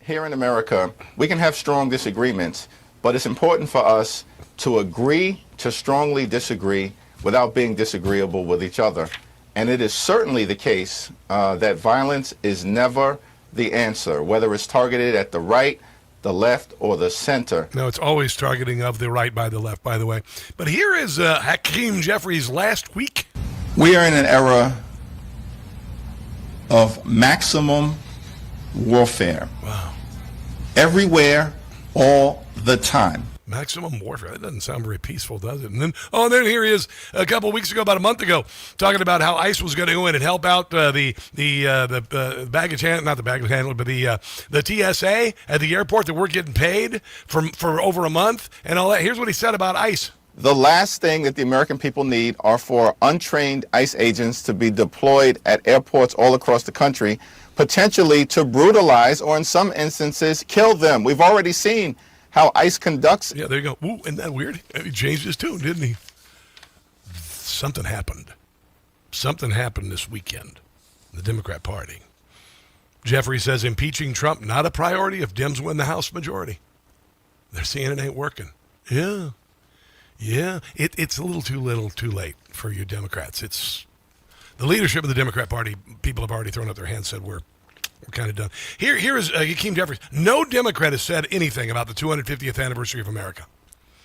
here in America, we can have strong disagreements, but it's important for us to agree to strongly disagree without being disagreeable with each other. And it is certainly the case that violence is never the answer, whether it's targeted at the right, the left, or the center. No, it's always targeting of the right by the left, by the way. But here is Hakeem Jeffries last week. We are in an era of maximum warfare. Wow. Everywhere, all the time. Maximum warfare. That doesn't sound very peaceful, does it? And then here he is a couple of weeks ago, about a month ago, talking about how ICE was going to go in and help out the baggage handler, not the baggage handler, but the TSA at the airport that weren't getting paid for over a month and all that. Here's what he said about ICE. The last thing that the American people need are for untrained ICE agents to be deployed at airports all across the country, potentially to brutalize or in some instances kill them. We've already seen how ICE conducts. Yeah, there you go. Ooh, isn't that weird? He changed his tune, didn't he? Something happened. Something happened this weekend in the Democrat Party. Jeffries says impeaching Trump, not a priority if Dems win the House majority. They're seeing it ain't working. Yeah. It's a little too late for you Democrats. It's the leadership of the Democrat Party. People have already thrown up their hands, said we're kind of done. Here is Hakeem Jeffries. No Democrat has said anything about the 250th anniversary of America.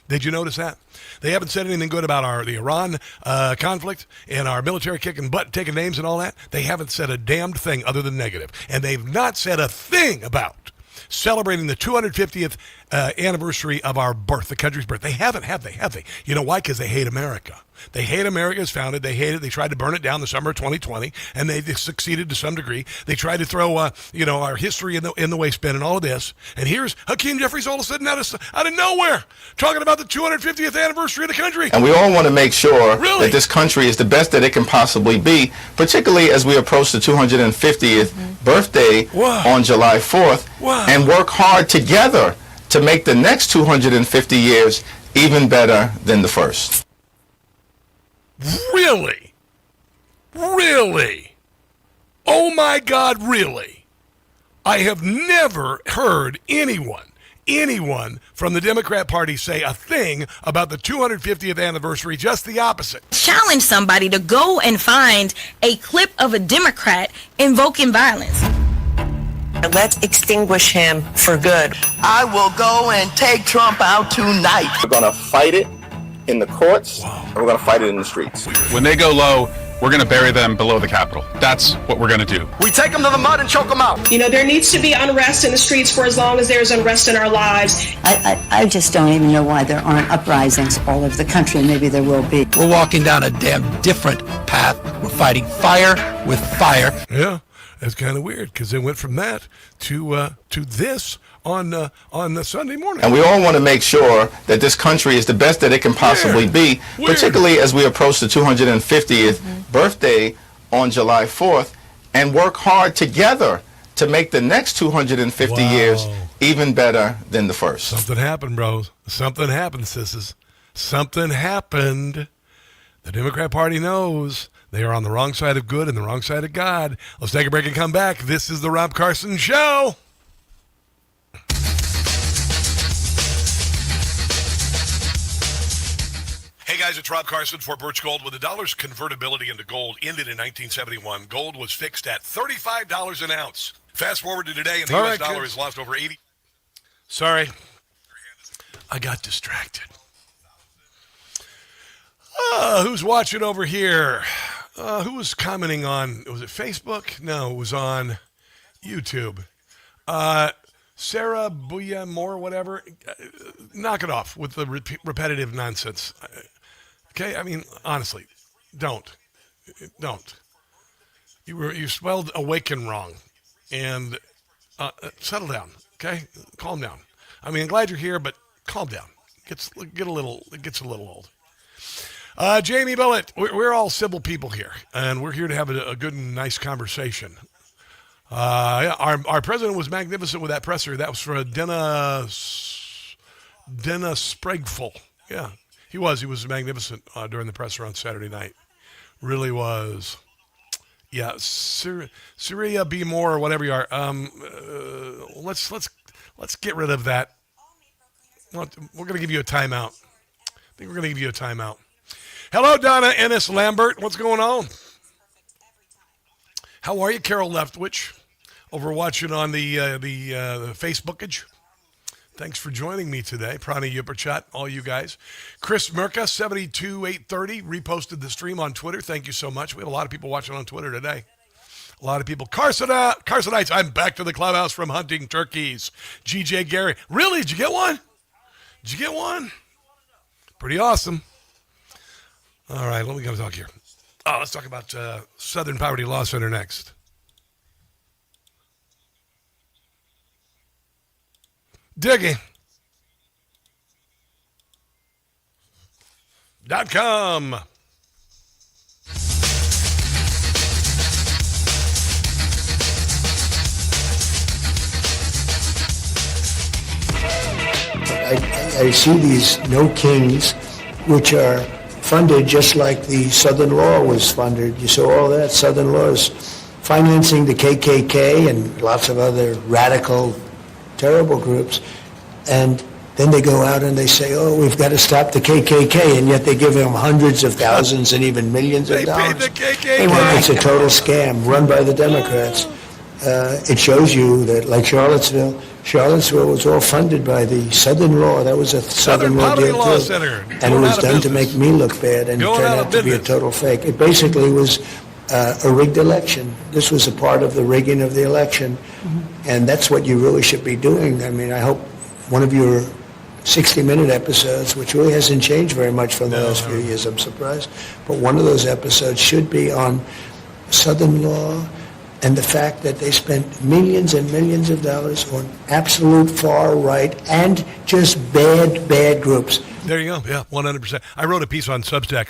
Did you notice that? They haven't said anything good about the Iran conflict and our military kicking butt, taking names and all that. They haven't said a damned thing other than negative. And they've not said a thing about celebrating the 250th anniversary of our birth, the country's birth. They haven't, have they? You know why? Because they hate America. They hate America as founded. They hate it. They tried to burn it down the summer of 2020, and they succeeded to some degree. They tried to throw, our history in the waste bin and all of this. And here's Hakeem Jeffries all of a sudden out of nowhere talking about the 250th anniversary of the country. And we all want to make sure that this country is the best that it can possibly be, particularly as we approach the 250th birthday on July 4th, and work hard together to make the next 250 years even better than the first. Really? Oh my God, really? I have never heard anyone from the Democrat Party say a thing about the 250th anniversary, just the opposite. Challenge somebody to go and find a clip of a Democrat invoking violence. Let's extinguish him for good. I will go and take Trump out tonight. We're going to fight it in the courts, and we're going to fight it in the streets. When they go low, we're going to bury them below the Capitol. That's what we're going to do. We take them to the mud and choke them out. You know, there needs to be unrest in the streets for as long as there's unrest in our lives. I just don't even know why there aren't uprisings all over the country, and maybe there will be. We're walking down a damn different path. We're fighting fire with fire. Yeah, that's kind of weird, because they went from that to this on the Sunday morning. And we all want to make sure that this country is the best that it can possibly be, particularly as we approach the 250th birthday on July 4th, and work hard together to make the next 250 years even better than the first. Something happened, bros. Something happened, sisses. Something happened. The Democrat Party knows they are on the wrong side of good and the wrong side of God. Let's take a break and come back. This is the Rob Carson Show. Hey guys, it's Rob Carson for Birch Gold. With the dollar's convertibility into gold ended in 1971, gold was fixed at $35 an ounce. Fast forward to today, and the U.S. dollar has lost over 80. Sorry, I got distracted. Who's watching over here? Who was commenting on, was it Facebook? No, it was on YouTube. Sarah Booyah Moore, whatever. Knock it off with the repetitive nonsense. Okay, I mean, honestly, don't. You spelled awaken wrong, and settle down. Okay, calm down. I mean, I'm glad you're here, but calm down. It gets a little old. Jamie Bullitt, we're all civil people here, and we're here to have a good and nice conversation. Our president was magnificent with that presser. That was for Denna Spragueful. Yeah, he was magnificent during the presser on Saturday night. Really was. Yeah, Syria B. Moore or whatever you are. Let's get rid of that. We're going to give you a timeout. I think we're going to give you a timeout. Hello, Donna Ennis Lambert. What's going on? How are you, Carol Leftwich? Over watching on the Facebookage. Thanks for joining me today. Prana Yupperchat, all you guys. Chris Merca, 72830, reposted the stream on Twitter. Thank you so much. We have a lot of people watching on Twitter today. A lot of people. Carsonites, I'm back to the clubhouse from hunting turkeys. GJ Gary. Really? Did you get one? Pretty awesome. All right, let me go talk here. Let's talk about Southern Poverty Law Center next. Diggy.com. I see these no kings, which are funded just like the Southern Law was funded. You saw all that. Southern Law is financing the KKK and lots of other radical, terrible groups. And then they go out and they say, oh, we've got to stop the KKK, and yet they give them hundreds of thousands and even millions of dollars. They paid the KKK. It's a total scam run by the Democrats. It shows you that, like Charlottesville was all funded by the Southern Law. That was a Southern Law deal, Law too. Center. And it was done to make me look bad, and it turned out to be a total fake. It basically was a rigged election. This was a part of the rigging of the election, and that's what you really should be doing. I mean, I hope one of your 60-minute episodes, which really hasn't changed very much from the last few years, I'm surprised, but one of those episodes should be on Southern Law and the fact that they spent millions and millions of dollars on absolute far right and just bad groups. There you go. Yeah, 100%. I wrote a piece on Substack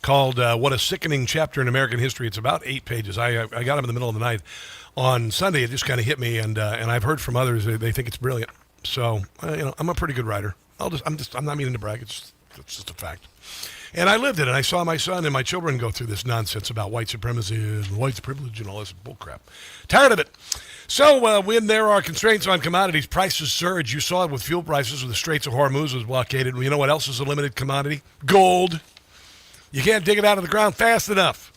called What a Sickening Chapter in American History. It's about 8 pages. I got them in the middle of the night. On Sunday, it just kind of hit me, and I've heard from others, they think it's brilliant. So, I'm a pretty good writer. I'm not meaning to brag. It's just a fact. And I lived it, and I saw my son and my children go through this nonsense about white supremacy and white privilege and all this bullcrap. Tired of it. So when there are constraints on commodities, prices surge. You saw it with fuel prices when the Straits of Hormuz was blockaded. You know what else is a limited commodity? Gold. You can't dig it out of the ground fast enough,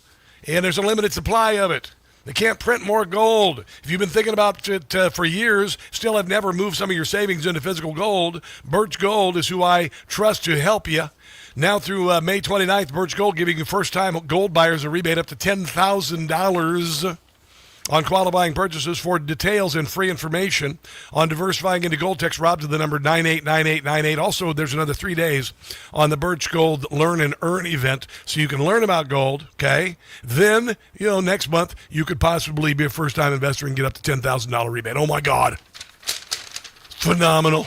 and there's a limited supply of it. They can't print more gold. If you've been thinking about it for years, still have never moved some of your savings into physical gold, Birch Gold is who I trust to help you. Now through May 29th, Birch Gold giving you first-time gold buyers a rebate up to $10,000 on qualifying purchases. For details and free information on diversifying into gold, text Rob to the number 989898. Also, there's another 3 days on the Birch Gold Learn and Earn event, so you can learn about gold, okay? Then, next month, you could possibly be a first-time investor and get up to $10,000 rebate. Oh, my God. Phenomenal.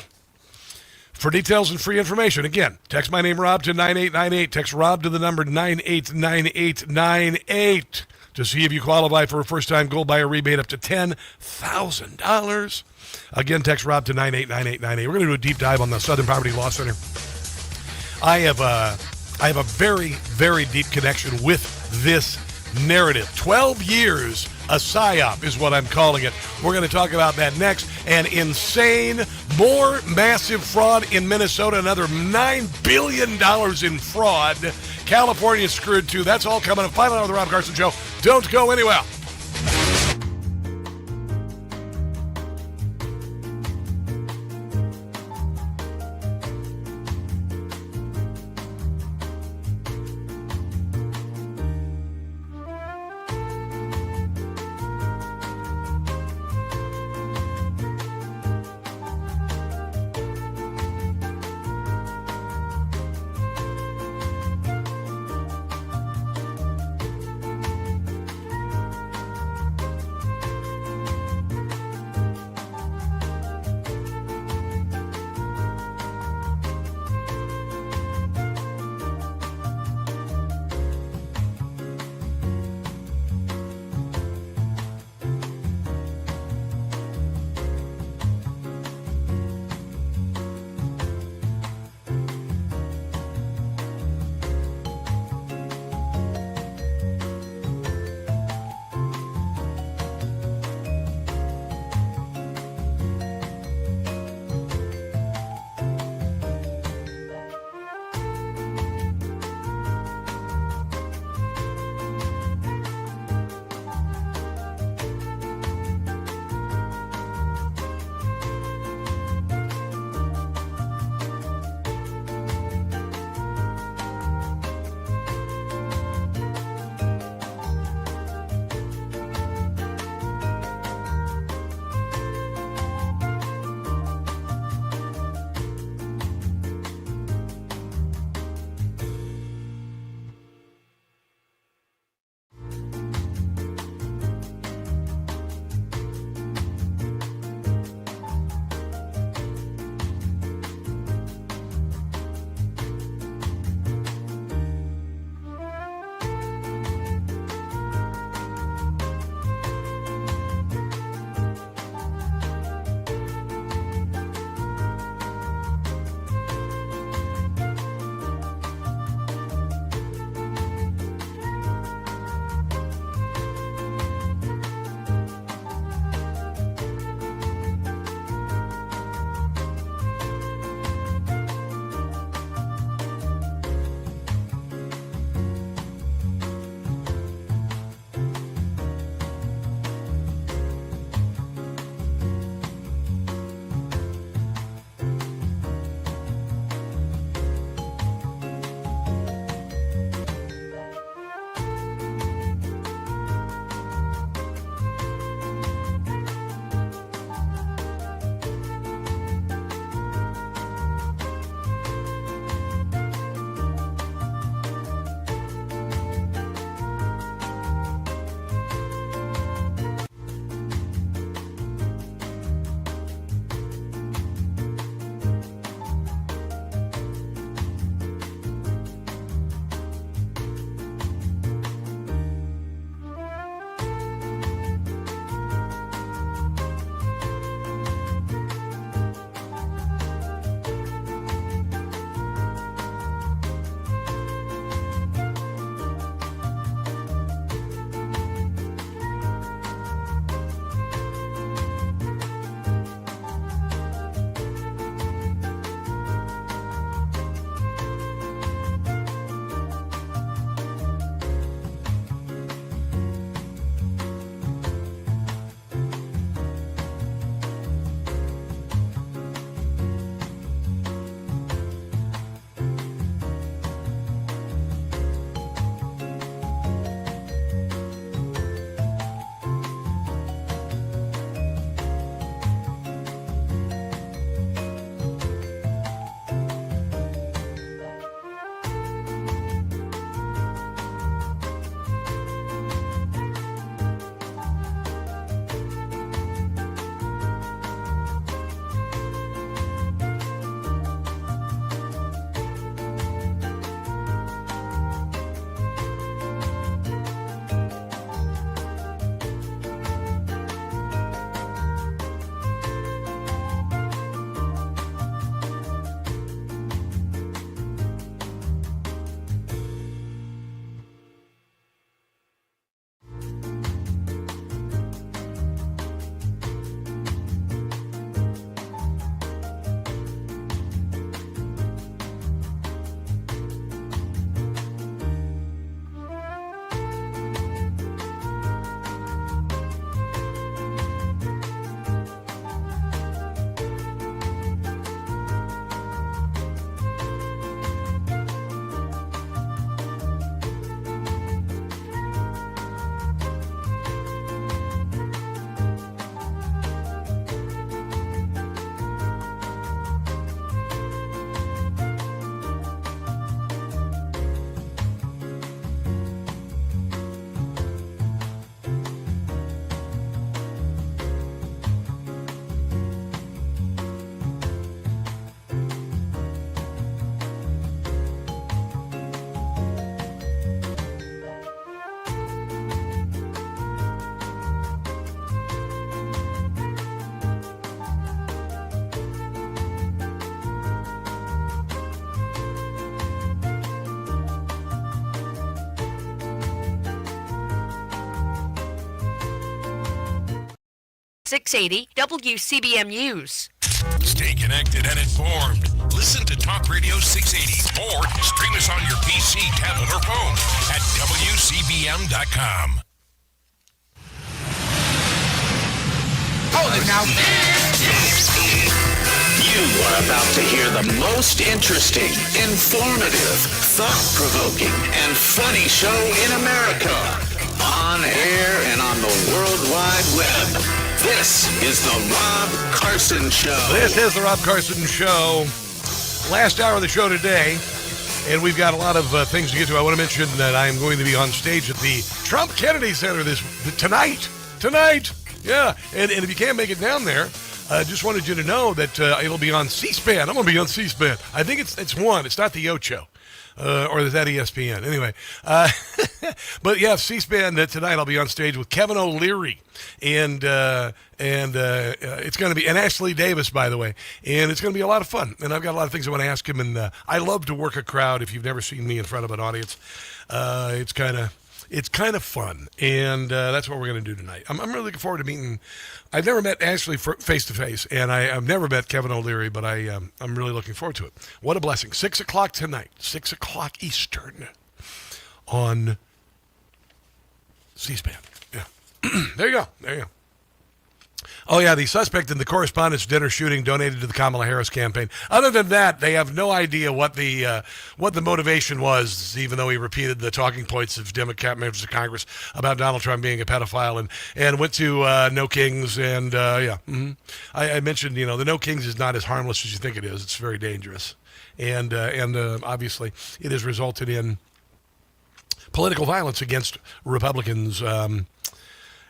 For details and free information, again, text my name, Rob, to 9898. Text Rob to the number 989898 to see if you qualify for a first-time gold buyer rebate up to $10,000. Again, text Rob to 989898. We're going to do a deep dive on the Southern Poverty Law Center. I have a very, very deep connection with this narrative. 12 years, a PSYOP is what I'm calling it. We're going to talk about that next. And insane, more massive fraud in Minnesota, another $9 billion in fraud. California screwed too. That's all coming up. Final hour of the Rob Carson Show. Don't go anywhere. 680 WCBM News. Stay connected and informed. Listen to Talk Radio 680 or stream us on your PC, tablet, or phone at WCBM.com. Now, you are about to hear the most interesting, informative, thought-provoking, and funny show in America. On air and on the World Wide Web. This is the Rob Carson Show. This is the Rob Carson Show. Last hour of the show today, and we've got a lot of things to get to. I want to mention that I am going to be on stage at the Trump Kennedy Center tonight. Yeah, and if you can't make it down there, just wanted you to know that it'll be on C-SPAN. I'm going to be on C-SPAN. I think it's one. It's not the Ocho. Or is that ESPN? Anyway, but yeah, C-SPAN tonight. I'll be on stage with Kevin O'Leary, and it's going to be, and Ashley Davis, by the way, and it's going to be a lot of fun. And I've got a lot of things I want to ask him, and I love to work a crowd. If you've never seen me in front of an audience, it's kind of fun, and that's what we're going to do tonight. I'm really looking forward to meeting. I've never met Ashley face to face, and I've never met Kevin O'Leary, but I'm really looking forward to it. What a blessing! 6 o'clock tonight, 6 o'clock Eastern, on C-SPAN. Yeah, there you go. Oh, yeah, the suspect in the Correspondents Dinner shooting donated to the Kamala Harris campaign. Other than that, they have no idea what the motivation was, even though he repeated the talking points of Democrat members of Congress about Donald Trump being a pedophile and went to No Kings. And, I mentioned, the No Kings is not as harmless as you think it is. It's very dangerous. And obviously, it has resulted in political violence against Republicans,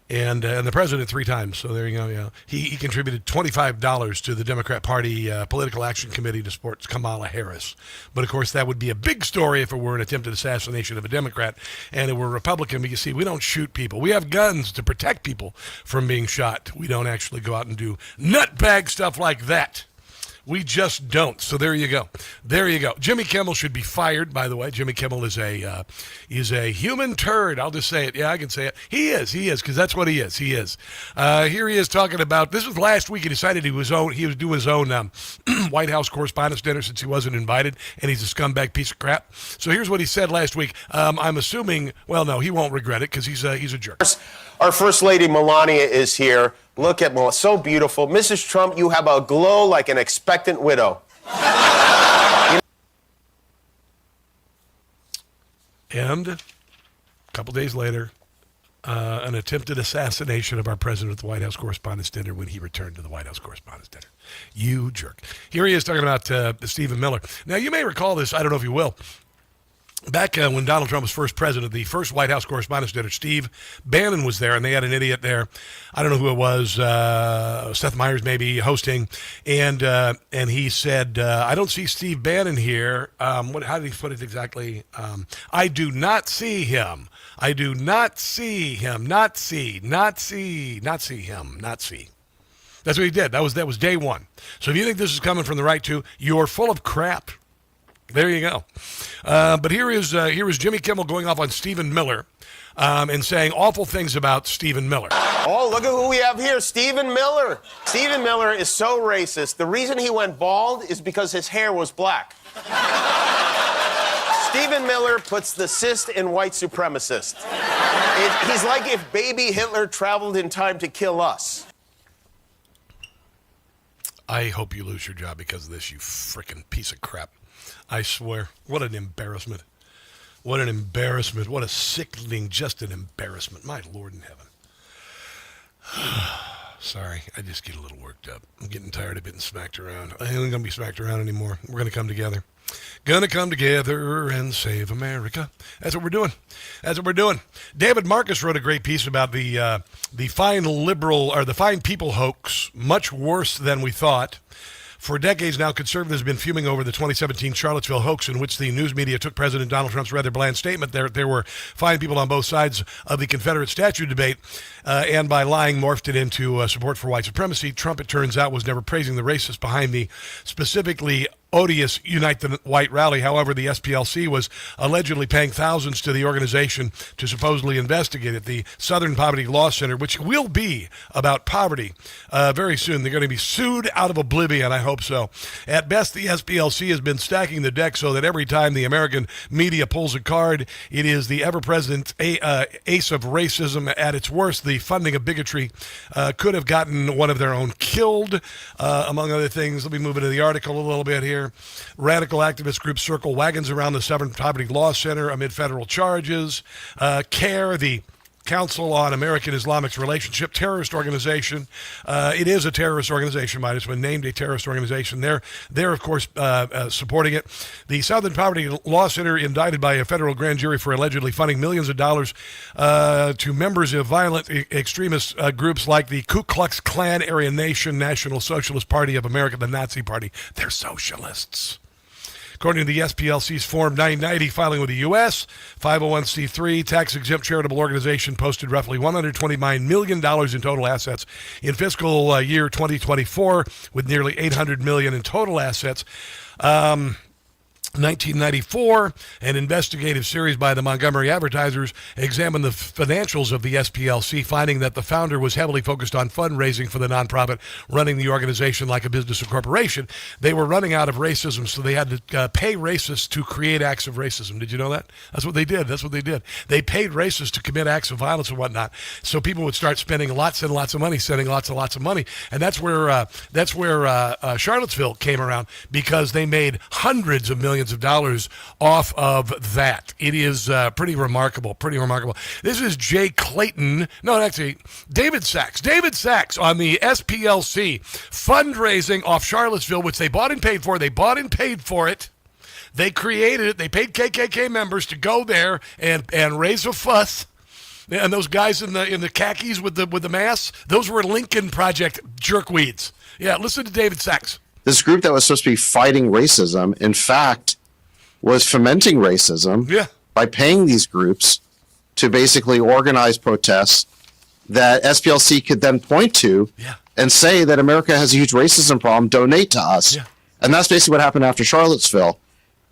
and the president 3 times. So there you go. Yeah, he contributed $25 to the Democrat Party Political Action Committee to support Kamala Harris. But of course, that would be a big story if it were an attempted assassination of a Democrat and it were a Republican. But you see, we don't shoot people. We have guns to protect people from being shot. We don't actually go out and do nutbag stuff like that. We just don't. So there you go. Jimmy Kimmel should be fired, by the way. Jimmy Kimmel is a human turd. I'll just say it. Yeah, I can say it. He is, because that's what he is. Here he is talking about, this was last week, he decided he was doing his own White House Correspondence Dinner since he wasn't invited, and he's a scumbag piece of crap. So here's what he said last week. I'm assuming, well, no, he won't regret it because he's a jerk. Our First Lady Melania is here. Look at Melania, so beautiful. Mrs. Trump, you have a glow like an expectant widow. And a couple days later, an attempted assassination of our president at the White House Correspondents Dinner when he returned to the White House Correspondents Dinner. You jerk. Here he is talking about Stephen Miller. Now, you may recall this. I don't know if you will. Back when Donald Trump was first president, the first White House Correspondents' Dinner, Steve Bannon was there, and they had an idiot there. I don't know who it was, Seth Meyers maybe, hosting, and he said, I don't see Steve Bannon here. How did he put it exactly? I do not see him. I do not see him. Not see him. Not see. That's what he did. That was day one. So if you think this is coming from the right too, you're full of crap. There you go. But here is Jimmy Kimmel going off on Stephen Miller and saying awful things about Stephen Miller. Oh, look at who we have here, Stephen Miller. Stephen Miller is so racist. The reason he went bald is because his hair was black. Stephen Miller puts the cyst in white supremacist. He's like if baby Hitler traveled in time to kill us. I hope you lose your job because of this, you frickin' piece of crap. I swear. What an embarrassment. What an embarrassment. What a sickening, just an embarrassment. My Lord in heaven. Sorry, I just get a little worked up. I'm getting tired of getting smacked around. I ain't going to be smacked around anymore. We're going to come together. Gonna come together and save America. That's what we're doing. David Marcus wrote a great piece about the fine liberal, or the fine people hoax, much worse than we thought. For decades now, conservatives have been fuming over the 2017 Charlottesville hoax in which the news media took President Donald Trump's rather bland statement. There were fine people on both sides of the Confederate statue debate, and by lying morphed it into support for white supremacy. Trump, it turns out, was never praising the racists behind the specifically odious Unite the White rally. However, the SPLC was allegedly paying thousands to the organization to supposedly investigate it. The Southern Poverty Law Center, which will be about poverty very soon. They're going to be sued out of oblivion, I hope so. At best, the SPLC has been stacking the deck so that every time the American media pulls a card, it is the ever-present ace of racism. At its worst, the funding of bigotry could have gotten one of their own killed, among other things. Let me move into the article a little bit here. Radical activist groups circle wagons around the Southern Poverty Law Center amid federal charges. CARE, the Council on American Islamic's Relationship terrorist organization. It is a terrorist organization, might it's been named a terrorist organization. They're of course supporting it. The Southern Poverty Law Center, indicted by a federal grand jury for allegedly funding millions of dollars to members of violent extremist groups like the Ku Klux Klan, Aryan Nation, National Socialist Party of America, the Nazi Party. They're socialists. According to the SPLC's Form 990 filing with the U.S., 501c3 tax-exempt charitable organization posted roughly $129 million in total assets in fiscal year 2024, with nearly $800 million in total assets. 1994, an investigative series by the Montgomery Advertisers examined the financials of the SPLC, finding that the founder was heavily focused on fundraising for the nonprofit, running the organization like a business or corporation. They were running out of racism, so they had to pay racists to create acts of racism. Did you know that? That's what they did. They paid racists to commit acts of violence and whatnot, so people would start spending lots and lots of money, sending lots and lots of money. And that's where Charlottesville came around, because they made hundreds of millions of dollars off of that. It is pretty remarkable. This is David Sachs. David Sachs on the SPLC fundraising off Charlottesville, which they bought and paid for. They bought and paid for it. They created it. They paid KKK members to go there and raise a fuss. And those guys in the khakis with the masks, those were Lincoln Project jerkweeds. Yeah, listen to David Sachs. This group that was supposed to be fighting racism, in fact, was fomenting racism by paying these groups to basically organize protests that SPLC could then point to and say that America has a huge racism problem, donate to us. And that's basically what happened after Charlottesville.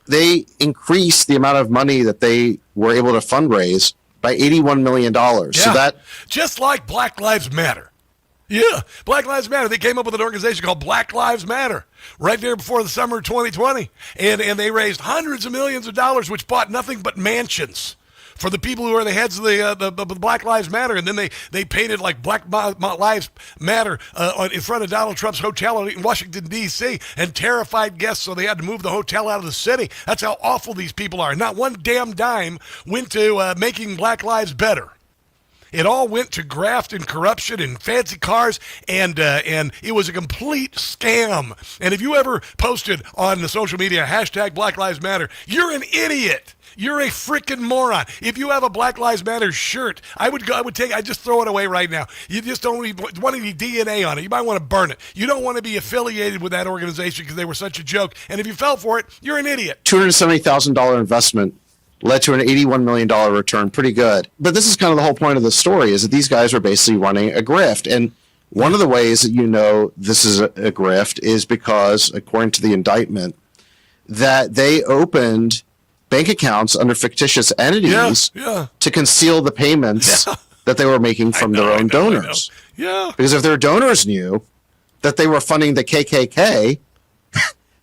They increased the amount of money that they were able to fundraise by $81 million. So that, just like Black Lives Matter. Yeah, Black Lives Matter. They came up with an organization called Black Lives Matter right there before the summer of 2020. And they raised hundreds of millions of dollars, which bought nothing but mansions for the people who are the heads of the Black Lives Matter. And then they painted like Black Lives Matter in front of Donald Trump's hotel in Washington, D.C. and terrified guests, so they had to move the hotel out of the city. That's how awful these people are. Not one damn dime went to making Black lives better. It all went to graft and corruption and fancy cars, and it was a complete scam. And if you ever posted on the social media hashtag Black Lives Matter, you're an idiot. You're a freaking moron. If you have a Black Lives Matter shirt, I'd just throw it away right now. You just don't want any DNA on it. You might want to burn it. You don't want to be affiliated with that organization because they were such a joke. And if you fell for it, you're an idiot. $270,000 investment led to an $81 million return. Pretty good. But this is kind of the whole point of the story, is that these guys are basically running a grift. And one of the ways that you know this is a grift is because, according to the indictment, that they opened bank accounts under fictitious entities to conceal the payments that they were making from their own donors. Yeah. Because if their donors knew that they were funding the KKK,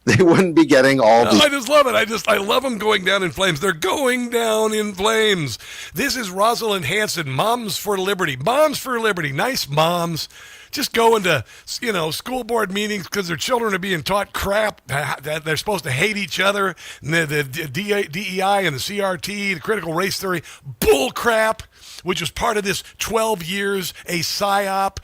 they wouldn't be getting all the... I just love it. I love them going down in flames. They're going down in flames. This is Rosalind Hanson, Moms for Liberty. Moms for Liberty. Nice moms. Just going to, school board meetings because their children are being taught crap, that they're supposed to hate each other. And the DEI and the CRT, the critical race theory, bull crap, which was part of this 12 years, a psyop,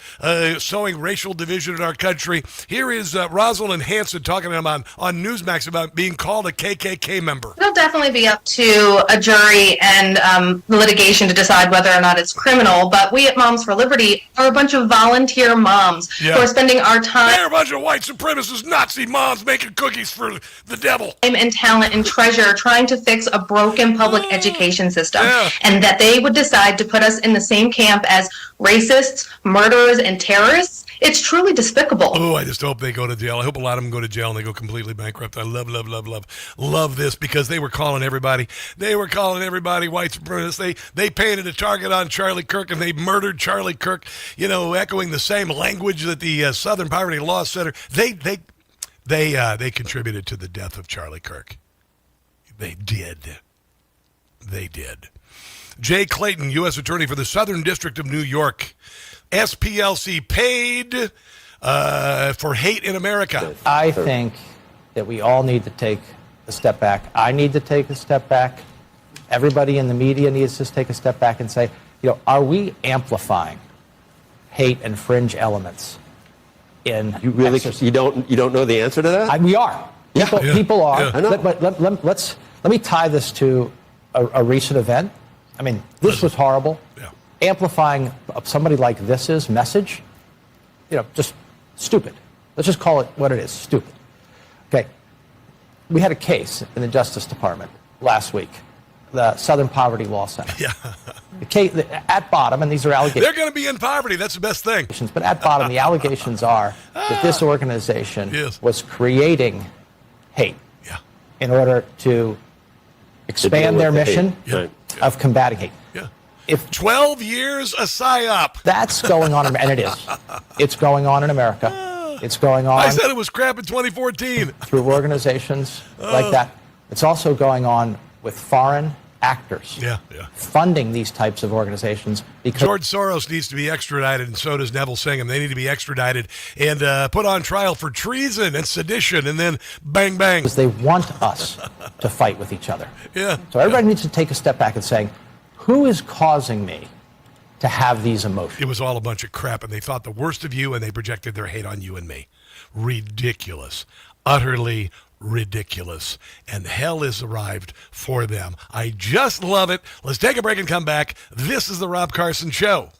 sowing racial division in our country. Here is Rosalind Hanson talking to him on Newsmax about being called a KKK member. It'll definitely be up to a jury and litigation to decide whether or not it's criminal, but we at Moms for Liberty are a bunch of volunteer moms who are spending our time... They're a bunch of white supremacist Nazi moms making cookies for the devil. ...and talent and treasure trying to fix a broken public education system, and that they would decide to put us in the same camp as racists, murderers, and terrorists It's truly despicable. Oh, I just hope they go to jail. I hope a lot of them go to jail and they go completely bankrupt. I love this because they were calling everybody white supremacists. They painted a target on Charlie Kirk and they murdered Charlie Kirk, echoing the same language that the Southern Poverty Law Center. They contributed to the death of Charlie Kirk. They did. Jay Clayton, U.S. Attorney for the Southern District of New York. SPLC paid for hate in America. I think that we all need to take a step back. I need to take a step back. Everybody in the media needs to take a step back and say, are we amplifying hate and fringe elements in you don't know the answer to that? We are. People are. Yeah. I know. But let me tie this to a recent event. I mean, this was horrible. Yeah. Amplifying somebody like this's message, just stupid. Let's just call it what it is, stupid. Okay. We had a case in the Justice Department last week, the Southern Poverty Law Center. Yeah. The case, at bottom, and these are allegations. They're going to be in poverty. That's the best thing. But at bottom, the allegations are that this organization was creating hate in order to expand their mission of combating hate. Yeah. If 12 years a psyop. That's going on, and it is. It's going on in America. It's going on. I said it was crap in 2014. Through organizations like that. It's also going on with foreign actors. Funding these types of organizations. Because George Soros needs to be extradited, and so does Neville Singham. They need to be extradited and put on trial for treason and sedition, and then bang, bang. Because they want us to fight with each other. Yeah. So everybody needs to take a step back and saying, who is causing me to have these emotions? It was all a bunch of crap, and they thought the worst of you, and they projected their hate on you and me. Ridiculous. Utterly ridiculous. And hell has arrived for them. I just love it. Let's take a break and come back. This is the Rob Carson Show.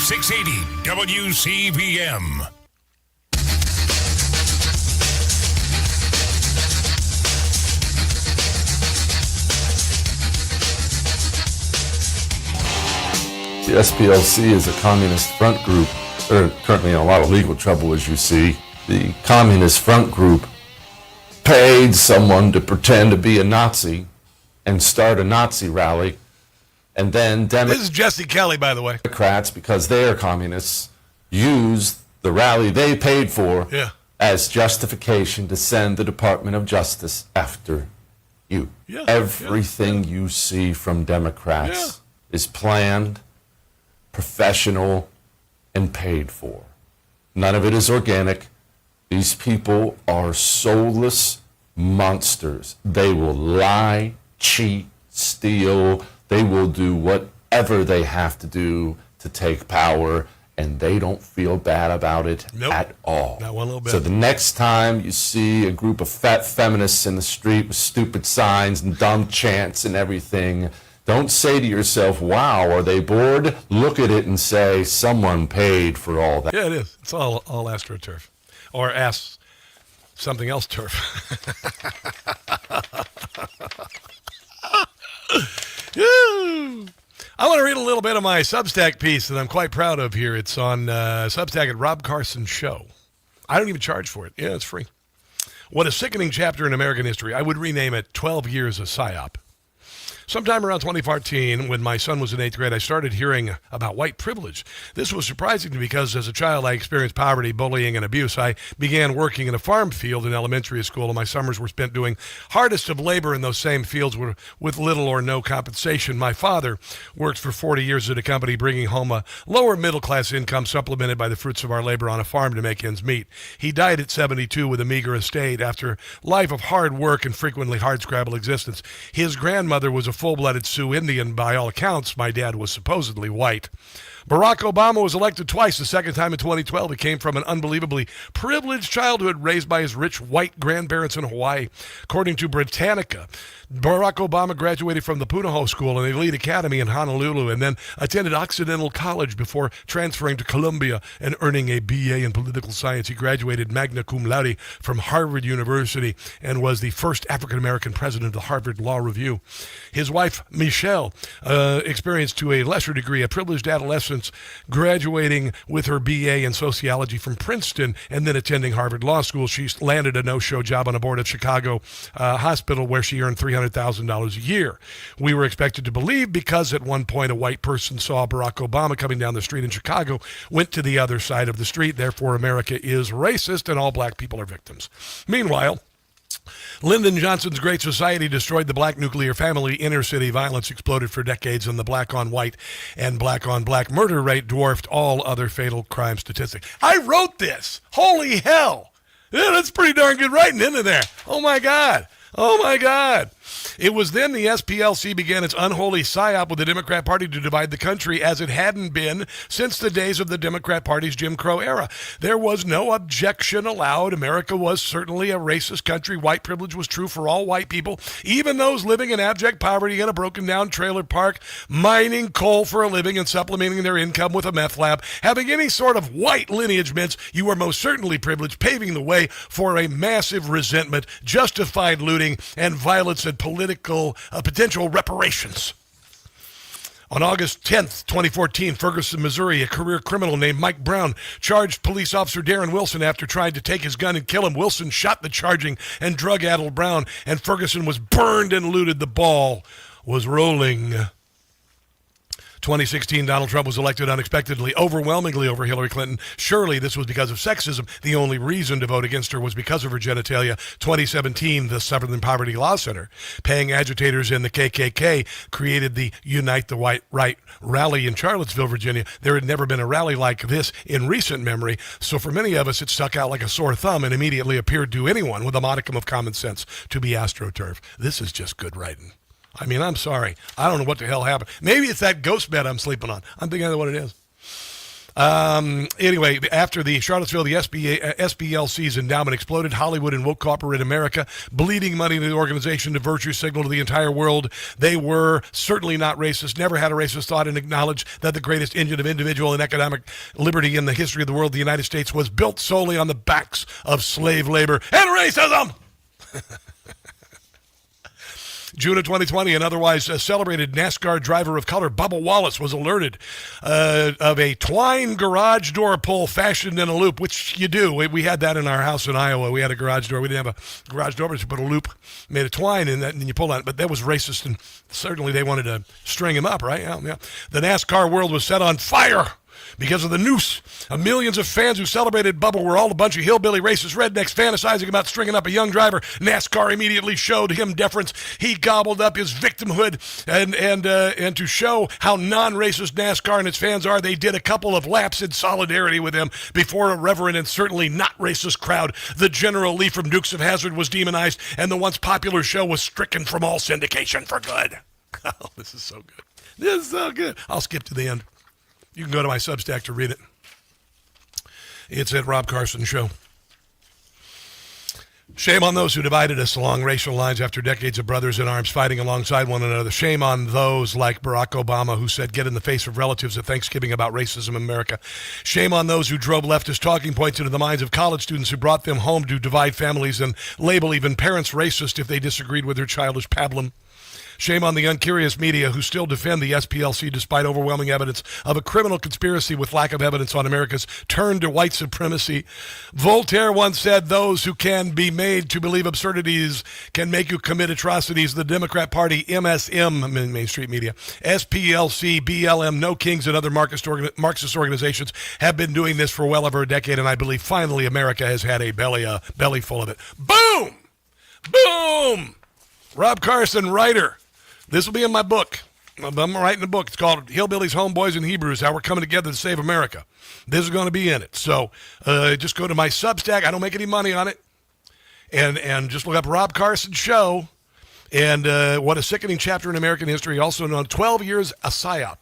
680 WCBM. The SPLC is a communist front group. They're currently in a lot of legal trouble, as you see. The communist front group paid someone to pretend to be a Nazi and start a Nazi rally, and then This is Jesse Kelly, by the way. Democrats, because they are communists, used the rally they paid for as justification to send the Department of Justice after you. Everything you see from Democrats is planned, professional, and paid for. None of it is organic. These people are soulless monsters. They will lie, cheat, steal. They will do whatever they have to do to take power, and they don't feel bad about it at all. Not one little bit. So the next time you see a group of fat feminists in the street with stupid signs and dumb chants and everything, don't say to yourself, wow, are they bored? Look at it and say, someone paid for all that. Yeah, it is. It's all AstroTurf. Or Ask Something Else Turf. I want to read a little bit of my Substack piece that I'm quite proud of here. It's on Substack at Rob Carson Show. I don't even charge for it. Yeah, it's free. What a sickening chapter in American history. I would rename it 12 Years of PSYOP. Sometime around 2014, when my son was in 8th grade, I started hearing about white privilege. This was surprising to me because as a child, I experienced poverty, bullying, and abuse. I began working in a farm field in elementary school, and my summers were spent doing hardest of labor in those same fields with little or no compensation. My father worked for 40 years at a company, bringing home a lower middle-class income supplemented by the fruits of our labor on a farm to make ends meet. He died at 72 with a meager estate after a life of hard work and frequently hardscrabble existence. His grandmother was a full-blooded Sioux Indian. By all accounts, my dad was supposedly white. Barack Obama was elected twice, the second time in 2012. He came from an unbelievably privileged childhood raised by his rich white grandparents in Hawaii. According to Britannica, Barack Obama graduated from the Punahou School and Elite Academy in Honolulu and then attended Occidental College before transferring to Columbia and earning a BA in political science. He graduated magna cum laude from Harvard University and was the first African-American president of the Harvard Law Review. His wife, Michelle, experienced to a lesser degree a privileged adolescence, graduating with her BA in sociology from Princeton and then attending Harvard Law School. She landed a no-show job on a board at Chicago Hospital where she earned $300,000 a year. We were expected to believe because at one point a white person saw Barack Obama coming down the street in Chicago, went to the other side of the street, therefore America is racist and all black people are victims. Meanwhile, Lyndon Johnson's Great Society destroyed the black nuclear family. Inner city violence exploded for decades, and the black-on-white and black-on-black murder rate dwarfed all other fatal crime statistics. I wrote this! Holy hell! Yeah, that's pretty darn good writing, isn't there? Oh, my God. Oh, my God. It was then the SPLC began its unholy psyop with the Democrat Party to divide the country as it hadn't been since the days of the Democrat Party's Jim Crow era. There was no objection allowed. America was certainly a racist country. White privilege was true for all white people, even those living in abject poverty in a broken-down trailer park, mining coal for a living and supplementing their income with a meth lab. Having any sort of white lineage meant you were most certainly privileged, paving the way for a massive resentment, justified looting, and violence and potential reparations. On August 10th, 2014, Ferguson, Missouri, a career criminal named Mike Brown charged police officer Darren Wilson after trying to take his gun and kill him. Wilson shot the charging and drug-addled Brown, and Ferguson was burned and looted. The ball was rolling. 2016, Donald Trump was elected unexpectedly, overwhelmingly over Hillary Clinton. Surely this was because of sexism. The only reason to vote against her was because of her genitalia. 2017, the Southern Poverty Law Center, paying agitators in the KKK, created the Unite the White Right rally in Charlottesville, Virginia. There had never been a rally like this in recent memory, so for many of us it stuck out like a sore thumb and immediately appeared to anyone with a modicum of common sense to be AstroTurf. This is just good writing. I mean, I'm sorry. I don't know what the hell happened. Maybe it's that ghost bed I'm sleeping on. I'm thinking that's what it is. Anyway, after the Charlottesville, the SPLC's endowment exploded, Hollywood and woke corporate America bleeding money to the organization to virtue signal to the entire world. They were certainly not racist, never had a racist thought, and acknowledged that the greatest engine of individual and economic liberty in the history of the world, the United States, was built solely on the backs of slave labor and racism. June of 2020, an otherwise celebrated NASCAR driver of color, Bubba Wallace, was alerted of a twine garage door pull fashioned in a loop, which you do. We had that in our house in Iowa. We had a garage door. We didn't have a garage door, but you put a loop, made a twine in that, and you pull on it. But that was racist, and certainly they wanted to string him up, right? Yeah. The NASCAR world was set on fire because of the noose. Millions of fans who celebrated Bubba were all a bunch of hillbilly racist rednecks fantasizing about stringing up a young driver. NASCAR immediately showed him deference. He gobbled up his victimhood, and to show how non-racist NASCAR and its fans are, they did a couple of laps in solidarity with him before a reverent and certainly not racist crowd. The General Lee from Dukes of Hazzard was demonized, and the once popular show was stricken from all syndication for good. Oh, this is so good. This is so good. I'll skip to the end. You can go to my Substack to read it. It's at Rob Carson Show. Shame on those who divided us along racial lines after decades of brothers in arms fighting alongside one another. Shame on those like Barack Obama who said get in the face of relatives at Thanksgiving about racism in America. Shame on those who drove leftist talking points into the minds of college students who brought them home to divide families and label even parents racist if they disagreed with their childish pablum. Shame on the uncurious media who still defend the SPLC despite overwhelming evidence of a criminal conspiracy with lack of evidence on America's turn to white supremacy. Voltaire once said, those who can be made to believe absurdities can make you commit atrocities. The Democrat Party, MSM, Main Street Media, SPLC, BLM, No Kings, and other Marxist organizations have been doing this for well over a decade, and I believe finally America has had a belly full of it. Boom! Boom! Rob Carson, writer. This will be in my book. I'm writing a book. It's called Hillbillies, Homeboys, and Hebrews, How We're Coming Together to Save America. This is going to be in it. So just go to my Substack. I don't make any money on it. And just look up Rob Carson Show. And what a sickening chapter in American history, also known 12 Years a PSYOP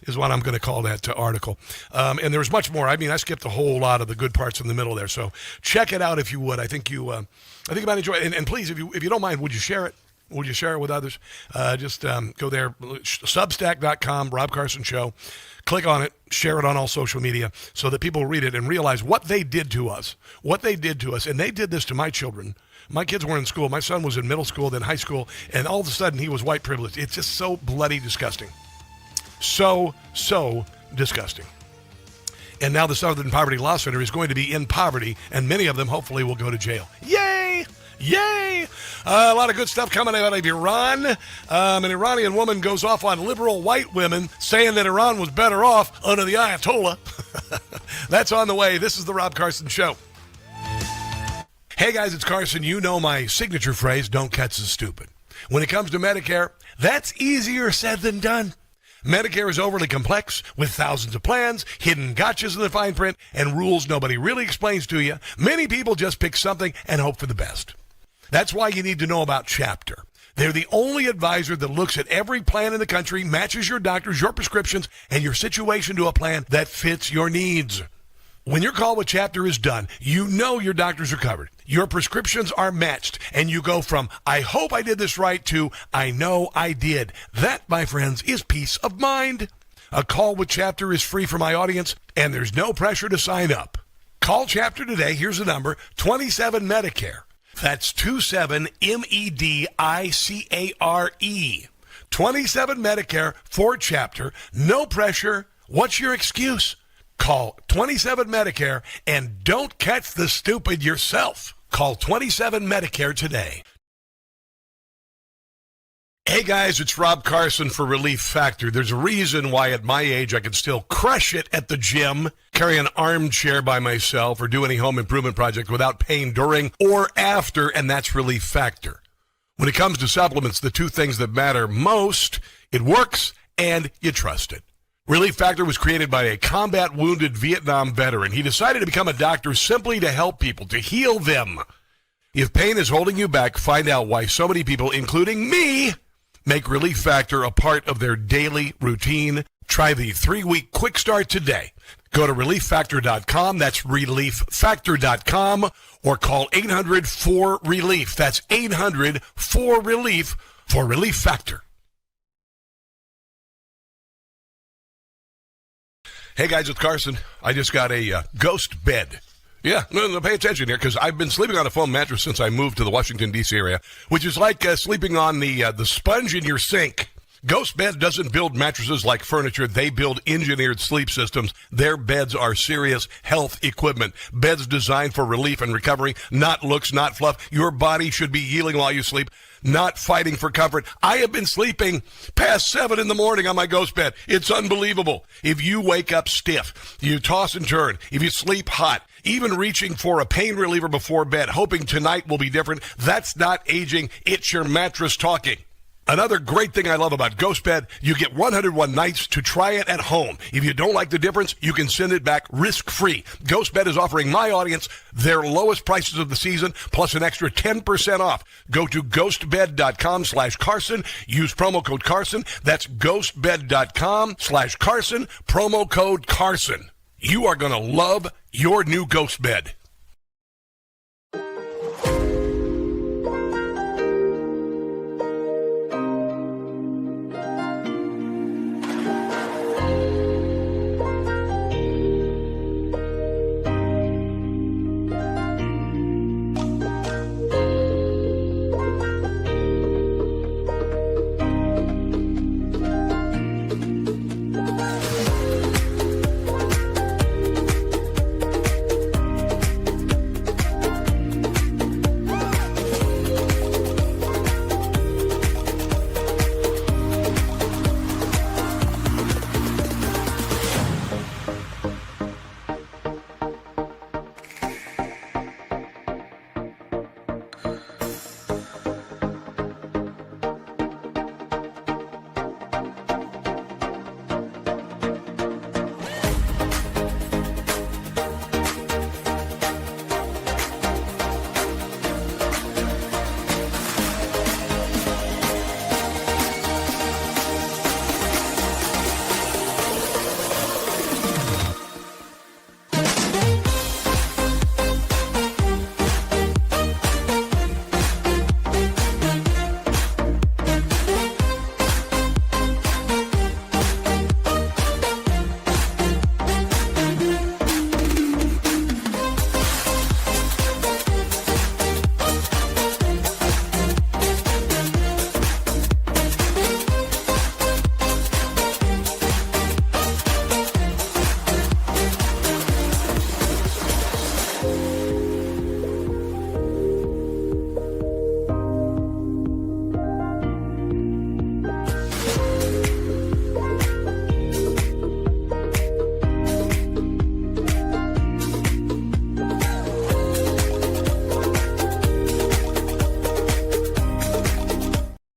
is what I'm going to call that article. And there's much more. I mean, I skipped a whole lot of the good parts in the middle there. So check it out if you would. I think you might enjoy it. And please, if you don't mind, would you share it? Would you share it with others? Just go there, substack.com, Rob Carson Show. Click on it, share it on all social media so that people read it and realize what they did to us. And they did this to my children. My kids were in school. My son was in middle school, then high school, and all of a sudden he was white privileged. It's just so bloody disgusting. So disgusting. And now the Southern Poverty Law Center is going to be in poverty, and many of them hopefully will go to jail. Yay! Yay! A lot of good stuff coming out of Iran. An Iranian woman goes off on liberal white women saying that Iran was better off under the Ayatollah. That's on the way. This is the Rob Carson Show. Hey guys, it's Carson. You know my signature phrase, don't catch the stupid. When it comes to Medicare, that's easier said than done. Medicare is overly complex with thousands of plans, hidden gotchas in the fine print, and rules nobody really explains to you. Many people just pick something and hope for the best. That's why you need to know about Chapter. They're the only advisor that looks at every plan in the country, matches your doctors, your prescriptions, and your situation to a plan that fits your needs. When your call with Chapter is done, you know your doctors are covered. Your prescriptions are matched, and you go from, I hope I did this right, to, I know I did. That, my friends, is peace of mind. A call with Chapter is free for my audience, and there's no pressure to sign up. Call Chapter today. Here's the number, 27 Medicare. That's 27 MEDICARE. 27 Medicare for Chapter. No pressure. What's your excuse? Call 27 Medicare and don't catch the stupid yourself. Call 27 Medicare today. Hey guys, it's Rob Carson for Relief Factor. There's a reason why at my age I can still crush it at the gym, carry an armchair by myself, or do any home improvement project without pain during or after, and that's Relief Factor. When it comes to supplements, the two things that matter most, it works and you trust it. Relief Factor was created by a combat-wounded Vietnam veteran. He decided to become a doctor simply to help people, to heal them. If pain is holding you back, find out why so many people, including me, make Relief Factor a part of their daily routine. Try the 3-week quick start today. Go to relieffactor.com. That's relieffactor.com, or call 800-4RELIEF. That's 800-4RELIEF for Relief Factor. Hey guys, it's Carson. I just got a ghost bed. Yeah, no, pay attention here, because I've been sleeping on a foam mattress since I moved to the Washington, D.C. area, which is like sleeping on the sponge in your sink. Ghost Bed doesn't build mattresses like furniture. They build engineered sleep systems. Their beds are serious health equipment. Beds designed for relief and recovery, not looks, not fluff. Your body should be healing while you sleep, not fighting for comfort. I have been sleeping past 7 in the morning on my Ghost Bed. It's unbelievable. If you wake up stiff, you toss and turn, if you sleep hot, even reaching for a pain reliever before bed, hoping tonight will be different, that's not aging. It's your mattress talking. Another great thing I love about Ghost Bed, you get 101 nights to try it at home. If you don't like the difference, you can send it back risk-free. Ghost Bed is offering my audience their lowest prices of the season, plus an extra 10% off. Go to ghostbed.com/Carson. Use promo code Carson. That's ghostbed.com/Carson. Promo code Carson. You are going to love your new Ghost Bed.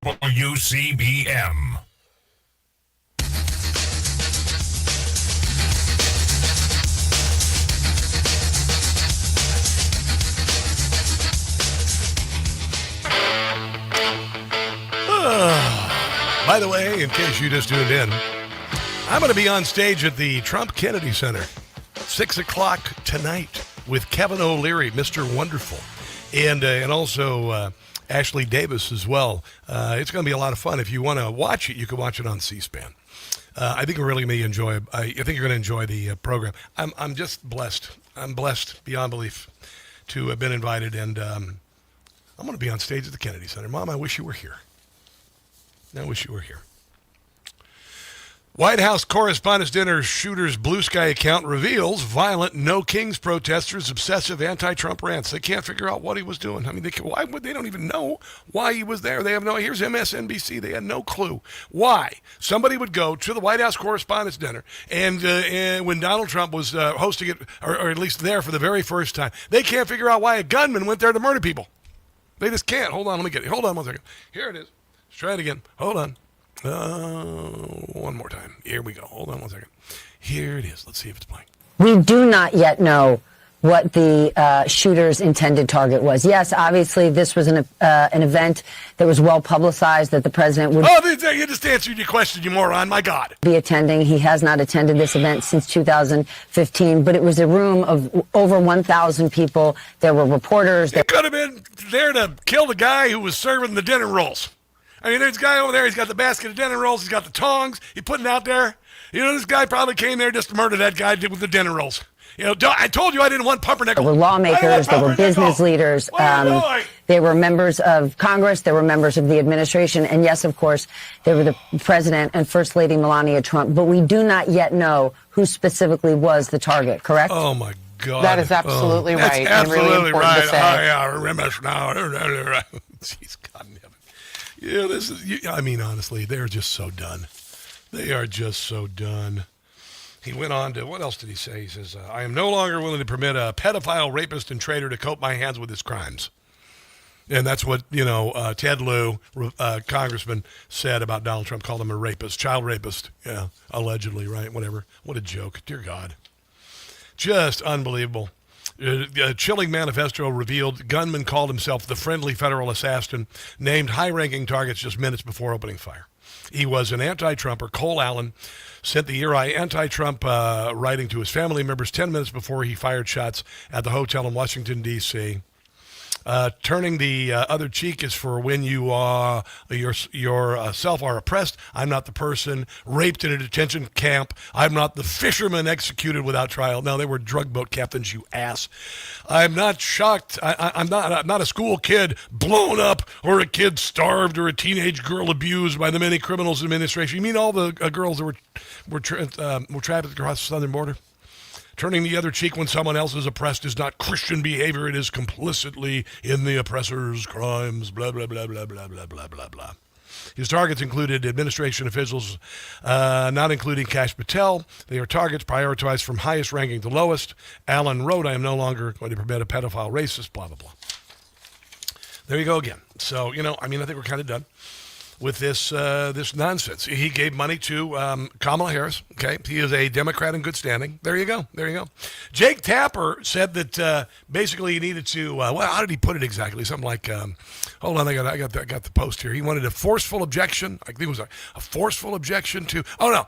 WCBM. By the way, in case you just tuned in, I'm going to be on stage at the Trump Kennedy Center, 6 o'clock tonight with Kevin O'Leary, Mr. Wonderful, and also Ashley Davis as well. It's going to be a lot of fun. If you want to watch it, you can watch it on C-SPAN. I think you're really going to enjoy. I think you're going to enjoy the program. I'm just blessed. I'm blessed beyond belief to have been invited, and I'm going to be on stage at the Kennedy Center. Mom, I wish you were here. I wish you were here. White House Correspondents Dinner shooter's Blue Sky account reveals violent No Kings protesters' obsessive anti-Trump rants. They can't figure out what he was doing. I mean, they don't even know why he was there. They have no. Here's MSNBC. They had no clue why somebody would go to the White House Correspondents Dinner, and when Donald Trump was hosting it, or at least there for the very first time, they can't figure out why a gunman went there to murder people. They just can't. Hold on, let me get it. Hold on one second. Here it is. Let's try it again. Hold on. One more time. Here we go. Hold on one second. Here it is. Let's see if it's playing. We do not yet know what the shooter's intended target was. Yes, obviously, this was an event that was well publicized that the president would... Oh, you just answered your question, you moron. My God. ...be attending. He has not attended this event since 2015, but it was a room of over 1,000 people. There were reporters. It could have been there to kill the guy who was serving the dinner rolls. I mean, there's a guy over there. He's got the basket of dinner rolls. He's got the tongs. He's putting it out there. You know, this guy probably came there just to murder that guy with the dinner rolls. You know, I told you I didn't want pumpernickel. There were lawmakers, there were business leaders, there were members of Congress, there were members of the administration, and yes, of course, there were the President and First Lady Melania Trump. But we do not yet know who specifically was the target, correct? Oh, my God. That is absolutely right. That's absolutely and really important right. to say. Oh, yeah, I remember now. Jeez, God in heaven. Yeah, this is, I mean, honestly, they're just so done. They are just so done. He went on to, what else did he say? He says, I am no longer willing to permit a pedophile, rapist, and traitor to coat my hands with his crimes. And that's what, you know, Ted Lieu, congressman, said about Donald Trump, called him a rapist, child rapist. Yeah, allegedly, right? Whatever. What a joke. Dear God. Just unbelievable. A chilling manifesto revealed gunman called himself the friendly federal assassin, named high-ranking targets just minutes before opening fire. He was an anti-Trumper. Cole Allen sent the ERI anti-Trump writing to his family members 10 minutes before he fired shots at the hotel in Washington, D.C. Turning the other cheek is for when you yourself are oppressed. I'm not the person raped in a detention camp. I'm not the fisherman executed without trial. No, they were drug boat captains, you ass. I'm not shocked. I'm not a school kid blown up or a kid starved or a teenage girl abused by the many criminals administration. You mean all the girls that were trafficked across the southern border? Turning the other cheek when someone else is oppressed is not Christian behavior. It is complicitly in the oppressor's crimes. Blah, blah, blah, blah, blah, blah, blah, blah, blah. His targets included administration officials, not including Kash Patel. They are targets prioritized from highest ranking to lowest. Allen wrote, I am no longer going to permit a pedophile, racist, blah, blah, blah. There you go again. So, you know, I mean, I think we're kind of done with this nonsense. He gave money to Kamala Harris. Okay, he is a Democrat in good standing. There you go. There you go. Jake Tapper said that basically he needed to. Well, how did he put it exactly? Something like, hold on, I got the post here. He wanted a forceful objection. I think it was a forceful objection to. Oh no,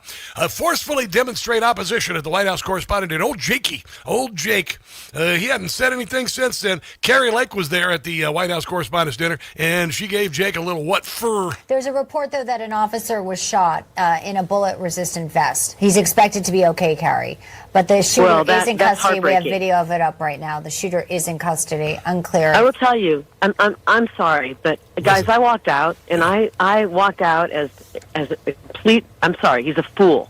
forcefully demonstrate opposition at the White House Correspondent Dinner. Old Jake. He hadn't said anything since then. Carrie Lake was there at the White House Correspondents Dinner, and she gave Jake a little what for. There's a report, though, that an officer was shot in a bullet-resistant vest. He's expected to be okay, Carrie. But the shooter is in custody. We have video of it up right now. The shooter is in custody. Unclear. I will tell you, I'm sorry, but guys, I walked out, and I walked out as a complete. I'm sorry, he's a fool.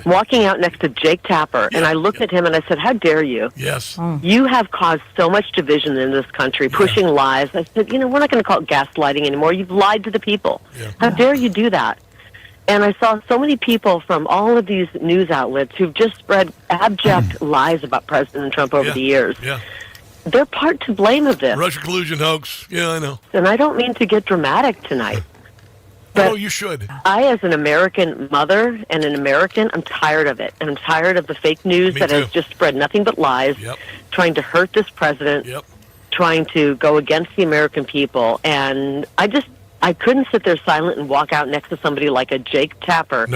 Walking out next to Jake Tapper, and I looked at him and I said, how dare you? Yes. You have caused so much division in this country, pushing lies. I said, you know, we're not going to call it gaslighting anymore. You've lied to the people. How dare you do that? And I saw so many people from all of these news outlets who've just spread abject lies about President Trump over the years. Yeah. They're part to blame of this. Russia collusion hoax. Yeah, I know. And I don't mean to get dramatic tonight. Oh, you should. I, as an American mother and an American, I'm tired of it. And I'm tired of the fake news that has just spread nothing but lies, trying to hurt this president, trying to go against the American people. And I couldn't sit there silent and walk out next to somebody like a Jake Tapper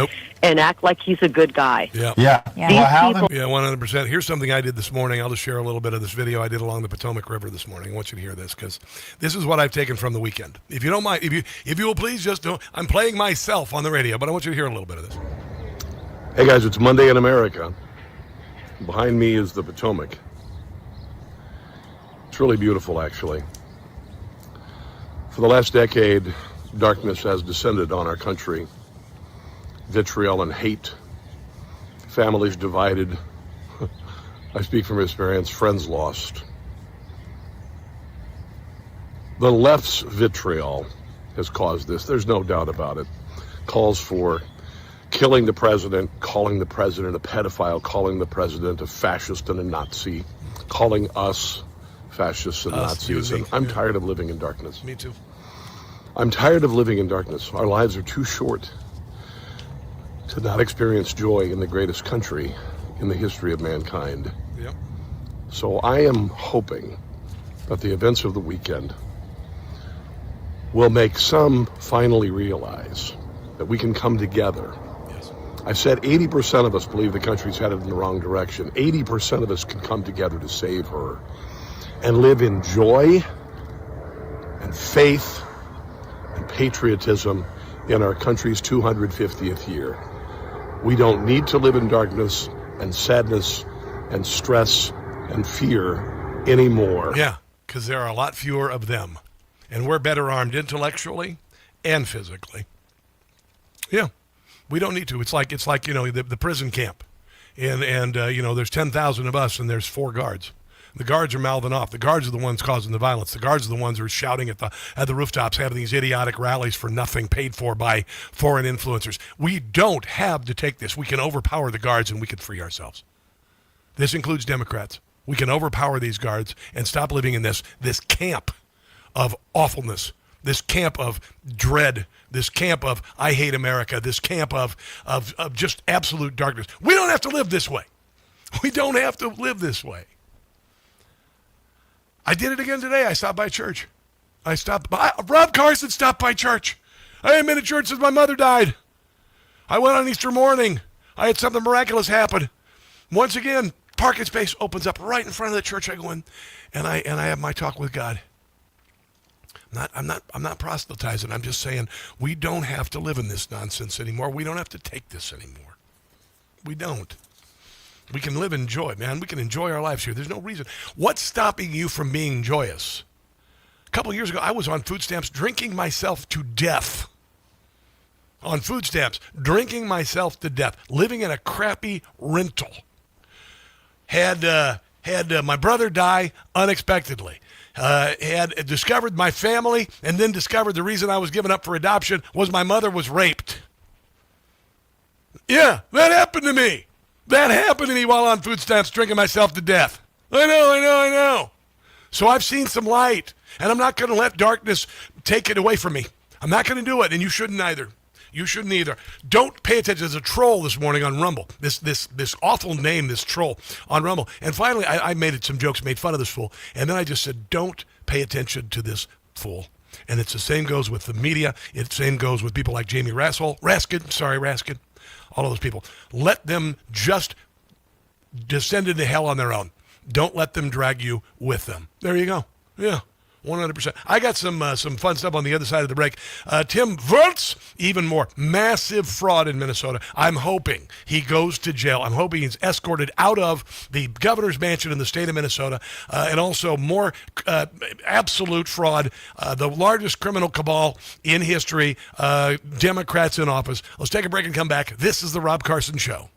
and act like he's a good guy. Yeah. Yeah. Yeah, 100%. Here's something I did this morning. I'll just share a little bit of this video I did along the Potomac River this morning. I want you to hear this because this is what I've taken from the weekend. If you don't mind, if you will please just don't. I'm playing myself on the radio, but I want you to hear a little bit of this. Hey guys, it's Monday in America. Behind me is the Potomac. It's really beautiful, actually. For the last decade, darkness has descended on our country. Vitriol and hate, families divided. I speak from experience, friends lost. The left's vitriol has caused this. There's no doubt about it. Calls for killing the president, calling the president a pedophile, calling the president a fascist and a Nazi, calling us fascists and Nazis. And I'm tired of living in darkness. Me too. I'm tired of living in darkness. Our lives are too short to not experience joy in the greatest country in the history of mankind. Yep. So I am hoping that the events of the weekend will make some finally realize that we can come together. I said 80% of us believe the country's headed in the wrong direction. 80% of us can come together to save her and live in joy and faith and patriotism in our country's 250th year. We don't need to live in darkness and sadness and stress and fear anymore. Yeah, because there are a lot fewer of them. And we're better armed intellectually and physically. Yeah, we don't need to. It's like the prison camp. And there's 10,000 of us and there's 4 guards. The guards are mouthing off. The guards are the ones causing the violence. The guards are the ones who are shouting at the rooftops, having these idiotic rallies for nothing, paid for by foreign influencers. We don't have to take this. We can overpower the guards and we can free ourselves. This includes Democrats. We can overpower these guards and stop living in this camp of awfulness, this camp of dread, this camp of I hate America, this camp of just absolute darkness. We don't have to live this way. We don't have to live this way. I did it again today. I stopped by church. Rob Carson stopped by church. I haven't been to church since my mother died. I went on Easter morning. I had something miraculous happen. Once again, parking space opens up right in front of the church. I go in and I have my talk with God. I'm not proselytizing. I'm just saying we don't have to live in this nonsense anymore. We don't have to take this anymore. We don't. We can live in joy, man. We can enjoy our lives here. There's no reason. What's stopping you from being joyous? A couple of years ago, I was on food stamps drinking myself to death. On food stamps, drinking myself to death, living in a crappy rental. Had my brother die unexpectedly. Had discovered my family and then discovered the reason I was given up for adoption was my mother was raped. Yeah, that happened to me. That happened to me while on food stamps drinking myself to death. I know. So I've seen some light, and I'm not going to let darkness take it away from me. I'm not going to do it, and you shouldn't either. You shouldn't either. Don't pay attention. There's a troll this morning on Rumble. This awful name, this troll on Rumble. And finally, I made some jokes, made fun of this fool. And then I just said, don't pay attention to this fool. And it's the same goes with the media. It's the same goes with people like Jamie Raskin. All of those people. Let them just descend into hell on their own. Don't let them drag you with them. There you go. Yeah. 100%. I got some fun stuff on the other side of the break. Tim Wurtz, even more. Massive fraud in Minnesota. I'm hoping he goes to jail. I'm hoping he's escorted out of the governor's mansion in the state of Minnesota. And also more absolute fraud. The largest criminal cabal in history. Democrats in office. Let's take a break and come back. This is the Rob Carson Show.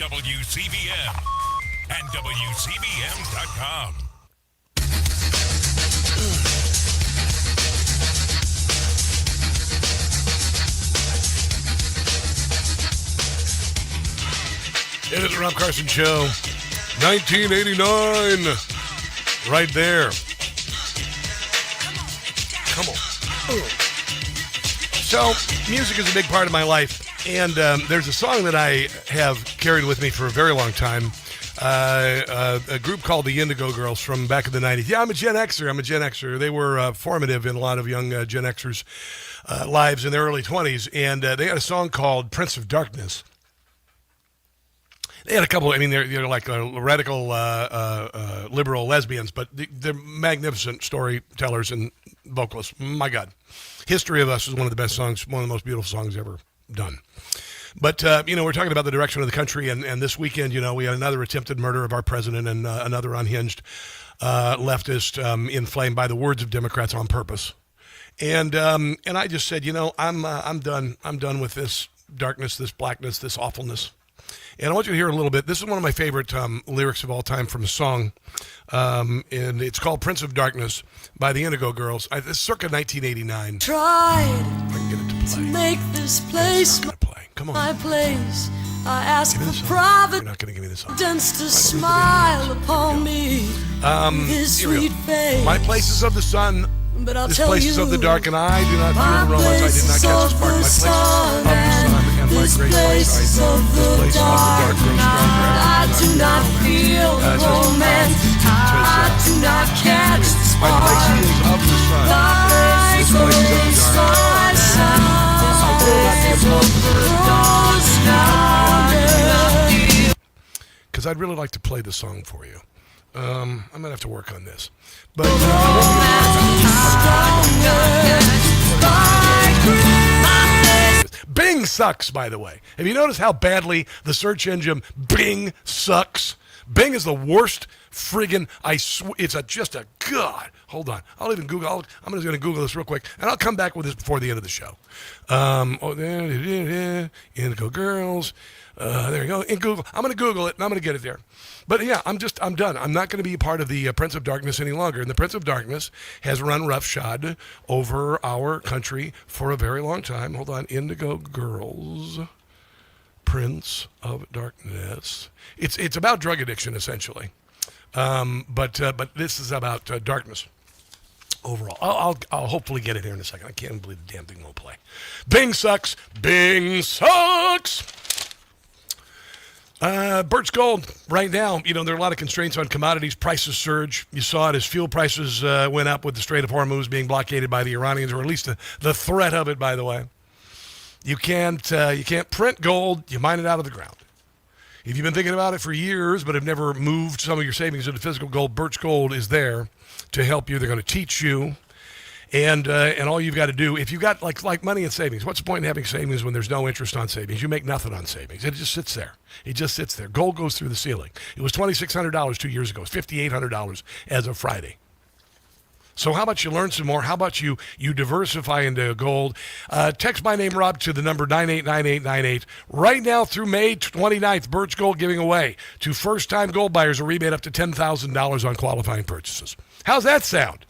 WCBM and WCBM.com. It is the Rob Carson Show, 1989, right there. Come on. So, music is a big part of my life, and there's a song that I have carried with me for a very long time. A group called the Indigo Girls from back in the 90s. Yeah, I'm a Gen Xer. They were formative in a lot of young Gen Xers' lives in their early 20s, and they had a song called Prince of Darkness. They had a couple, I mean, they're like radical liberal lesbians, but they're magnificent storytellers and vocalists. My God. History of Us is one of the best songs, one of the most beautiful songs ever done. But, we're talking about the direction of the country, and this weekend, we had another attempted murder of our president and another unhinged leftist inflamed by the words of Democrats on purpose. And I just said, I'm done. I'm done with this darkness, this blackness, this awfulness. And I want you to hear a little bit. This is one of my favorite lyrics of all time from a song, and it's called Prince of Darkness by the Indigo Girls. This is circa 1989. Tried if I can get it to play. to make this place Come on. my place. I ask for You're not going to give me this song. providence to smile upon me. His Here we sweet go. face. My place is of the sun. But I'll This tell place you, is of the dark, and I do not feel the romance. I did not catch the spark. My place is of the sun, and my great place I know. This place of the dark grows stronger. I do not feel the romance. I do not catch the My spark. place is of the sun. This place is of the dark. I will not give up. Because I'd really like to play the song for you. I'm going to have to work on this. But Bing sucks, by the way. Have you noticed how badly the search engine Bing sucks? Bing is the worst friggin' it's just a god. Hold on. I'll even Google. I'm just going to Google this real quick, and I'll come back with this before the end of the show. Indigo Girls. There you go. In Google. I'm going to Google it, and I'm going to get it there. But yeah, I'm done. I'm not going to be a part of the Prince of Darkness any longer. And the Prince of Darkness has run roughshod over our country for a very long time. Hold on. Indigo Girls. Prince of Darkness. It's about drug addiction, essentially. But this is about darkness overall. I'll hopefully get it here in a second. I can't believe the damn thing won't play. Bing sucks. Bing sucks. Birch Gold, right now, there are a lot of constraints on commodities. Prices surge. You saw it as fuel prices went up with the Strait of Hormuz being blockaded by the Iranians, or at least the threat of it, by the way. You can't print gold. You mine it out of the ground. If you've been thinking about it for years but have never moved some of your savings into physical gold, Birch Gold is there to help you. They're going to teach you. And all you've got to do, if you've got like money in savings, what's the point in having savings when there's no interest on savings? You make nothing on savings. It just sits there. It just sits there. Gold goes through the ceiling. It was $2,600 2 years ago. It's $5,800 as of Friday. So how about you learn some more? How about you diversify into gold? Text my name, Rob, to the number 989898. Right now through May 29th, Birch Gold giving away to first-time gold buyers a rebate up to $10,000 on qualifying purchases. How's that sound?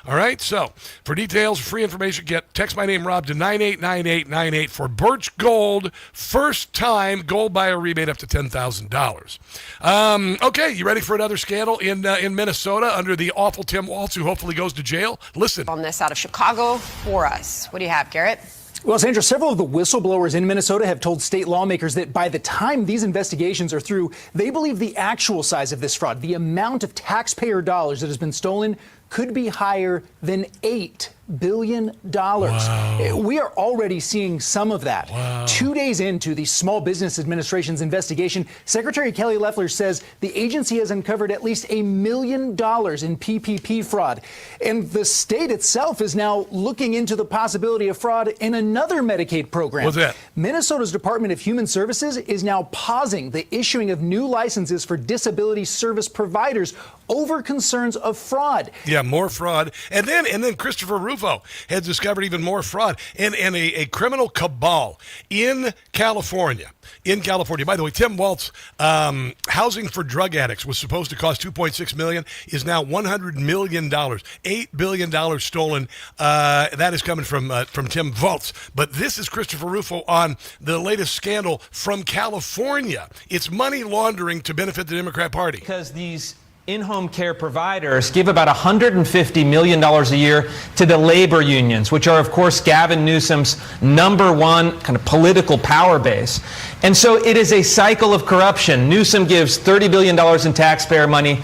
All right, so for details, free information, text my name, Rob, to 989898 for Birch Gold, first-time gold buyer rebate up to $10,000. Okay, you ready for another scandal in Minnesota under the awful Tim Walz, who hopefully goes to jail? Listen. On this out of Chicago for us. What do you have, Garrett? Well, Sandra, several of the whistleblowers in Minnesota have told state lawmakers that by the time these investigations are through, they believe the actual size of this fraud, the amount of taxpayer dollars that has been stolen, could be higher than $8 billion. Wow. We are already seeing some of that. Wow. 2 days into the Small Business Administration's investigation, Secretary Kelly Loeffler says the agency has uncovered at least $1 million in PPP fraud. And the state itself is now looking into the possibility of fraud in another Medicaid program. What's that? Minnesota's Department of Human Services is now pausing the issuing of new licenses for disability service providers over concerns of fraud. Yeah, Yeah, more fraud. And then Christopher Rufo has discovered even more fraud and a criminal cabal in California. By the way, Tim Waltz, housing for drug addicts was supposed to cost $2.6 million, is now $100 million. $8 billion stolen. That is coming from Tim Waltz. But this is Christopher Rufo on the latest scandal from California. It's money laundering to benefit the Democrat Party. Because these in-home care providers give about $150 million a year to the labor unions, which are, of course, Gavin Newsom's number one kind of political power base. And so it is a cycle of corruption. Newsom gives $30 billion in taxpayer money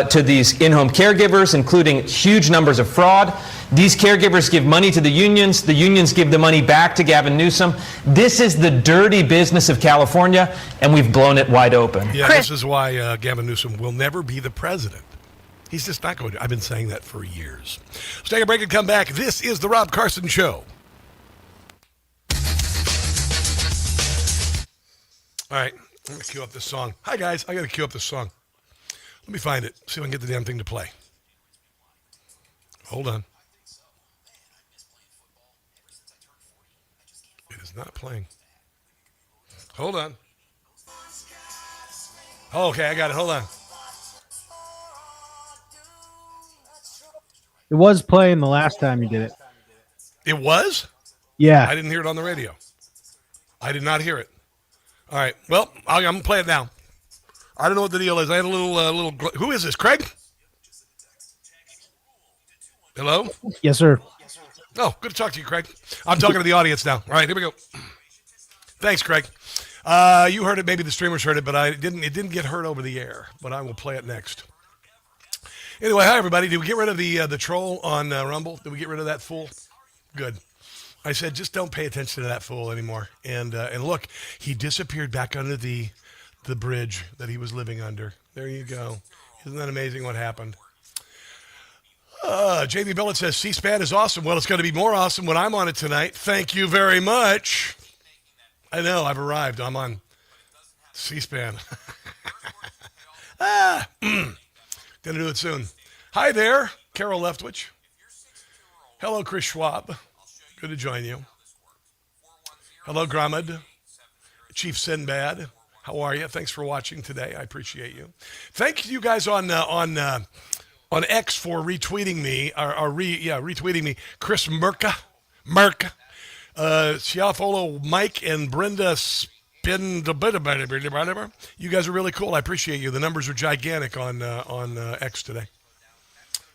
to these in-home caregivers, including huge numbers of fraud. These caregivers give money to the unions give the money back to Gavin Newsom. This is the dirty business of California, and we've blown it wide open. Yeah, this is why Gavin Newsom will never be the president. He's just not going to. I've been saying that for years. Let's take a break and come back. This is the Rob Carson Show. All right, I'm going to cue up this song. Hi, guys. I got to cue up this song. Let me find it. See if I can get the damn thing to play. Hold on. It is not playing. Hold on. Oh, okay, I got it. Hold on. It was playing the last time you did it. It was? Yeah. I didn't hear it on the radio. I did not hear it. All right. Well, I'm going to play it now. I don't know what the deal is. I had a little. Who is this, Craig? Hello? Yes, sir. Oh, good to talk to you, Craig. I'm talking to the audience now. All right, here we go. Thanks, Craig. You heard it. Maybe the streamers heard it, but it didn't get heard over the air. But I will play it next. Anyway, hi, everybody. Did we get rid of the troll on Rumble? Did we get rid of that fool? Good. I said, just don't pay attention to that fool anymore. And look, he disappeared back under the bridge that he was living under. There you go. Isn't that amazing what happened? JB Billett says, C-SPAN is awesome. Well, it's going to be more awesome when I'm on it tonight. Thank you very much. I know, I've arrived. I'm on C-SPAN. Gonna do it soon. Hi there, Carol Leftwich. Hello, Chris Schwab. Good to join you. Hello, Gramad. Chief Sinbad. How are you? Thanks for watching today. I appreciate you. Thank you guys on X for retweeting me, retweeting me. Chris Merka, Siafolo, Mike, and Brenda Spin. You guys are really cool. I appreciate you. The numbers are gigantic on X today.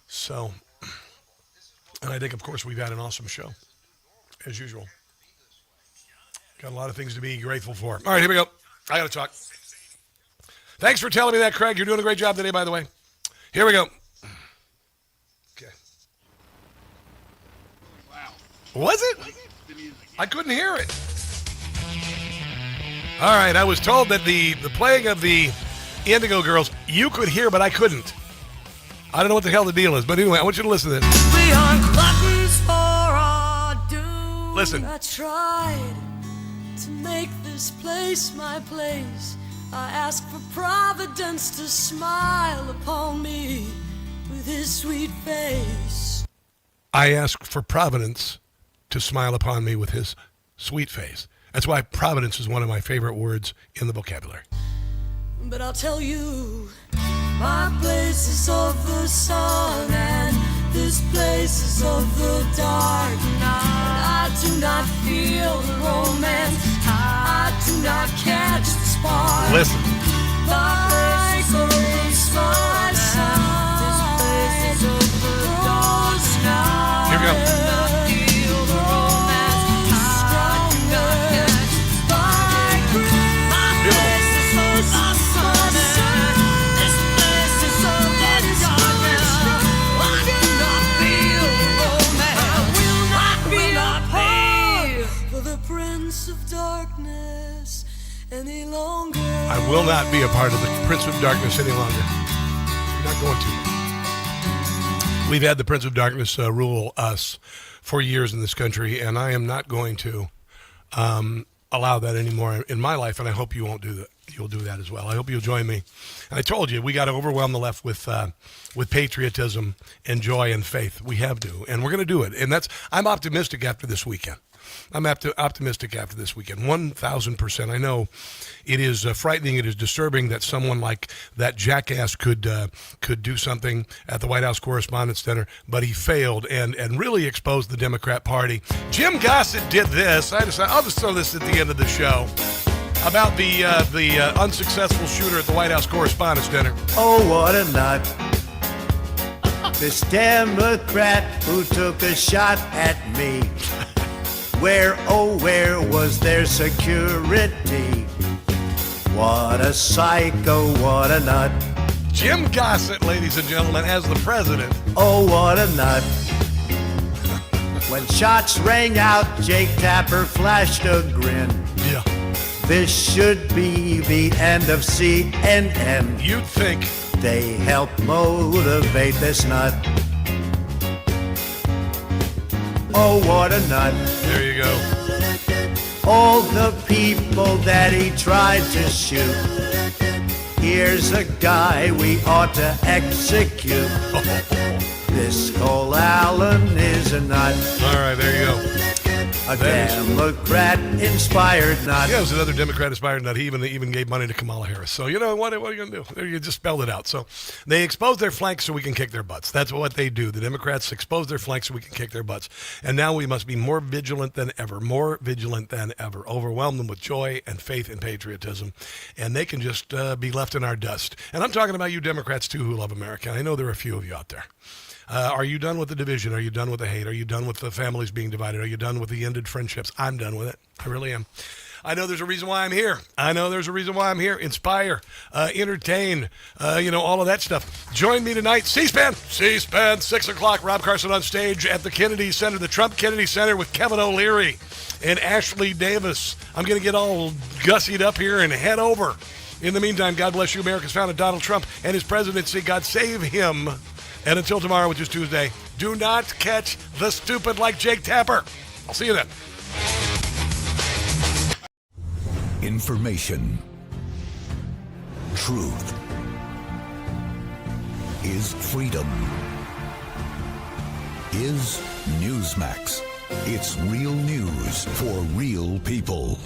So, and I think, of course, we've had an awesome show, as usual. Got a lot of things to be grateful for. All right, here we go. I got to talk. Thanks for telling me that, Craig. You're doing a great job today, by the way. Here we go. Okay. Wow. Was it? I couldn't hear it. All right, I was told that the playing of the Indigo Girls, you could hear, but I couldn't. I don't know what the hell the deal is, but anyway, I want you to listen to this. We are gluttons for our doom. Listen. I tried to make this place my place. I ask for Providence to smile upon me with his sweet face. I ask for Providence to smile upon me with his sweet face. That's why Providence is one of my favorite words in the vocabulary. But I'll tell you, my place is of the sun and this place is of the dark night. I do not feel the romance. I do not catch the spark. Listen. My place is of the sun. This place is of the dark night. Here we go. Any longer. I will not be a part of the Prince of Darkness any longer. I'm not going to. We've had the Prince of Darkness rule us for years in this country, and I am not going to allow that anymore in my life, and I hope you won't do that you'll do that as well. I hope you'll join me. And I told you, we got to overwhelm the left with patriotism and joy and faith. We have to, and we're going to do it. And I'm optimistic after this weekend. I'm optimistic after this weekend, 1,000%. I know it is frightening, it is disturbing that someone like that jackass could do something at the White House Correspondents Dinner, but he failed and really exposed the Democrat Party. Jim Gossett did this. I'll just throw this at the end of the show about the unsuccessful shooter at the White House Correspondents Dinner. Oh, what a nut. This Democrat who took a shot at me. Where, oh, where was their security? What a psycho, what a nut. Jim Gossett, ladies and gentlemen, as the president. Oh, what a nut. When shots rang out, Jake Tapper flashed a grin. Yeah. This should be the end of CNN. You'd think. They helped motivate this nut. Oh, what a nut. There you go. All the people that he tried to shoot. Here's a guy we ought to execute. This Cole Allen is a nut. All right, there you go. A Democrat-inspired nut. Yeah, it was another Democrat-inspired nut. He even gave money to Kamala Harris. So, you know, what are you going to do? There, you just spelled it out. So they expose their flanks so we can kick their butts. That's what they do. The Democrats expose their flanks so we can kick their butts. And now we must be more vigilant than ever. Overwhelm them with joy and faith and patriotism. And they can just be left in our dust. And I'm talking about you Democrats, too, who love America. I know there are a few of you out there. Are you done with the division? Are you done with the hate? Are you done with the families being divided? Are you done with the ended friendships? I'm done with it. I really am. I know there's a reason why I'm here. Inspire, entertain, all of that stuff. Join me tonight. C-SPAN, 6 o'clock. Rob Carson on stage at the Kennedy Center, the Trump Kennedy Center with Kevin O'Leary and Ashley Davis. I'm going to get all gussied up here and head over. In the meantime, God bless you, America's founder, Donald Trump, and his presidency. God save him. And until tomorrow, which is Tuesday, do not catch the stupid like Jake Tapper. I'll see you then. Information. Truth is freedom. Is Newsmax. It's real news for real people.